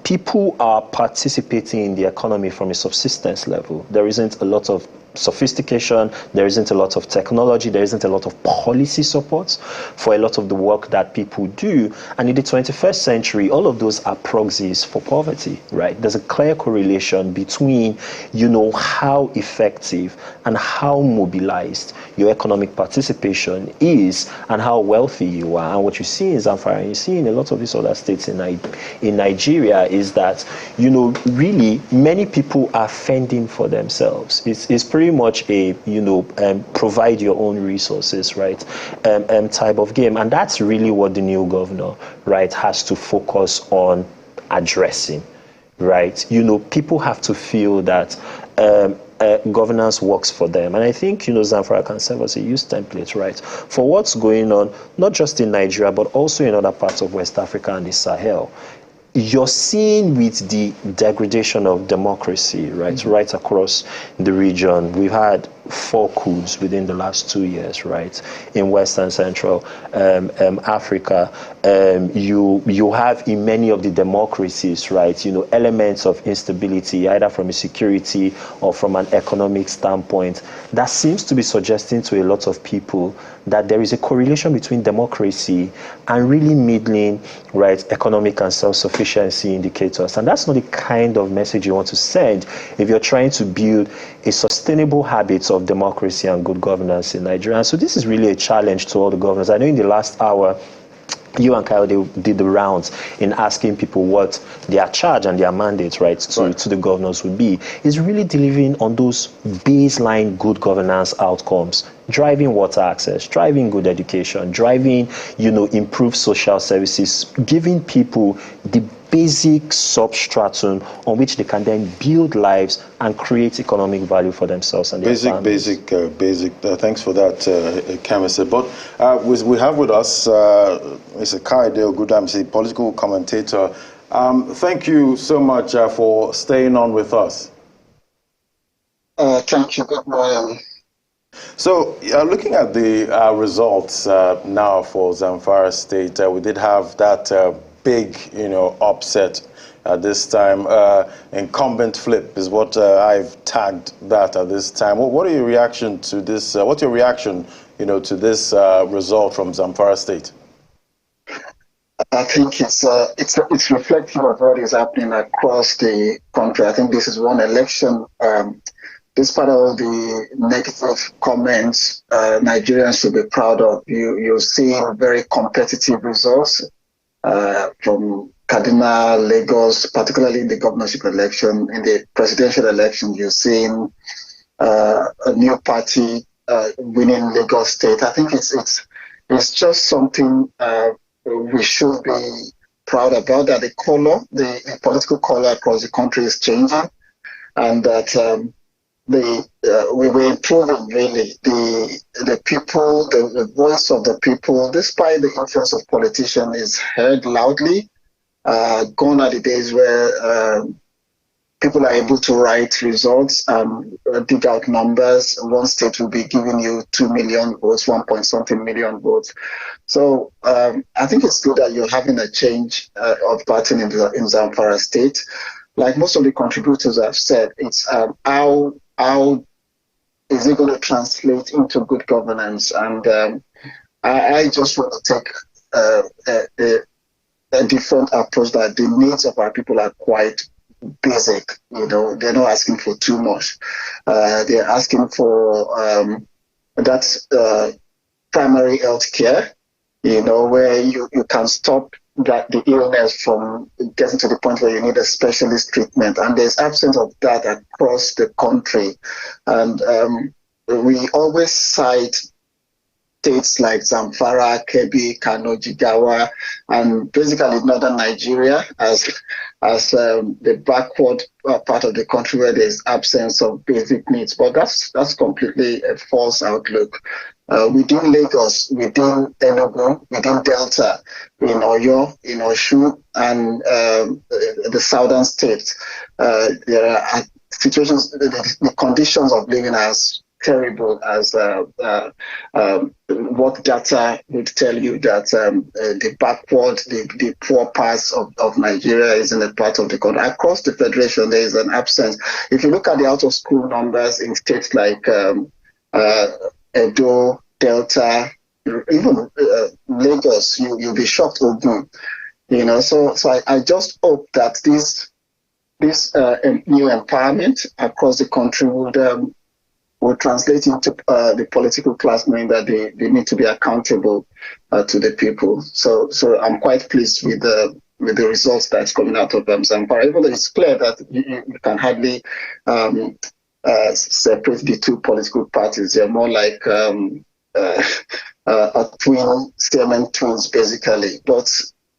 people are participating in the economy from a subsistence level. There isn't a lot of sophistication, there isn't a lot of technology, there isn't a lot of policy support for a lot of the work that people do. And in the 21st century, all of those are proxies for poverty, right? There's a clear correlation between, how effective and how mobilized your economic participation is and how wealthy you are. And what you see in Zamfara, and you see in a lot of these other states in Nigeria is that, really many people are fending for themselves. It's pretty much a provide your own resources, right, type of game. And that's really what the new governor, right, has to focus on addressing, right? People have to feel that governance works for them. And I think, Zamfara can serve as a use template, right, for what's going on, not just in Nigeria, but also in other parts of West Africa and the Sahel. You're seeing with the degradation of democracy, right, right across the region. We've had 4 coups within the last 2 years, right, in West and Central Africa. You have in many of the democracies, right, elements of instability, either from a security or from an economic standpoint. That seems to be suggesting to a lot of people that there is a correlation between democracy and really middling, right, economic and self-sufficiency indicators. And that's not the kind of message you want to send if you're trying to build a sustainable habit of democracy and good governance in Nigeria. And so this is really a challenge to all the governors. I know in the last hour, you and Kyle did the rounds in asking people what their charge and their mandate, right, to the governors would be. Is really delivering on those baseline good governance outcomes, driving water access, driving good education, driving, improved social services, giving people the basic substratum on which they can then build lives and create economic value for themselves and their families. Basic. Thanks for that, Kemese. But we have with us Mr. Kaide Ogudamsi, political commentator. Thank you so much for staying on with us. Thank you. Good morning. So, looking at the results now for Zamfara State, we did have that big, upset this time. Incumbent flip is what I've tagged that at this time. What are your reaction to this? What's your reaction, to this result from Zamfara State? I think it's reflective of what is happening across the country. I think this is one election. Despite all the negative comments, Nigerians should be proud of. You're seeing very competitive results from Kaduna, Lagos, particularly the governorship election. In the presidential election, you're seeing a new party winning Lagos State. I think it's just something we should be proud about, that the color, the political color across the country is changing, and that we were improving really. The people, the voice of the people, despite the influence of politicians, is heard loudly. Gone are the days where people are able to write results, dig out numbers. One state will be giving you 2 million votes, 1 point something million votes. So I think it's good that you're having a change of pattern in Zamfara state. Like most of the contributors have said, it's how is it going to translate into good governance? And I just want to take a different approach, that the needs of our people are quite basic. You know, they're not asking for too much. They're asking for that primary health care, you know, where you can stop the illness from getting to the point where you need a specialist treatment. And there's absence of that across the country. And we always cite states like Zamfara, Kebbi, Kano, Jigawa, and basically northern Nigeria as the backward part of the country where there's absence of basic needs. But that's completely a false outlook. Within Lagos, within Enugu, within Delta, in Oyo, in Oshu, and the southern states, there are situations, the conditions of living as terrible as what data would tell you, that the backward, the poor parts of Nigeria is in a part of the country. Across the federation, there is an absence. If you look at the out-of-school numbers in states like Edo, Delta, even Lagos, you'll be shocked, Ogun. You know, so I just hope that this new empowerment across the country will translate into the political class knowing that they need to be accountable to the people. So I'm quite pleased with the results that's coming out of Zamfara. Even though it's clear that you can hardly separate the two political parties. They're more like a twin, Siamese twins, basically. But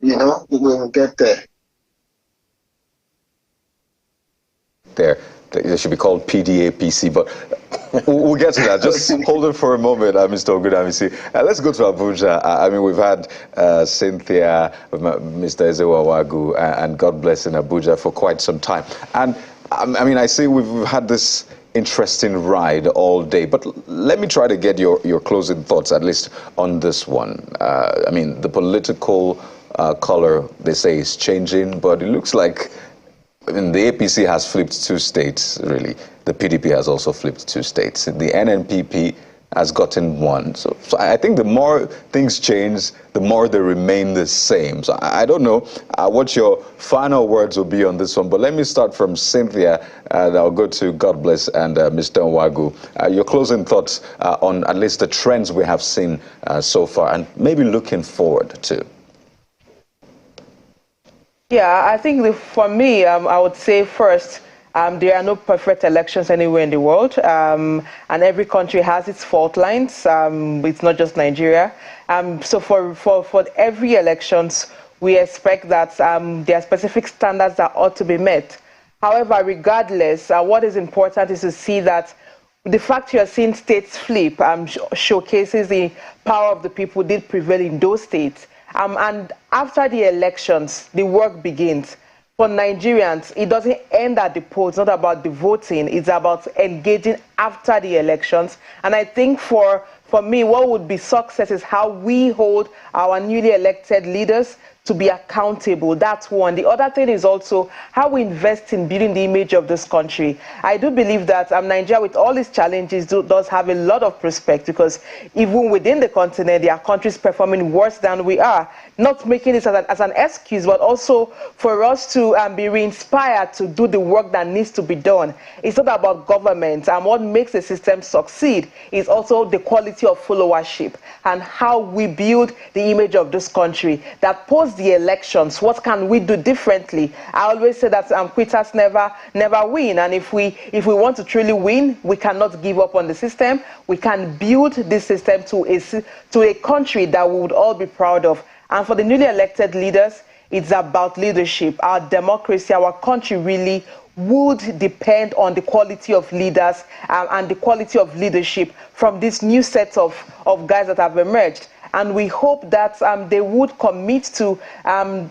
you know, we will get there. They should be called PDAPC, but we'll get to that. Just hold it for a moment, Mr. Ogudamisi. Let's go to Abuja. I mean, we've had Cynthia, Mr. Ezewawagu, and God bless in Abuja for quite some time. And I mean, I see we've had this interesting ride all day, but let me try to get your closing thoughts, at least on this one. I mean, the political color, they say, is changing, but it looks like, I mean, the APC has flipped 2 states, really. The PDP has also flipped 2 states. The NNPP has gotten 1. So I think the more things change, the more they remain the same. So I don't know what your final words will be on this one, but let me start from Cynthia, and I'll go to God bless and Mr. Nwagu. Your closing thoughts on at least the trends we have seen so far, and maybe looking forward too. Yeah, I think for me, I would say first, there are no perfect elections anywhere in the world, and every country has its fault lines. It's not just Nigeria. So for every elections, we expect that there are specific standards that ought to be met. However, regardless, what is important is to see that the fact you're seeing states flip showcases the power of the people did prevail in those states. And after the elections, the work begins. For Nigerians, it doesn't end at the polls. It's not about the voting. It's about engaging after the elections. And I think for me, what would be success is how we hold our newly elected leaders to be accountable. That's one. The other thing is also how we invest in building the image of this country. I do believe that Nigeria, with all its challenges, does have a lot of prospect, because even within the continent, there are countries performing worse than we are. Not making this as an excuse, but also for us to be re-inspired to do the work that needs to be done. It's not about government. And what makes the system succeed is also the quality of followership and how we build the image of this country. That post the elections, what can we do differently? I always say that quitters never win. And if we want to truly win, we cannot give up on the system. We can build this system to a country that we would all be proud of. And for the newly elected leaders, it's about leadership. Our democracy, our country really would depend on the quality of leaders and the quality of leadership from this new set of guys that have emerged. And we hope that they would commit to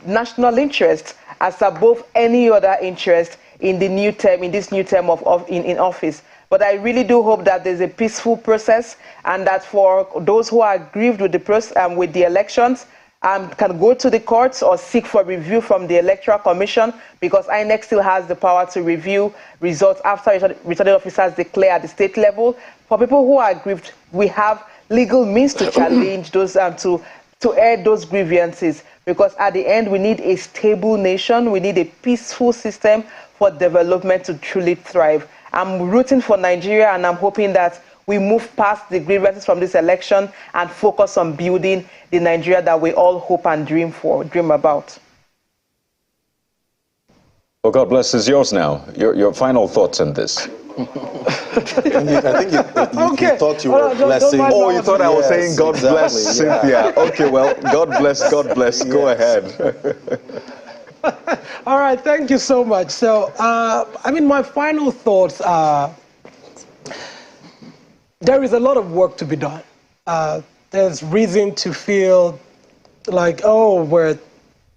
national interest as above any other interest in the new term, in this new term in office. But I really do hope that there's a peaceful process, and that for those who are aggrieved with the elections, can go to the courts or seek for review from the Electoral Commission, because INEC still has the power to review results after returning officers declare at the state level. For people who are aggrieved, we have legal means to challenge those, to air those grievances, because at the end we need a stable nation, we need a peaceful system for development to truly thrive. I'm rooting for Nigeria, and I'm hoping that we move past the grievances from this election and focus on building the Nigeria that we all hope and dream about. Well, God bless is yours now. Your final thoughts on this. I think you thought you were blessing. Oh, you thought I was saying God bless exactly, yeah. Cynthia. Okay, well, God bless, God bless. Go ahead. All right, thank you so much. So, my final thoughts are, there is a lot of work to be done. There's reason to feel like, oh, we're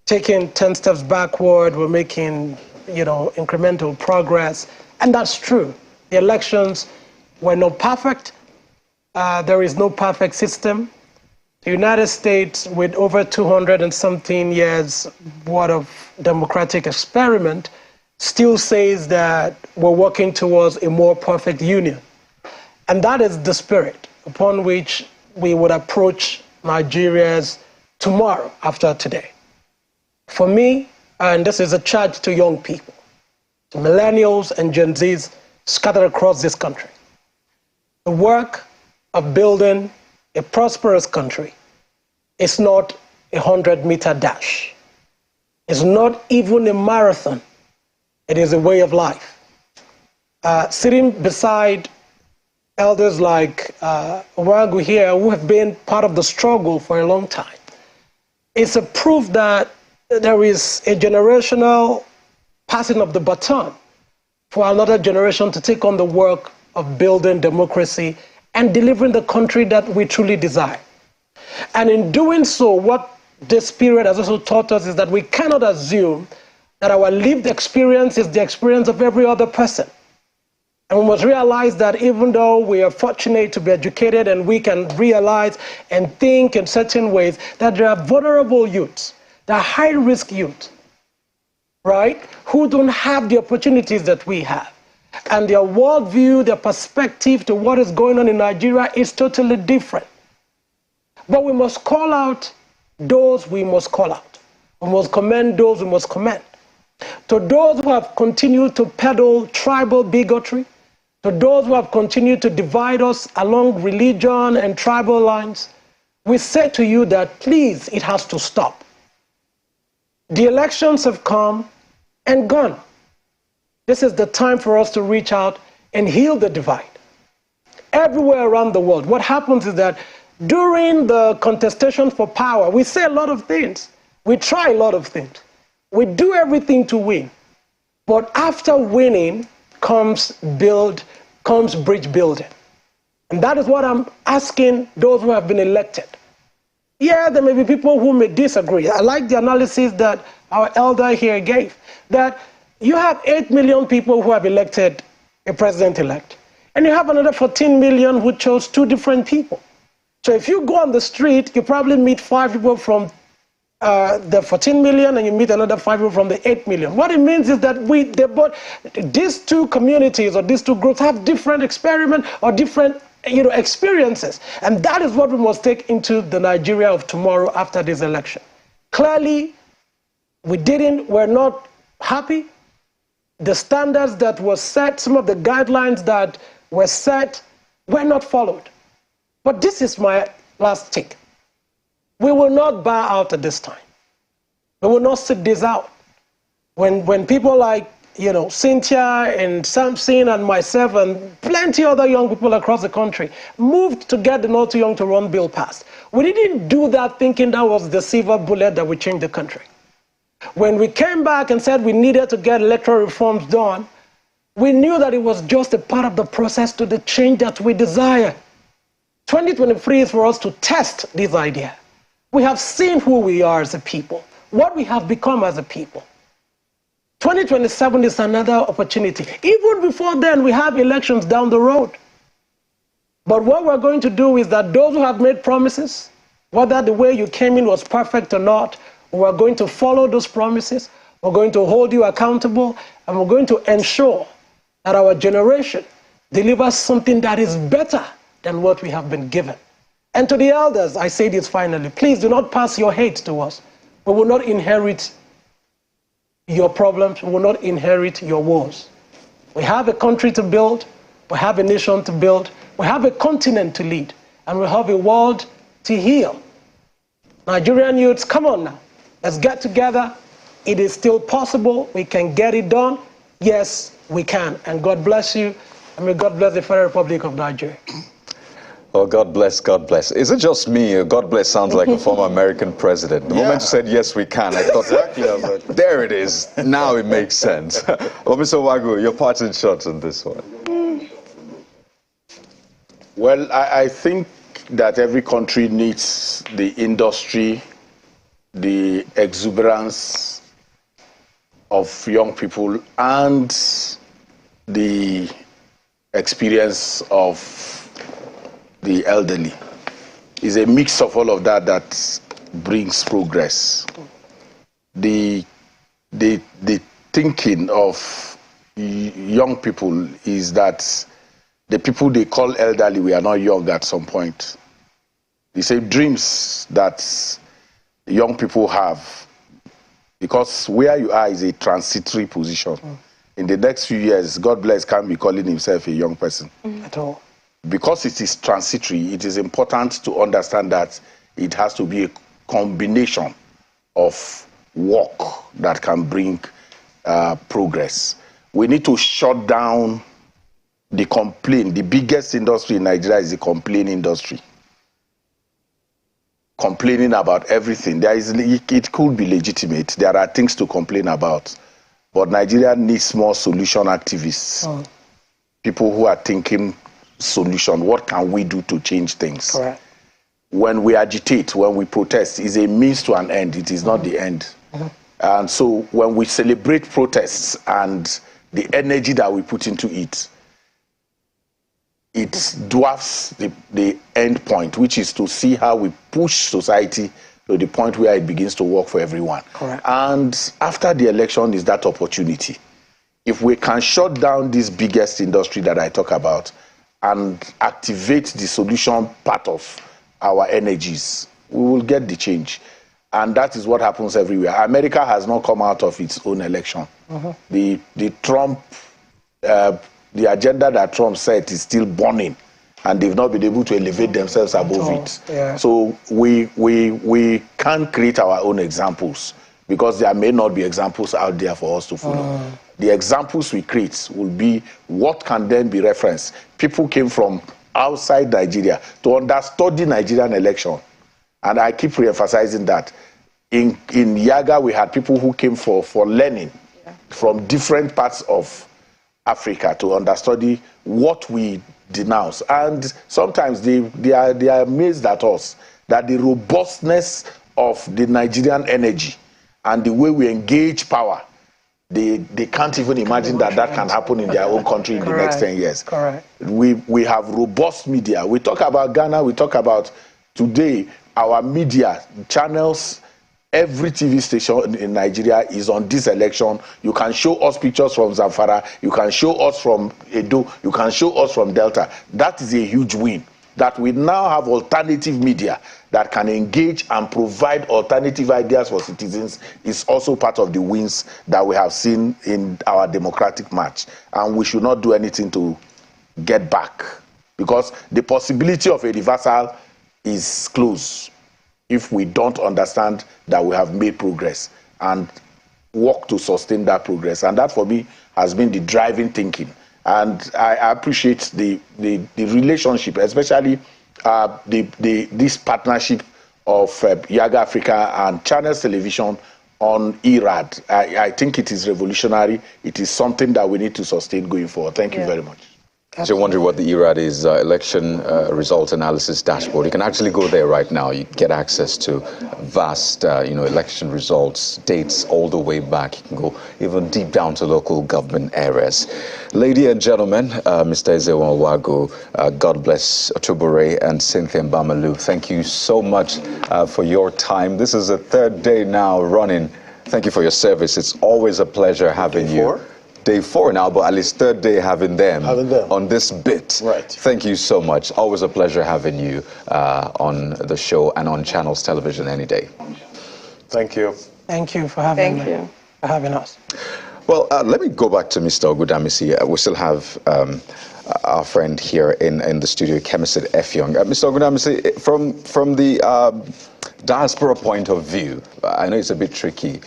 taking 10 steps backward, we're making, incremental progress. And that's true. The elections were not perfect. There is no perfect system. The United States, with over 200 and something years worth of democratic experiment, still says that we're working towards a more perfect union. And that is the spirit upon which we would approach Nigeria's tomorrow after today. For me, and this is a charge to young people, to millennials and Gen Zs scattered across this country, the work of building a prosperous country is not a 100-meter dash. It's not even a marathon. It is a way of life. Sitting beside elders like Owagu here, who have been part of the struggle for a long time, it's a proof that there is a generational passing of the baton for another generation to take on the work of building democracy and delivering the country that we truly desire. And in doing so, what this period has also taught us is that we cannot assume that our lived experience is the experience of every other person. And we must realize that even though we are fortunate to be educated and we can realize and think in certain ways, that there are vulnerable youths, there are high-risk youths, right, who don't have the opportunities that we have. And their worldview, their perspective to what is going on in Nigeria is totally different. But we must call out those we must call out. We must commend those we must commend. To those who have continued to peddle tribal bigotry, to those who have continued to divide us along religion and tribal lines, we say to you that please, it has to stop. The elections have come and gone. This is the time for us to reach out and heal the divide. Everywhere around the world, what happens is that during the contestation for power, we say a lot of things. We try a lot of things. We do everything to win. But after winning comes bridge building. And that is what I'm asking those who have been elected. Yeah, there may be people who may disagree. I like the analysis that our elder here gave, that you have 8 million people who have elected a president-elect, and you have another 14 million who chose two different people. So if you go on the street, you probably meet 5 people from the 14 million, and you meet another 5 people from the 8 million. What it means is that these two communities or these two groups have different experiments or different experiences. And that is what we must take into the Nigeria of tomorrow after this election. Clearly, we're not happy. The standards that were set, some of the guidelines that were set, were not followed. But this is my last take. We will not bow out at this time. We will not sit this out. When people like, Cynthia and Samson and myself and plenty other young people across the country moved to get the Not Too Young to Run bill passed, we didn't do that thinking that was the silver bullet that would change the country. When we came back and said we needed to get electoral reforms done, we knew that it was just a part of the process to the change that we desire. 2023 is for us to test this idea. We have seen who we are as a people, what we have become as a people. 2027 is another opportunity. Even before then, we have elections down the road. But what we're going to do is that those who have made promises, whether the way you came in was perfect or not, we're going to follow those promises, we're going to hold you accountable, and we're going to ensure that our generation delivers something that is better than what we have been given. And to the elders, I say this finally, please do not pass your hate to us. We will not inherit your problems, we will not inherit your wars. We have a country to build, we have a nation to build, we have a continent to lead, and we have a world to heal. Nigerian youths, come on now. Let's get together. It is still possible. We can get it done. Yes, we can. And God bless you. And may God bless the Federal Republic of Nigeria. Oh, God bless, God bless. Is it just me? God bless sounds like a former American president. The moment you said, yes, we can, I thought, exactly. There it is. Now it makes sense. Well, Mr. Wagu, your parting shots on this one. Well, I think that every country needs the industry, the exuberance of young people, and the experience of the elderly. It's a mix of all of that that brings progress. The thinking of young people is that the people they call elderly were not young at some point. The same dreams that young people have, because where you are is a transitory position. In the next few years, God bless, can't be calling himself a young person. At all. Because it is transitory, it is important to understand that it has to be a combination of work that can bring progress. We need to shut down the complaint. The biggest industry in Nigeria is the complaint industry. Complaining about everything. It could be legitimate. There are things to complain about. But Nigeria needs more solution activists. People who are thinking solution. What can we do to change things? Correct. When we agitate, when we protest, it's a means to an end. It is not the end. And so when we celebrate protests and the energy that we put into it, it dwarfs the end point, which is to see how we push society to the point where it begins to work for everyone. Correct. And after the election is that opportunity. If we can shut down this biggest industry that I talk about and activate the solution part of our energies, we will get the change. And that is what happens everywhere. America has not come out of its own election. The Trump, the agenda that Trump set is still burning, and they've not been able to elevate themselves above it. Yeah. So we can't create our own examples, because there may not be examples out there for us to follow. The examples we create will be what can then be referenced. People came from outside Nigeria to understudy Nigerian election. And I keep re-emphasizing that. In Yaga, we had people who came for learning from different parts of Africa to understudy what we denounce. And sometimes they are amazed at us that the robustness of the Nigerian energy and the way we engage power, they can't even imagine that can happen in their own country in the next 10 years. Correct. We have robust media. We talk about Ghana, we talk about today, our media channels. Every TV station in Nigeria is on this election. You can show us pictures from Zamfara. You can show us from Edo. You can show us from Delta. That is a huge win. That we now have alternative media that can engage and provide alternative ideas for citizens is also part of the wins that we have seen in our democratic march. And we should not do anything to get back, because the possibility of a reversal is close if we don't understand that we have made progress and work to sustain that progress. And that, for me, has been the driving thinking. And I appreciate the relationship, especially this partnership of Yaga Africa and Channels Television on IRAD. I think it is revolutionary. It is something that we need to sustain going forward. Thank you very much. If you're wondering what the IRAD is, election results analysis dashboard, you can actually go there right now. You get access to vast, election results, dates all the way back. You can go even deep down to local government areas. Ladies and gentlemen, Mr. Ezewan Wago, God bless Otubore and Cynthia Mbamalu. Thank you so much for your time. This is the third day now running. Thank you for your service. It's always a pleasure having you. Day 4 now, but at least third day having them on this bit. Right. Thank you so much. Always a pleasure having you on the show and on Channels Television any day. Thank you. Thank you for having us. Well, let me go back to Mr. Ogudamisi. We still have our friend here in the studio, chemist Effiong. Mr. Ogudamisi, from the diaspora point of view, I know it's a bit tricky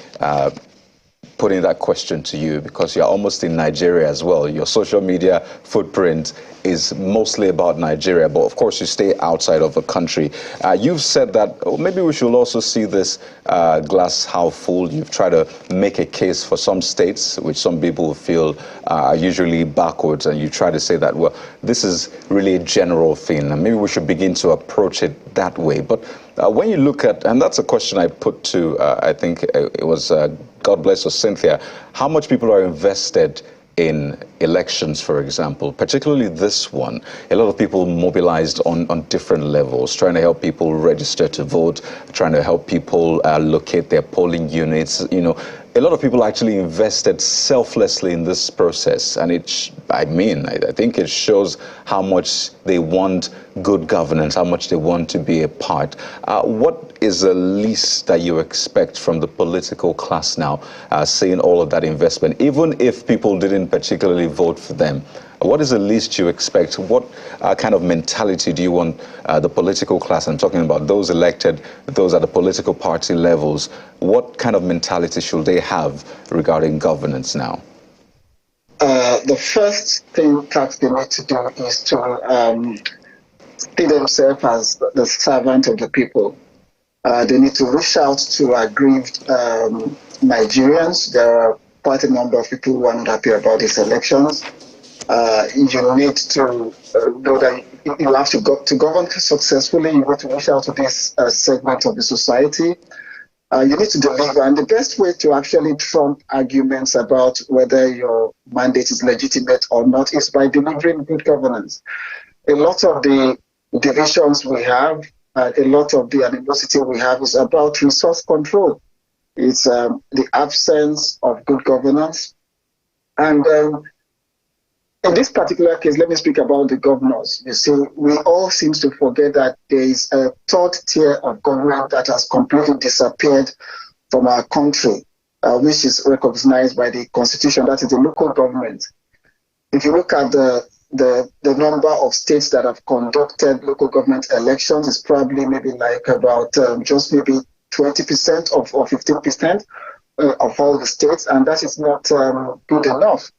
putting that question to you because you're almost in Nigeria as well. Your social media footprint is mostly about Nigeria, but of course you stay outside of the country. You've said that maybe we should also see this glass half full. You've tried to make a case for some states, which some people feel are usually backwards, and you try to say that, well, this is really a general thing, and maybe we should begin to approach it that way. But when you look at, and that's a question I put to, I think it was God bless us, Cynthia, how much people are invested in elections, for example, particularly this one? A lot of people mobilized on different levels, trying to help people register to vote, trying to help people locate their polling units. You know, a lot of people actually invested selflessly in this process, and I think it shows how much they want good governance, how much they want to be a part. What is the least that you expect from the political class now, seeing all of that investment, even if people didn't particularly vote for them? What is the least you expect? What kind of mentality do you want the political class, I'm talking about those elected, those at the political party levels, what kind of mentality should they have regarding governance now? The first thing that they need to do is to see themselves as the servant of the people. They need to reach out to aggrieved Nigerians. There are quite a number of people who are not happy about these elections. You need to know that you have to govern successfully. You need to reach out to this segment of the society. You need to deliver. And the best way to actually trump arguments about whether your mandate is legitimate or not is by delivering good governance. A lot of the divisions we have, a lot of the animosity we have is about resource control. It's the absence of good governance. And in this particular case, let me speak about the governors. You see, we all seem to forget that there is a third tier of government that has completely disappeared from our country, which is recognized by the Constitution. That is the local government. If you look at the number of states that have conducted local government elections, it's probably maybe like about just maybe 20% or 15% of all the states, and that is not good enough.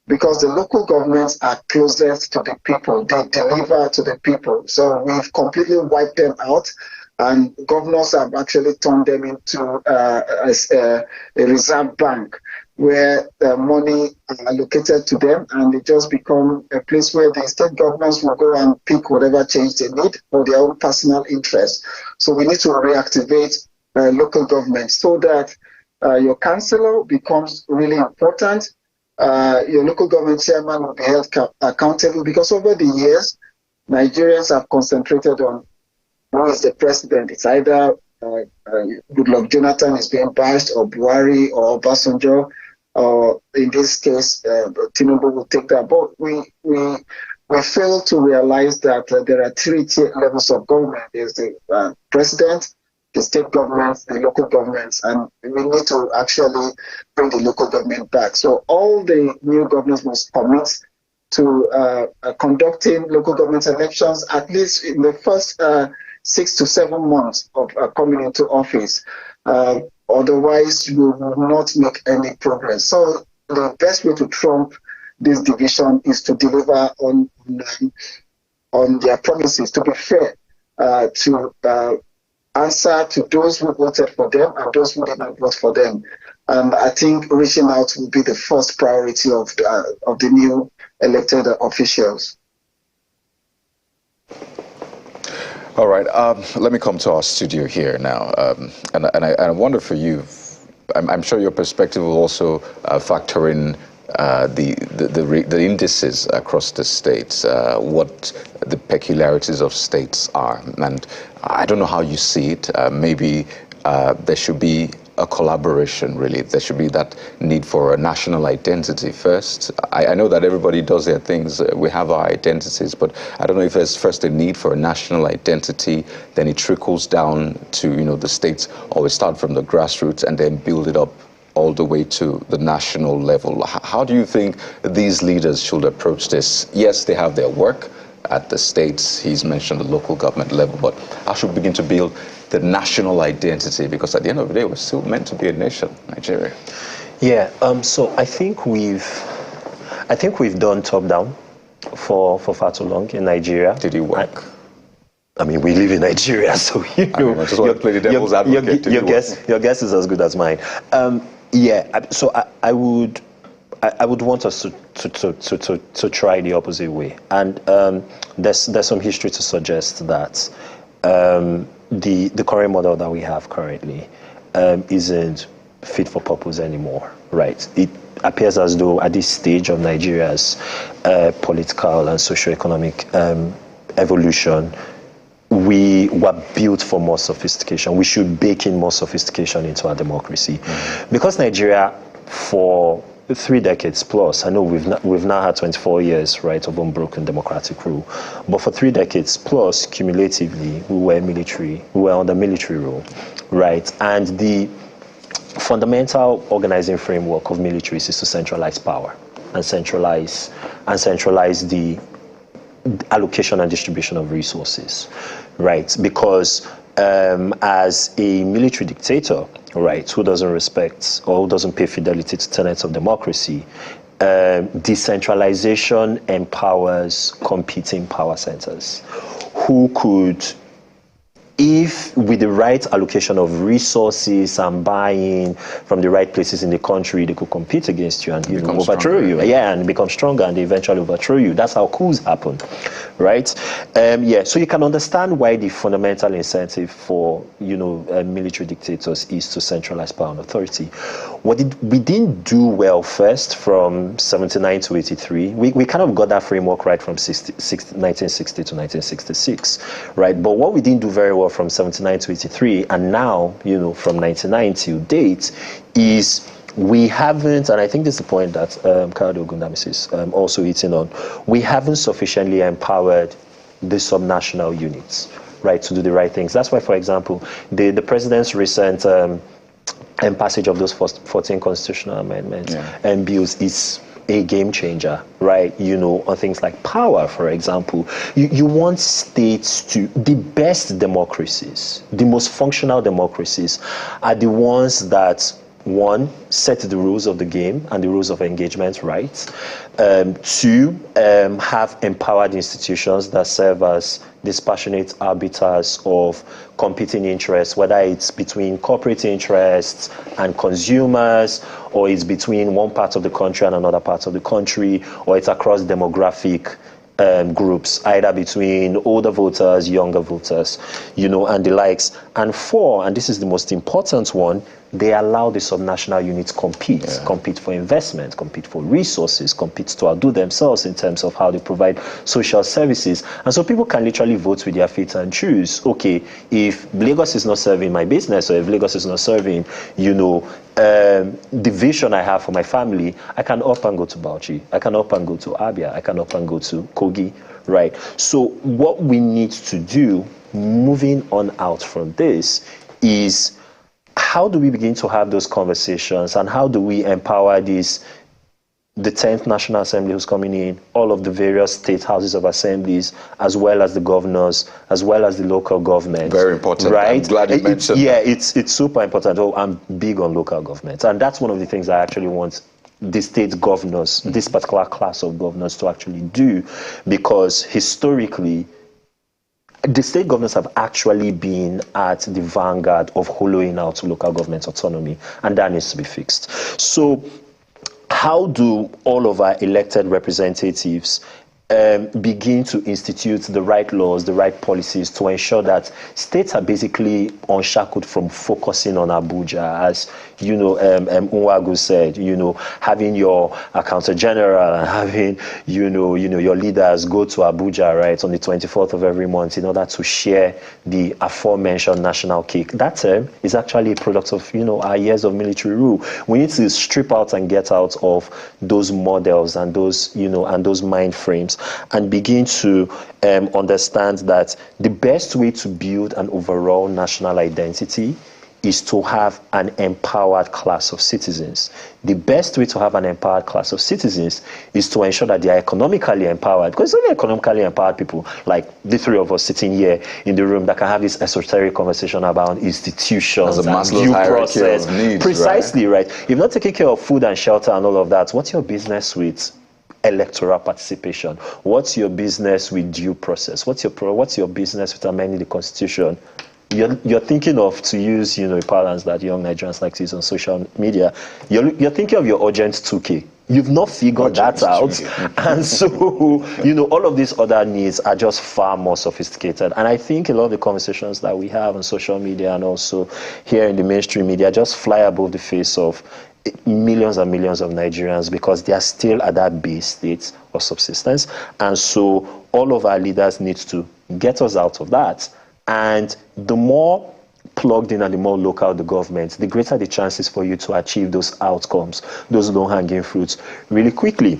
Because the local governments are closest to the people. They deliver to the people. So we've completely wiped them out, and governors have actually turned them into a reserve bank where the money are allocated to them, and they just become a place where the state governments will go and pick whatever change they need for their own personal interest. So we need to reactivate local government so that your councillor becomes really important. Your local government chairman will be held accountable, because over the years, Nigerians have concentrated on who is the president. It's either Goodluck Jonathan is being bashed, or Buhari, or Obasanjo, or in this case, Tinubu will take that. But we fail to realize that there are three levels of government. There's the president, the state governments, the local governments, and we need to actually bring the local government back. So all the new governors must commit to conducting local government elections at least in the first 6 to 7 months of coming into office. Otherwise, we will not make any progress. So the best way to trump this division is to deliver on their promises, to be fair, to answer to those who voted for them and those who did not vote for them. And I think reaching out will be the first priority of the new elected officials. All right, let me come to our studio here now, and I wonder for you, I'm sure your perspective will also factor in the indices across the states, what the peculiarities of states are, and I don't know how you see it. Maybe there should be a collaboration, really. There should be that need for a national identity first. I know that everybody does their things. We have our identities, but I don't know if there's first a need for a national identity, then it trickles down to, the states, or we start from the grassroots and then build it up all the way to the national level. How do you think these leaders should approach this? Yes, they have their work at the states. He's mentioned the local government level, but how should we begin to build the national identity? Because at the end of the day, we're still meant to be a nation, Nigeria. Yeah. So I think we've done top down for far too long in Nigeria. Did it work? I mean, we live in Nigeria, so I just want to play the devil's advocate. Your guess is as good as mine. So I would want us to try the opposite way, and there's some history to suggest that the current model that we have currently isn't fit for purpose anymore, right? It appears as though at this stage of Nigeria's political and socio-economic evolution, we were built for more sophistication. We should bake in more sophistication into our democracy. Because Nigeria, for 3 decades plus, I know we've now had 24 years, right, of unbroken democratic rule, but for 3 decades plus, cumulatively, we were under military rule, right? And the fundamental organizing framework of militaries is to centralize power and centralize the allocation and distribution of resources, right? Because as a military dictator, right, who doesn't respect or who doesn't pay fidelity to tenets of democracy, decentralization empowers competing power centers who could, if with the right allocation of resources and buy-in from the right places in the country, they could compete against you and overthrow you. Yeah, and become stronger, and they eventually overthrow you. That's how coups happen, right? So you can understand why the fundamental incentive for military dictators is to centralize power and authority. What we didn't do well first from 79 to 83, we kind of got that framework right from 1960 to 1966, right? But what we didn't do very well from 79 to 83, and now, from 99 to date, is we haven't, and I think this is the point that Kayode Ogundamis is also hitting on, we haven't sufficiently empowered the subnational units, right, to do the right things. That's why, for example, the president's recent passage of those 14 constitutional amendments and bills is a game changer, right? On things like power, for example. You want states to, the best democracies, the most functional democracies are the ones that, one, set the rules of the game and the rules of engagement right. Two, have empowered institutions that serve as dispassionate arbiters of competing interests, whether it's between corporate interests and consumers, or it's between one part of the country and another part of the country, or it's across demographic groups, either between older voters, younger voters, and the likes. And four, and this is the most important one, they allow the subnational units compete for investment, compete for resources, compete to outdo themselves in terms of how they provide social services. And so people can literally vote with their feet and choose, okay, if Lagos is not serving my business, or if Lagos is not serving, the vision I have for my family, I can up and go to Bauchi, I can up and go to Abia, I can up and go to Kogi, right? So what we need to do, moving on out from this, is how do we begin to have those conversations, and how do we empower the 10th National Assembly who's coming in, all of the various state houses of assemblies, as well as the governors, as well as the local government. Very important. Right? I'm glad you mentioned that. Yeah, it's super important. I'm big on local government. And that's one of the things I actually want the state governors, this particular class of governors, to actually do, because historically, the state governors have actually been at the vanguard of hollowing out local government autonomy, and that needs to be fixed. So how do all of our elected representatives begin to institute the right laws, the right policies to ensure that states are basically unshackled from focusing on Abuja, as Nwagu said, having your accountant general and having, your leaders go to Abuja, right, on the 24th of every month in order to share the aforementioned national cake. That is actually a product of, our years of military rule. We need to strip out and get out of those models and those, and those mind frames, and begin to understand that the best way to build an overall national identity is to have an empowered class of citizens. The best way to have an empowered class of citizens is to ensure that they are economically empowered, because it's only economically empowered people, like the three of us sitting here in the room, that can have this esoteric conversation about institutions and due process. Needs, precisely, right? If you're not taking care of food and shelter and all of that, what's your business with electoral participation? What's your business with due process? What's your business with amending the Constitution? You're thinking of, to use a parlance that young Nigerians like to use on social media, you're thinking of your urgent 2K. You've not figured that out. And so, all of these other needs are just far more sophisticated. And I think a lot of the conversations that we have on social media and also here in the mainstream media just fly above the face of millions and millions of Nigerians, because they are still at that base state of subsistence. And so all of our leaders need to get us out of that. And the more plugged in and the more local the government, the greater the chances for you to achieve those outcomes, those low-hanging fruits really quickly.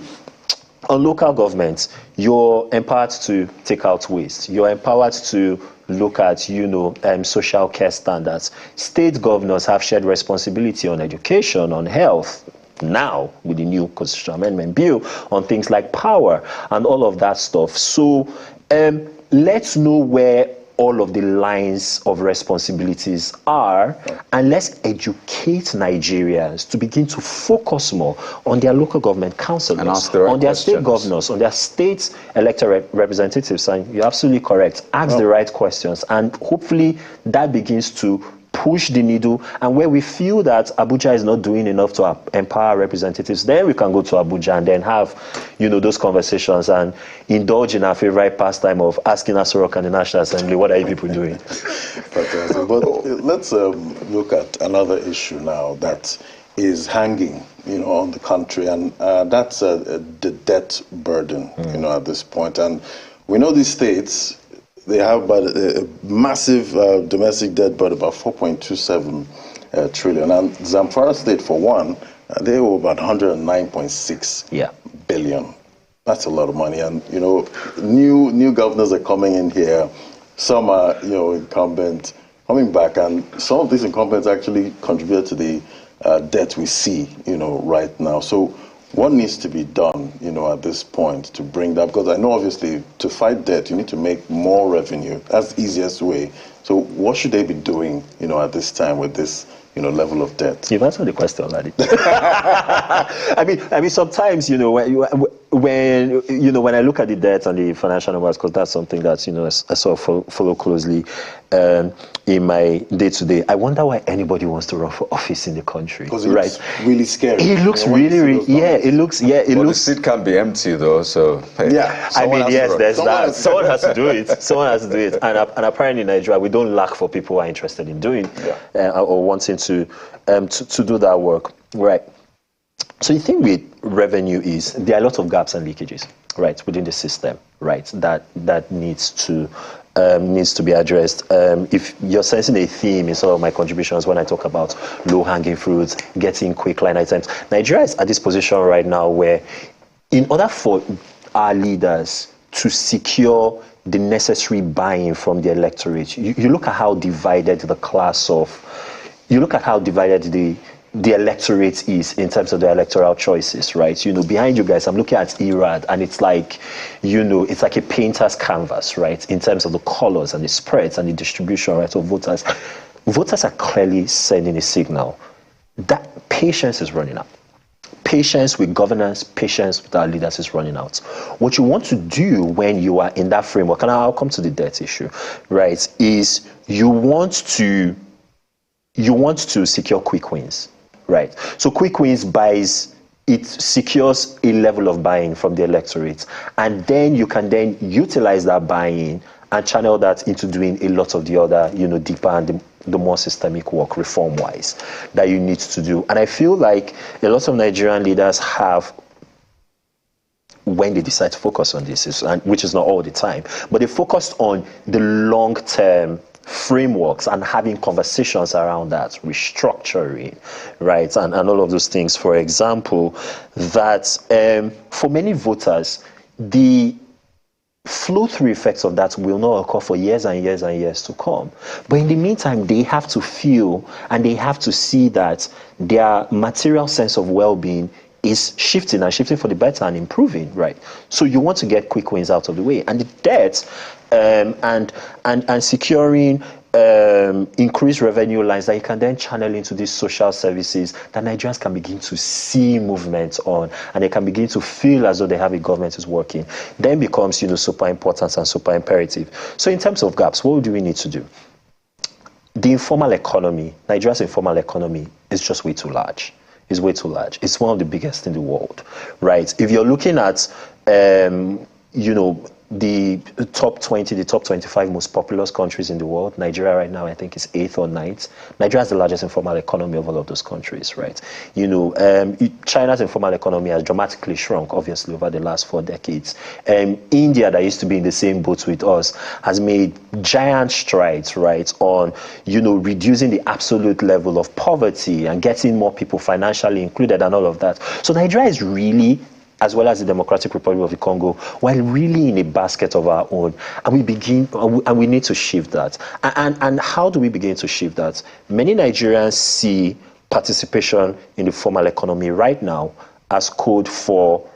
On local government, you're empowered to take out waste. You're empowered to look at, social care standards. State governors have shared responsibility on education, on health, now with the new constitutional amendment bill, on things like power and all of that stuff. So let's know where all of the lines of responsibilities are, and let's educate Nigerians to begin to focus more on their local government councillors, on their state governors, on their state elected representatives. And you're absolutely correct. Ask the right questions, and hopefully that begins to push the needle. And where we feel that Abuja is not doing enough to empower representatives, then we can go to Abuja and then have, those conversations and indulge in our favorite pastime of asking Asorok and the National Assembly, what are you people doing? But let's look at another issue now that is hanging, on the country, and that's the debt burden, at this point. And we know these states, they have about a massive domestic debt burden, about 4.27 trillion. And Zamfara State, for one, they owe about 109.6 billion. That's a lot of money. And, new governors are coming in here. Some are, incumbent, coming back. And some of these incumbents actually contribute to the debt we see, right now. So what needs to be done, at this point to bring that? Because I know, obviously, to fight debt, you need to make more revenue. That's the easiest way. So what should they be doing, at this time with this, level of debt? You've answered the question already. I mean, sometimes, when I look at the debt and the financial numbers, because that's something that, I sort of follow closely in my day-to-day, I wonder why anybody wants to run for office in the country. Because it looks really scary. It looks it looks. The seat can't be empty though, so hey, there's that. Someone has to do it. Someone has to do it. And apparently in Nigeria, we don't lack for people who are interested in doing or wanting to do that work, right? So the thing with revenue is there are a lot of gaps and leakages, right, within the system, right, that needs to be addressed. If you're sensing a theme in some of my contributions when I talk about low-hanging fruits, getting quick line items, Nigeria is at this position right now where, in order for our leaders to secure the necessary buy-in from the electorate, you look at how divided the electorate is in terms of the electoral choices, right? Behind you guys, I'm looking at ERAD, and it's like, it's like a painter's canvas, right? In terms of the colors and the spreads and the distribution, right, of voters. Voters are clearly sending a signal that patience is running out. patience with governance, patience with our leaders is running out. What you want to do when you are in that framework, and I'll come to the debt issue, right, is you want to secure quick wins, right? So quick wins it secures a level of buy-in from the electorate, and then you can then utilize that buy-in and channel that into doing a lot of the other, deeper and the more systemic work, reform-wise, that you need to do. And I feel like a lot of Nigerian leaders have, when they decide to focus on this, which is not all the time, but they focused on the long-term frameworks and having conversations around that, restructuring, right, and all of those things. For example, that for many voters, the flow-through effects of that will not occur for years and years and years to come. But in the meantime, they have to feel and they have to see that their material sense of well-being is shifting for the better and improving, right? So you want to get quick wins out of the way. And the debt and securing increased revenue lines that you can then channel into these social services that Nigerians can begin to see movement on, and they can begin to feel as though they have a government is working, then becomes, super important and super imperative. So in terms of gaps, what do we need to do? The informal economy, Nigeria's informal economy, is just way too large. It's way too large. It's one of the biggest in the world, right? If you're looking at, the top 20, the top 25 most populous countries in the world, Nigeria right now, I think, is 8th or 9th. Nigeria is the largest informal economy of all of those countries, right? China's informal economy has dramatically shrunk, obviously, over the last 4 decades. India, that used to be in the same boat with us, has made giant strides, right, on, reducing the absolute level of poverty and getting more people financially included and all of that. So Nigeria is really, as well as the Democratic Republic of the Congo, while really in a basket of our own. And we need to shift that. And how do we begin to shift that? Many Nigerians see participation in the formal economy right now as code for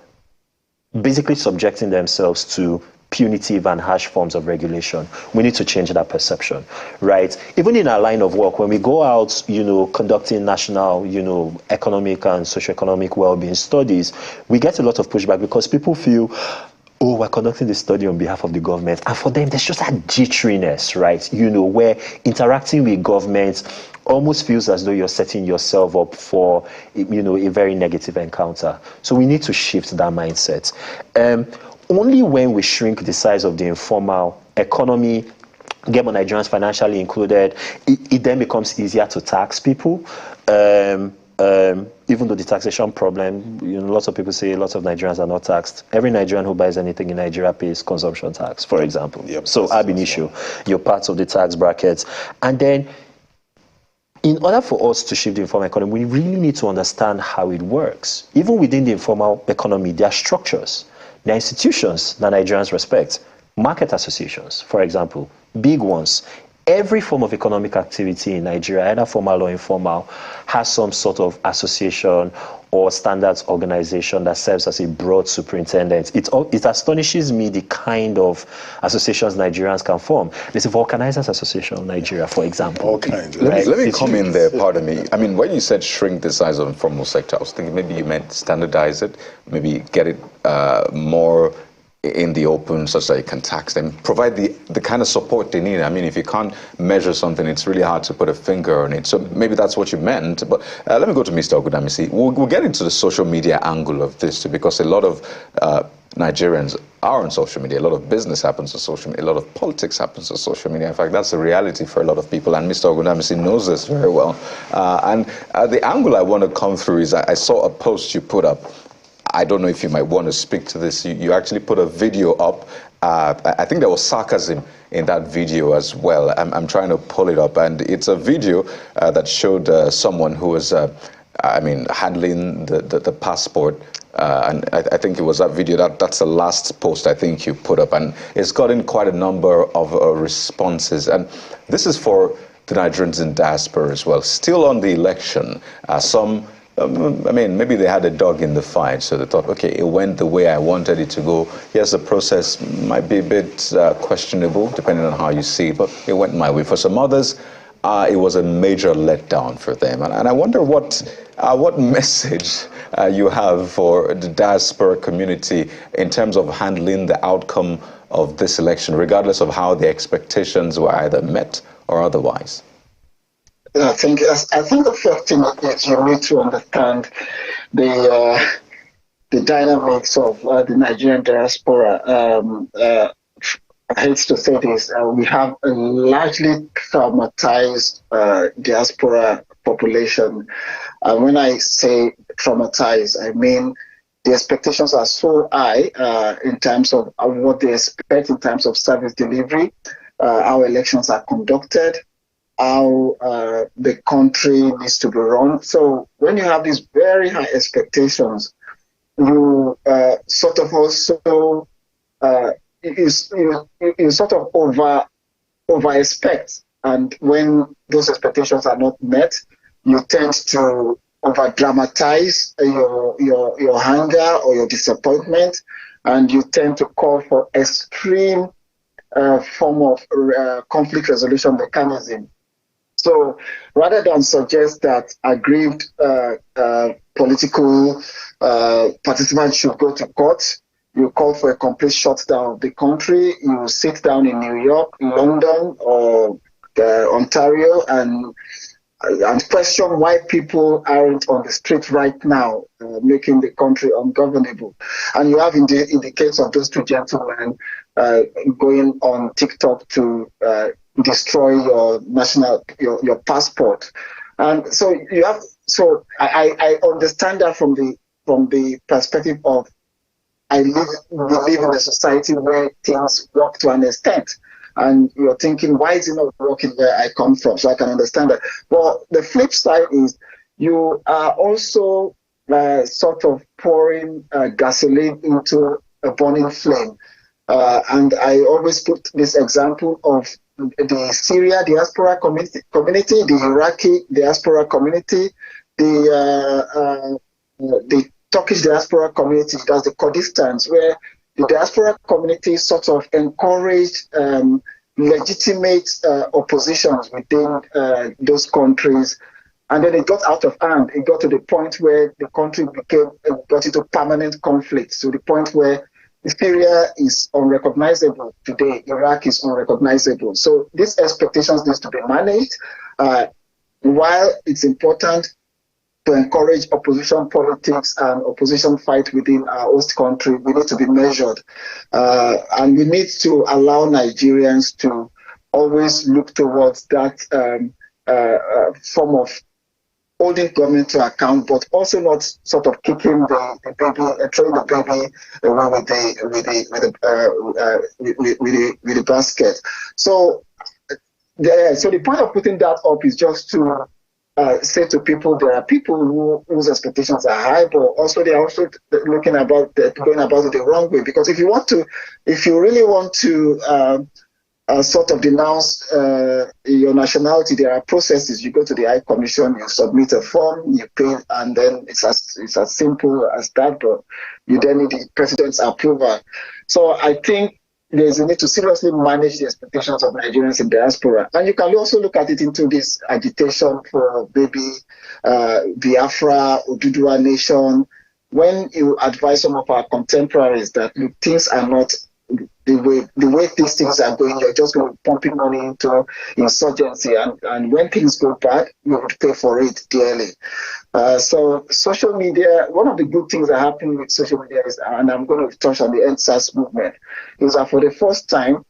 basically subjecting themselves to punitive and harsh forms of regulation. We need to change that perception, right? Even in our line of work, when we go out, conducting national, economic and socioeconomic well-being studies, we get a lot of pushback because people feel, oh, we're conducting this study on behalf of the government. And for them, there's just that jitteriness, right? Where interacting with government almost feels as though you're setting yourself up for, a very negative encounter. So we need to shift that mindset. Only when we shrink the size of the informal economy, get more Nigerians financially included, it then becomes easier to tax people. Even though the taxation problem, lots of people say lots of Nigerians are not taxed. Every Nigerian who buys anything in Nigeria pays consumption tax, for example. Yep, so ab initio, you're part of the tax brackets. And then, in order for us to shift the informal economy, we really need to understand how it works. Even within the informal economy, there are structures. There are institutions that Nigerians respect. Market associations, for example, big ones. Every form of economic activity in Nigeria, either formal or informal, has some sort of association or standards organization that serves as a broad superintendent. It astonishes me the kind of associations Nigerians can form. There's a Vulcanizers Association of Nigeria, for example. All kinds. Let me come in there, pardon me. I mean, when you said shrink the size of the informal sector, I was thinking maybe you meant standardize it, maybe get it more in the open such that you can tax them, provide the kind of support they need. I mean, if you can't measure something, it's really hard to put a finger on it. So maybe that's what you meant. But let me go to Mr. Ogudamisi. We'll get into the social media angle of this too, because a lot of Nigerians are on social media. A lot of business happens on social media. A lot of politics happens on social media. In fact, that's a reality for a lot of people. And Mr. Ogudamisi knows this very well. And the angle I want to come through is I saw a post you put up. I don't know if you might want to speak to this. You actually put a video up. I think there was sarcasm in that video as well. I'm trying to pull it up. And it's a video that showed someone who was, handling the passport. And I think it was that video. That's the last post I think you put up. And it's gotten quite a number of responses. And this is for the Nigerians in diaspora as well. Still on the election, maybe they had a dog in the fight, so they thought, okay, it went the way I wanted it to go. Yes, the process might be a bit questionable, depending on how you see it, but it went my way. For some others, it was a major letdown for them. And I wonder what message you have for the diaspora community in terms of handling the outcome of this election, regardless of how the expectations were either met or otherwise. I think the first thing is you need to understand the dynamics of the Nigerian diaspora. I hate to say this, we have a largely traumatized diaspora population. And when I say traumatized, I mean the expectations are so high in terms of what they expect in terms of service delivery, how elections are conducted, how the country needs to be run. So when you have these very high expectations, you sort of also you sort of over expect, and when those expectations are not met, you tend to over dramatize your anger or your disappointment, and you tend to call for extreme form of conflict resolution mechanism. So rather than suggest that aggrieved political participants should go to court, you call for a complete shutdown of the country. You sit down in New York, London, or Ontario, and question why people aren't on the street right now, making the country ungovernable. And you have, in the case of those two gentlemen, going on TikTok to destroy your your passport. And so you have. So I understand that from the perspective of we live in a society where things work to an extent. And you're thinking, why is it not working where I come from? So I can understand that. Well, the flip side is you are also sort of pouring gasoline into a burning flame. And I always put this example of the Syria diaspora community, the Iraqi diaspora community, the Turkish diaspora community, that's the Kurdistans, where the diaspora community sort of encouraged legitimate oppositions within those countries. And then it got out of hand. It got to the point where the country got into permanent conflict, to the point where Syria is unrecognizable today, Iraq is unrecognizable. So these expectations need to be managed. While it's important to encourage opposition politics and opposition fight within our host country, we need to be measured. And we need to allow Nigerians to always look towards that form of holding government to account, but also not sort of kicking the baby, throwing the baby with the basket. So the point of putting that up is just to say to people, there are people whose expectations are high, but also they are also going about it the wrong way. Because if you really want to sort of denounce your nationality, there are processes. You go to the High Commission, you submit a form, you pay, and then it's as simple as that. But you then need the president's approval. So I think there's a need to seriously manage the expectations of Nigerians in diaspora. And you can also look at it into this agitation for maybe Biafra, Oduduwa Nation. When you advise some of our contemporaries that, look, things are not the way these things are going, you're just going to be pumping money into insurgency, and when things go bad, you would pay for it dearly. So social media, one of the good things that happened with social media is, and I'm going to touch on the EndSARS movement, is that for the first time,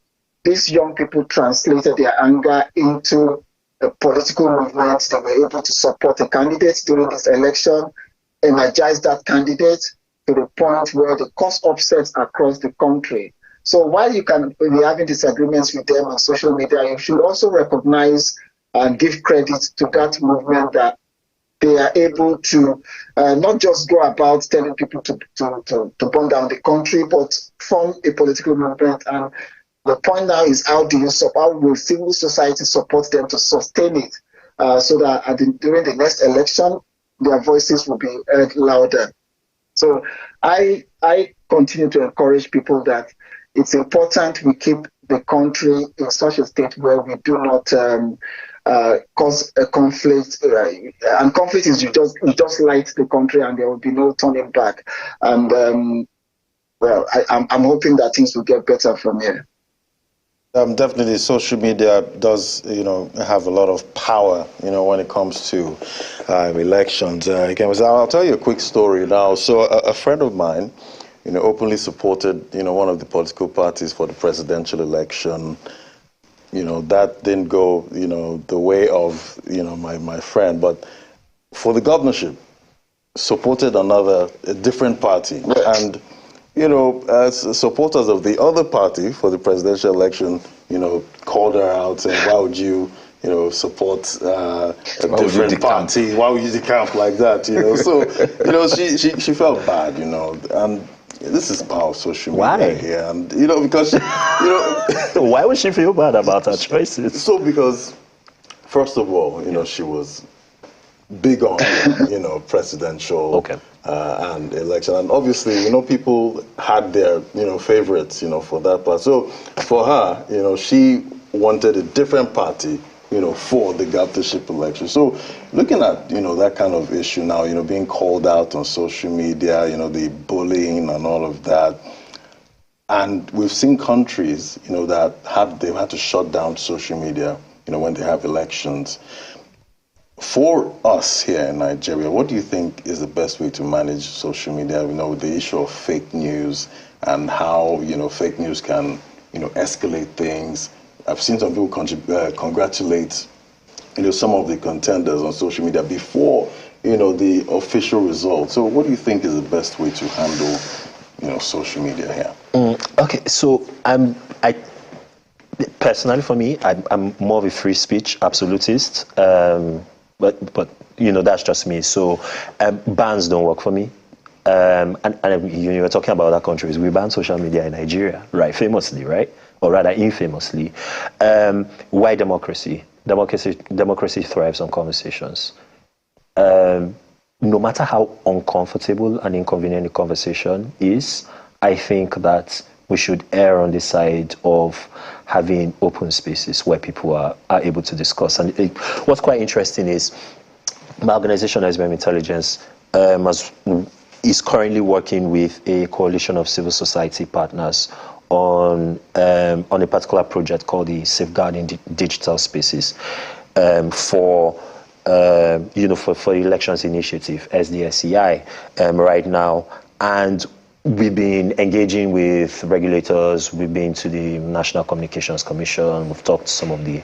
these young people translated their anger into a political movement. They were able to support a candidate during this election, energize that candidate to the point where the cause upsets across the country. So while you can be having disagreements with them on social media, you should also recognize and give credit to that movement, that they are able to not just go about telling people to burn down the country, but form a political movement. And the point now is, how will civil society support them to sustain it, so that during the next election, their voices will be heard louder. So I continue to encourage people that it's important we keep the country in such a state where we do not cause a conflict, and conflict is you just light the country and there will be no turning back. And well, I'm hoping that things will get better from here. Definitely, social media does, have a lot of power, when it comes to elections. I'll tell you a quick story now. So a friend of mine, openly supported, one of the political parties for the presidential election. That didn't go, the way of, my friend. But for the governorship, supported a different party. And as supporters of the other party for the presidential election, called her out saying, why would you, support a different party? Why would you decamp like that? So, she felt bad, and this is power of social media. Why? Here, and because why would she feel bad about her choices? So because, first of all, she was big on, presidential and election. And obviously, people had their, favorites, for that part. So for her, she wanted a different party, for the governorship election. So looking at, that kind of issue now, being called out on social media, the bullying and all of that. And we've seen countries, that they've had to shut down social media, when they have elections. For us here in Nigeria, what do you think is the best way to manage social media? With the issue of fake news and how, fake news can, escalate things. I've seen some people congratulate, some of the contenders on social media before, the official results. So what do you think is the best way to handle, social media here? Okay, so I personally, for me, I'm more of a free speech absolutist. But that's just me. So bans don't work for me. And you were talking about other countries. We ban social media in Nigeria, right? Famously, right? Or rather, infamously. Why democracy? Democracy thrives on conversations. No matter how uncomfortable and inconvenient the conversation is, I think that we should err on the side of having open spaces where people are able to discuss. And what's quite interesting is my organization, SBM Intelligence, is currently working with a coalition of civil society partners on a particular project called the Safeguarding Digital Spaces for the Elections Initiative, SDSEI, right now. And we've been engaging with regulators. We've been to the National Communications Commission. We've talked to some of the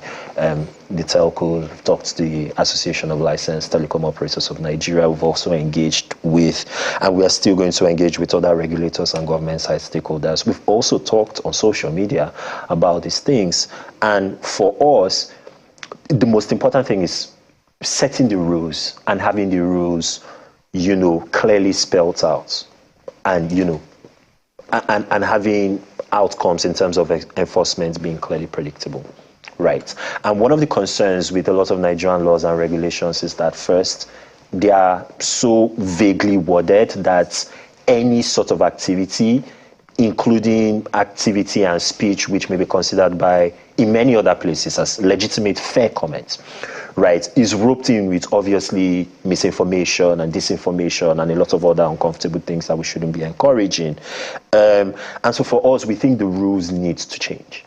telcos. We've talked to the Association of Licensed Telecom Operators of Nigeria. We've also engaged with, and we are still going to engage with other regulators and government-side stakeholders. We've also talked on social media about these things. And for us, the most important thing is setting the rules and having the rules, clearly spelled out. And and having outcomes in terms of enforcement being clearly predictable, right? And one of the concerns with a lot of Nigerian laws and regulations is that first, they are so vaguely worded that any sort of activity, including activity and speech, which may be considered in many other places as legitimate fair comment, right, is roped in with obviously misinformation and disinformation and a lot of other uncomfortable things that we shouldn't be encouraging. And so for us, we think the rules need to change,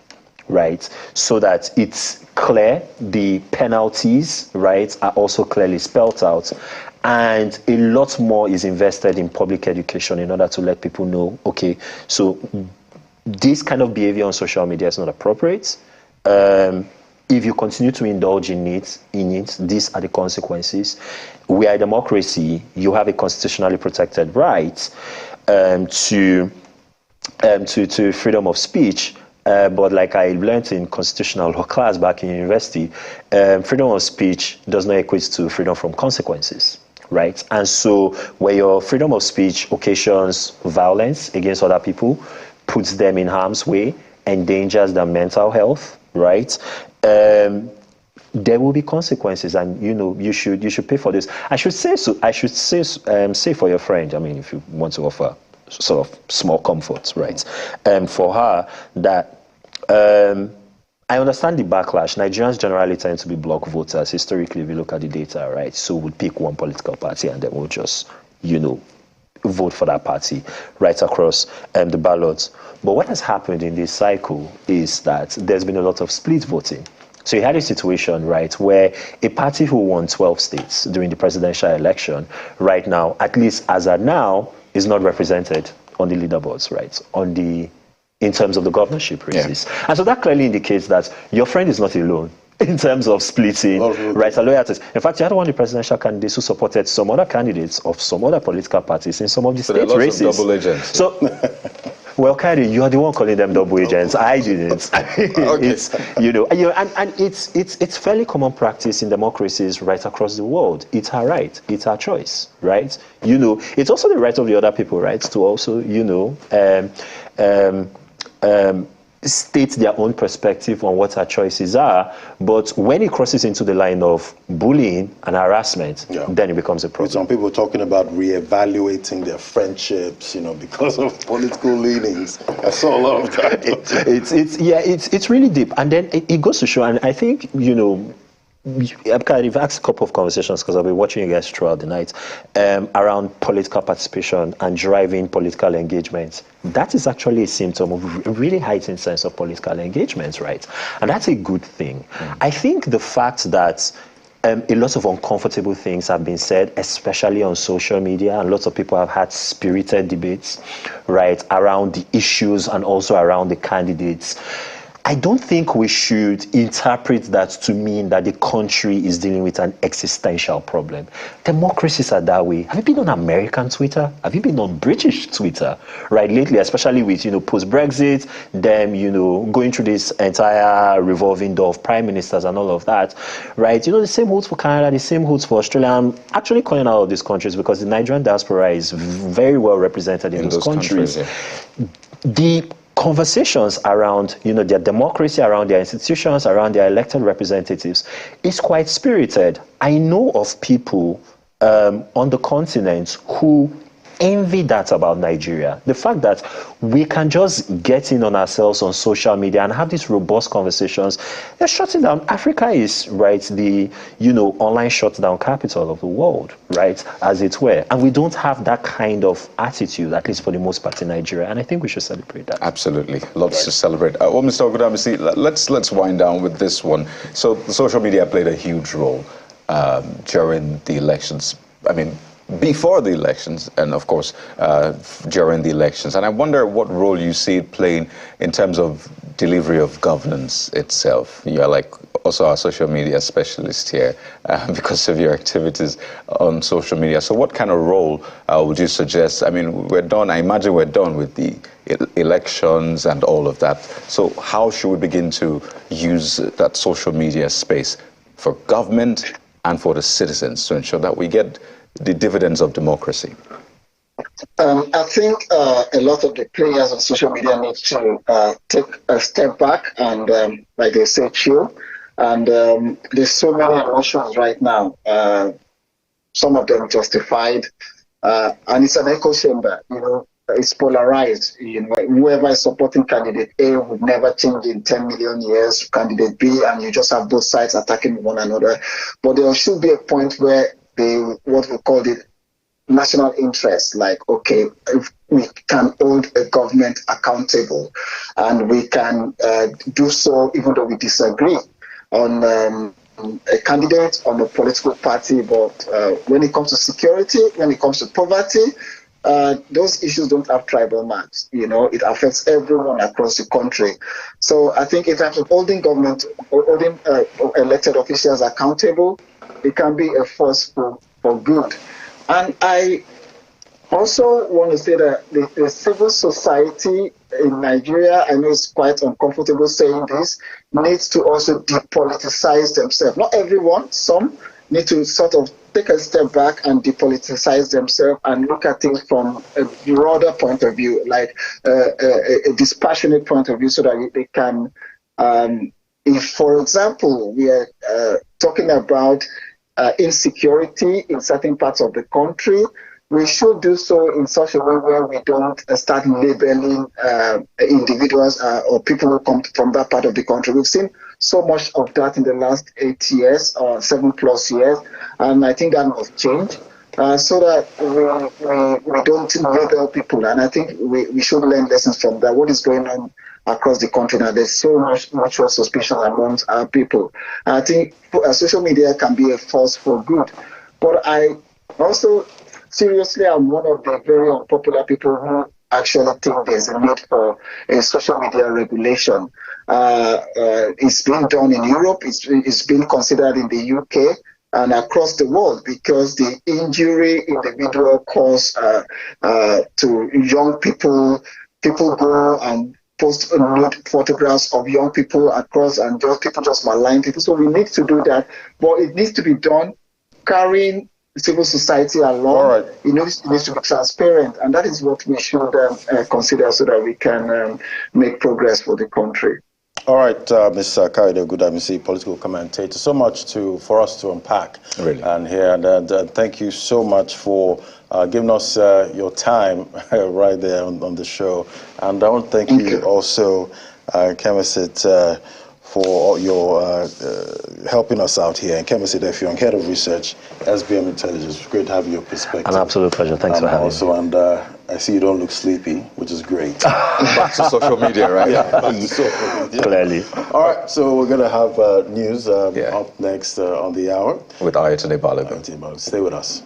right, so that it's clear, the penalties, right, are also clearly spelled out. And a lot more is invested in public education in order to let people know, okay, so this kind of behavior on social media is not appropriate. If you continue to indulge in it, these are the consequences. We are a democracy. You have a constitutionally protected right to freedom of speech. But like I learned in constitutional law class back in university, freedom of speech does not equate to freedom from consequences, right? And so where your freedom of speech occasions violence against other people, puts them in harm's way, endangers their mental health, right? There will be consequences, and you should pay for this. I should say for your friend, I mean, if you want to offer sort of small comforts, right? For her, that I understand the backlash. Nigerians generally tend to be block voters. Historically, if you look at the data, right? So we'll pick one political party and then we'll just, vote for that party right across the ballots. But what has happened in this cycle is that there's been a lot of split voting. So you had a situation, right, where a party who won 12 states during the presidential election, right now, at least as of now, is not represented on the leaderboards, right, in terms of the governorship races. Yeah. And so that clearly indicates that your friend is not alone in terms of splitting, right, and loyalties. In fact, you had one of the presidential candidates who supported some other candidates of some other political parties in some of the state races. Of double agents. So, well, Kyrie, you are the one calling them double agents. I didn't. It's, and it's fairly common practice in democracies right across the world. It's her right. It's her choice, right? It's also the right of the other people, right, to also, state their own perspective on what our choices are, but when it crosses into the line of bullying and harassment, then it becomes a problem. Some people talking about reevaluating their friendships, because of political leanings. I saw a lot of that. It's really deep, and then it goes to show, and I think I've asked a couple of conversations because I've been watching you guys throughout the night around political participation and driving political engagement. That is actually a symptom of a really heightened sense of political engagement, right? And that's a good thing. I think the fact that a lot of uncomfortable things have been said, especially on social media, and lots of people have had spirited debates, right, around the issues and also around the candidates. I don't think we should interpret that to mean that the country is dealing with an existential problem. Democracies are that way. Have you been on American Twitter? Have you been on British Twitter? Right, lately, especially with, post-Brexit, them, going through this entire revolving door of prime ministers and all of that, right? The same holds for Canada, the same holds for Australia. I'm actually calling out all these countries because the Nigerian diaspora is very well represented in those countries. The conversations around, their democracy, around their institutions, around their elected representatives is quite spirited. I know of people on the continent who envy that about Nigeria. The fact that we can just get in on ourselves on social media and have these robust conversations. They're shutting down. Africa is, right, the, online shutdown capital of the world, right, as it were. And we don't have that kind of attitude, at least for the most part in Nigeria. And I think we should celebrate that. Absolutely. Lots to celebrate. Well, Mr. Ogudamisi, let's wind down with this one. So the social media played a huge role during the elections. I mean, before the elections and, of course, during the elections. And I wonder what role you see it playing in terms of delivery of governance itself. You're like also our social media specialist here because of your activities on social media. So what kind of role would you suggest? I mean, I imagine we're done with the elections and all of that. So how should we begin to use that social media space for government and for the citizens to ensure that we get the dividends of democracy? I think a lot of the players on social media need to take a step back and, like they say, chill. And there's so many emotions right now. Some of them justified, and it's an echo chamber. It's polarized. Whoever is supporting candidate A would never change in 10 million years. Candidate B, and you just have both sides attacking one another. But there should be a point where what we call the national interest, like, okay, if we can hold a government accountable and we can do so even though we disagree on a candidate, on a political party, but when it comes to security, when it comes to poverty, those issues don't have tribal marks. It affects everyone across the country. So I think in terms of holding elected officials accountable, it can be a force for good. And I also want to say that the civil society in Nigeria, I know it's quite uncomfortable saying this, needs to also depoliticize themselves. Not everyone, some need to sort of take a step back and depoliticize themselves and look at things from a broader point of view, like a dispassionate point of view, so that they can, if, for example, we are talking about insecurity in certain parts of the country, we should do so in such a way where we don't start labeling individuals or people who come from that part of the country. We've seen so much of that in the last 8 years or 7+ years, and I think that must change. So that we don't label people, and I think we should learn lessons from that. What is going on across the country now? There's so much mutual suspicion amongst our people. I think social media can be a force for good, but I also seriously am one of the very unpopular people who actually think there's a need for a social media regulation. It's been done in Europe. It's been considered in the UK. And across the world, because the injury individual cause to young people go and post nude photographs of young people across, and people just malign people. So we need to do that, but it needs to be done carrying civil society along. All right. It needs to be transparent, and that is what we should consider so that we can make progress for the country. All right, Mr. Kaido Gudamisi, political commentator. So much for us to unpack and hear. And thank you so much for giving us your time right there on the show. And I want to thank you also, Kemisit, for your helping us out here. And Kemisit Effiong, Head of Research, SBM Intelligence. Great to have your perspective. An absolute pleasure. Thanks for having me. And I see you don't look sleepy, which is great. Back to social media, right? Yeah, back to social media. Clearly. All right, so we're going to have news up next on the hour. With Ayatollah Balogun. Stay with us.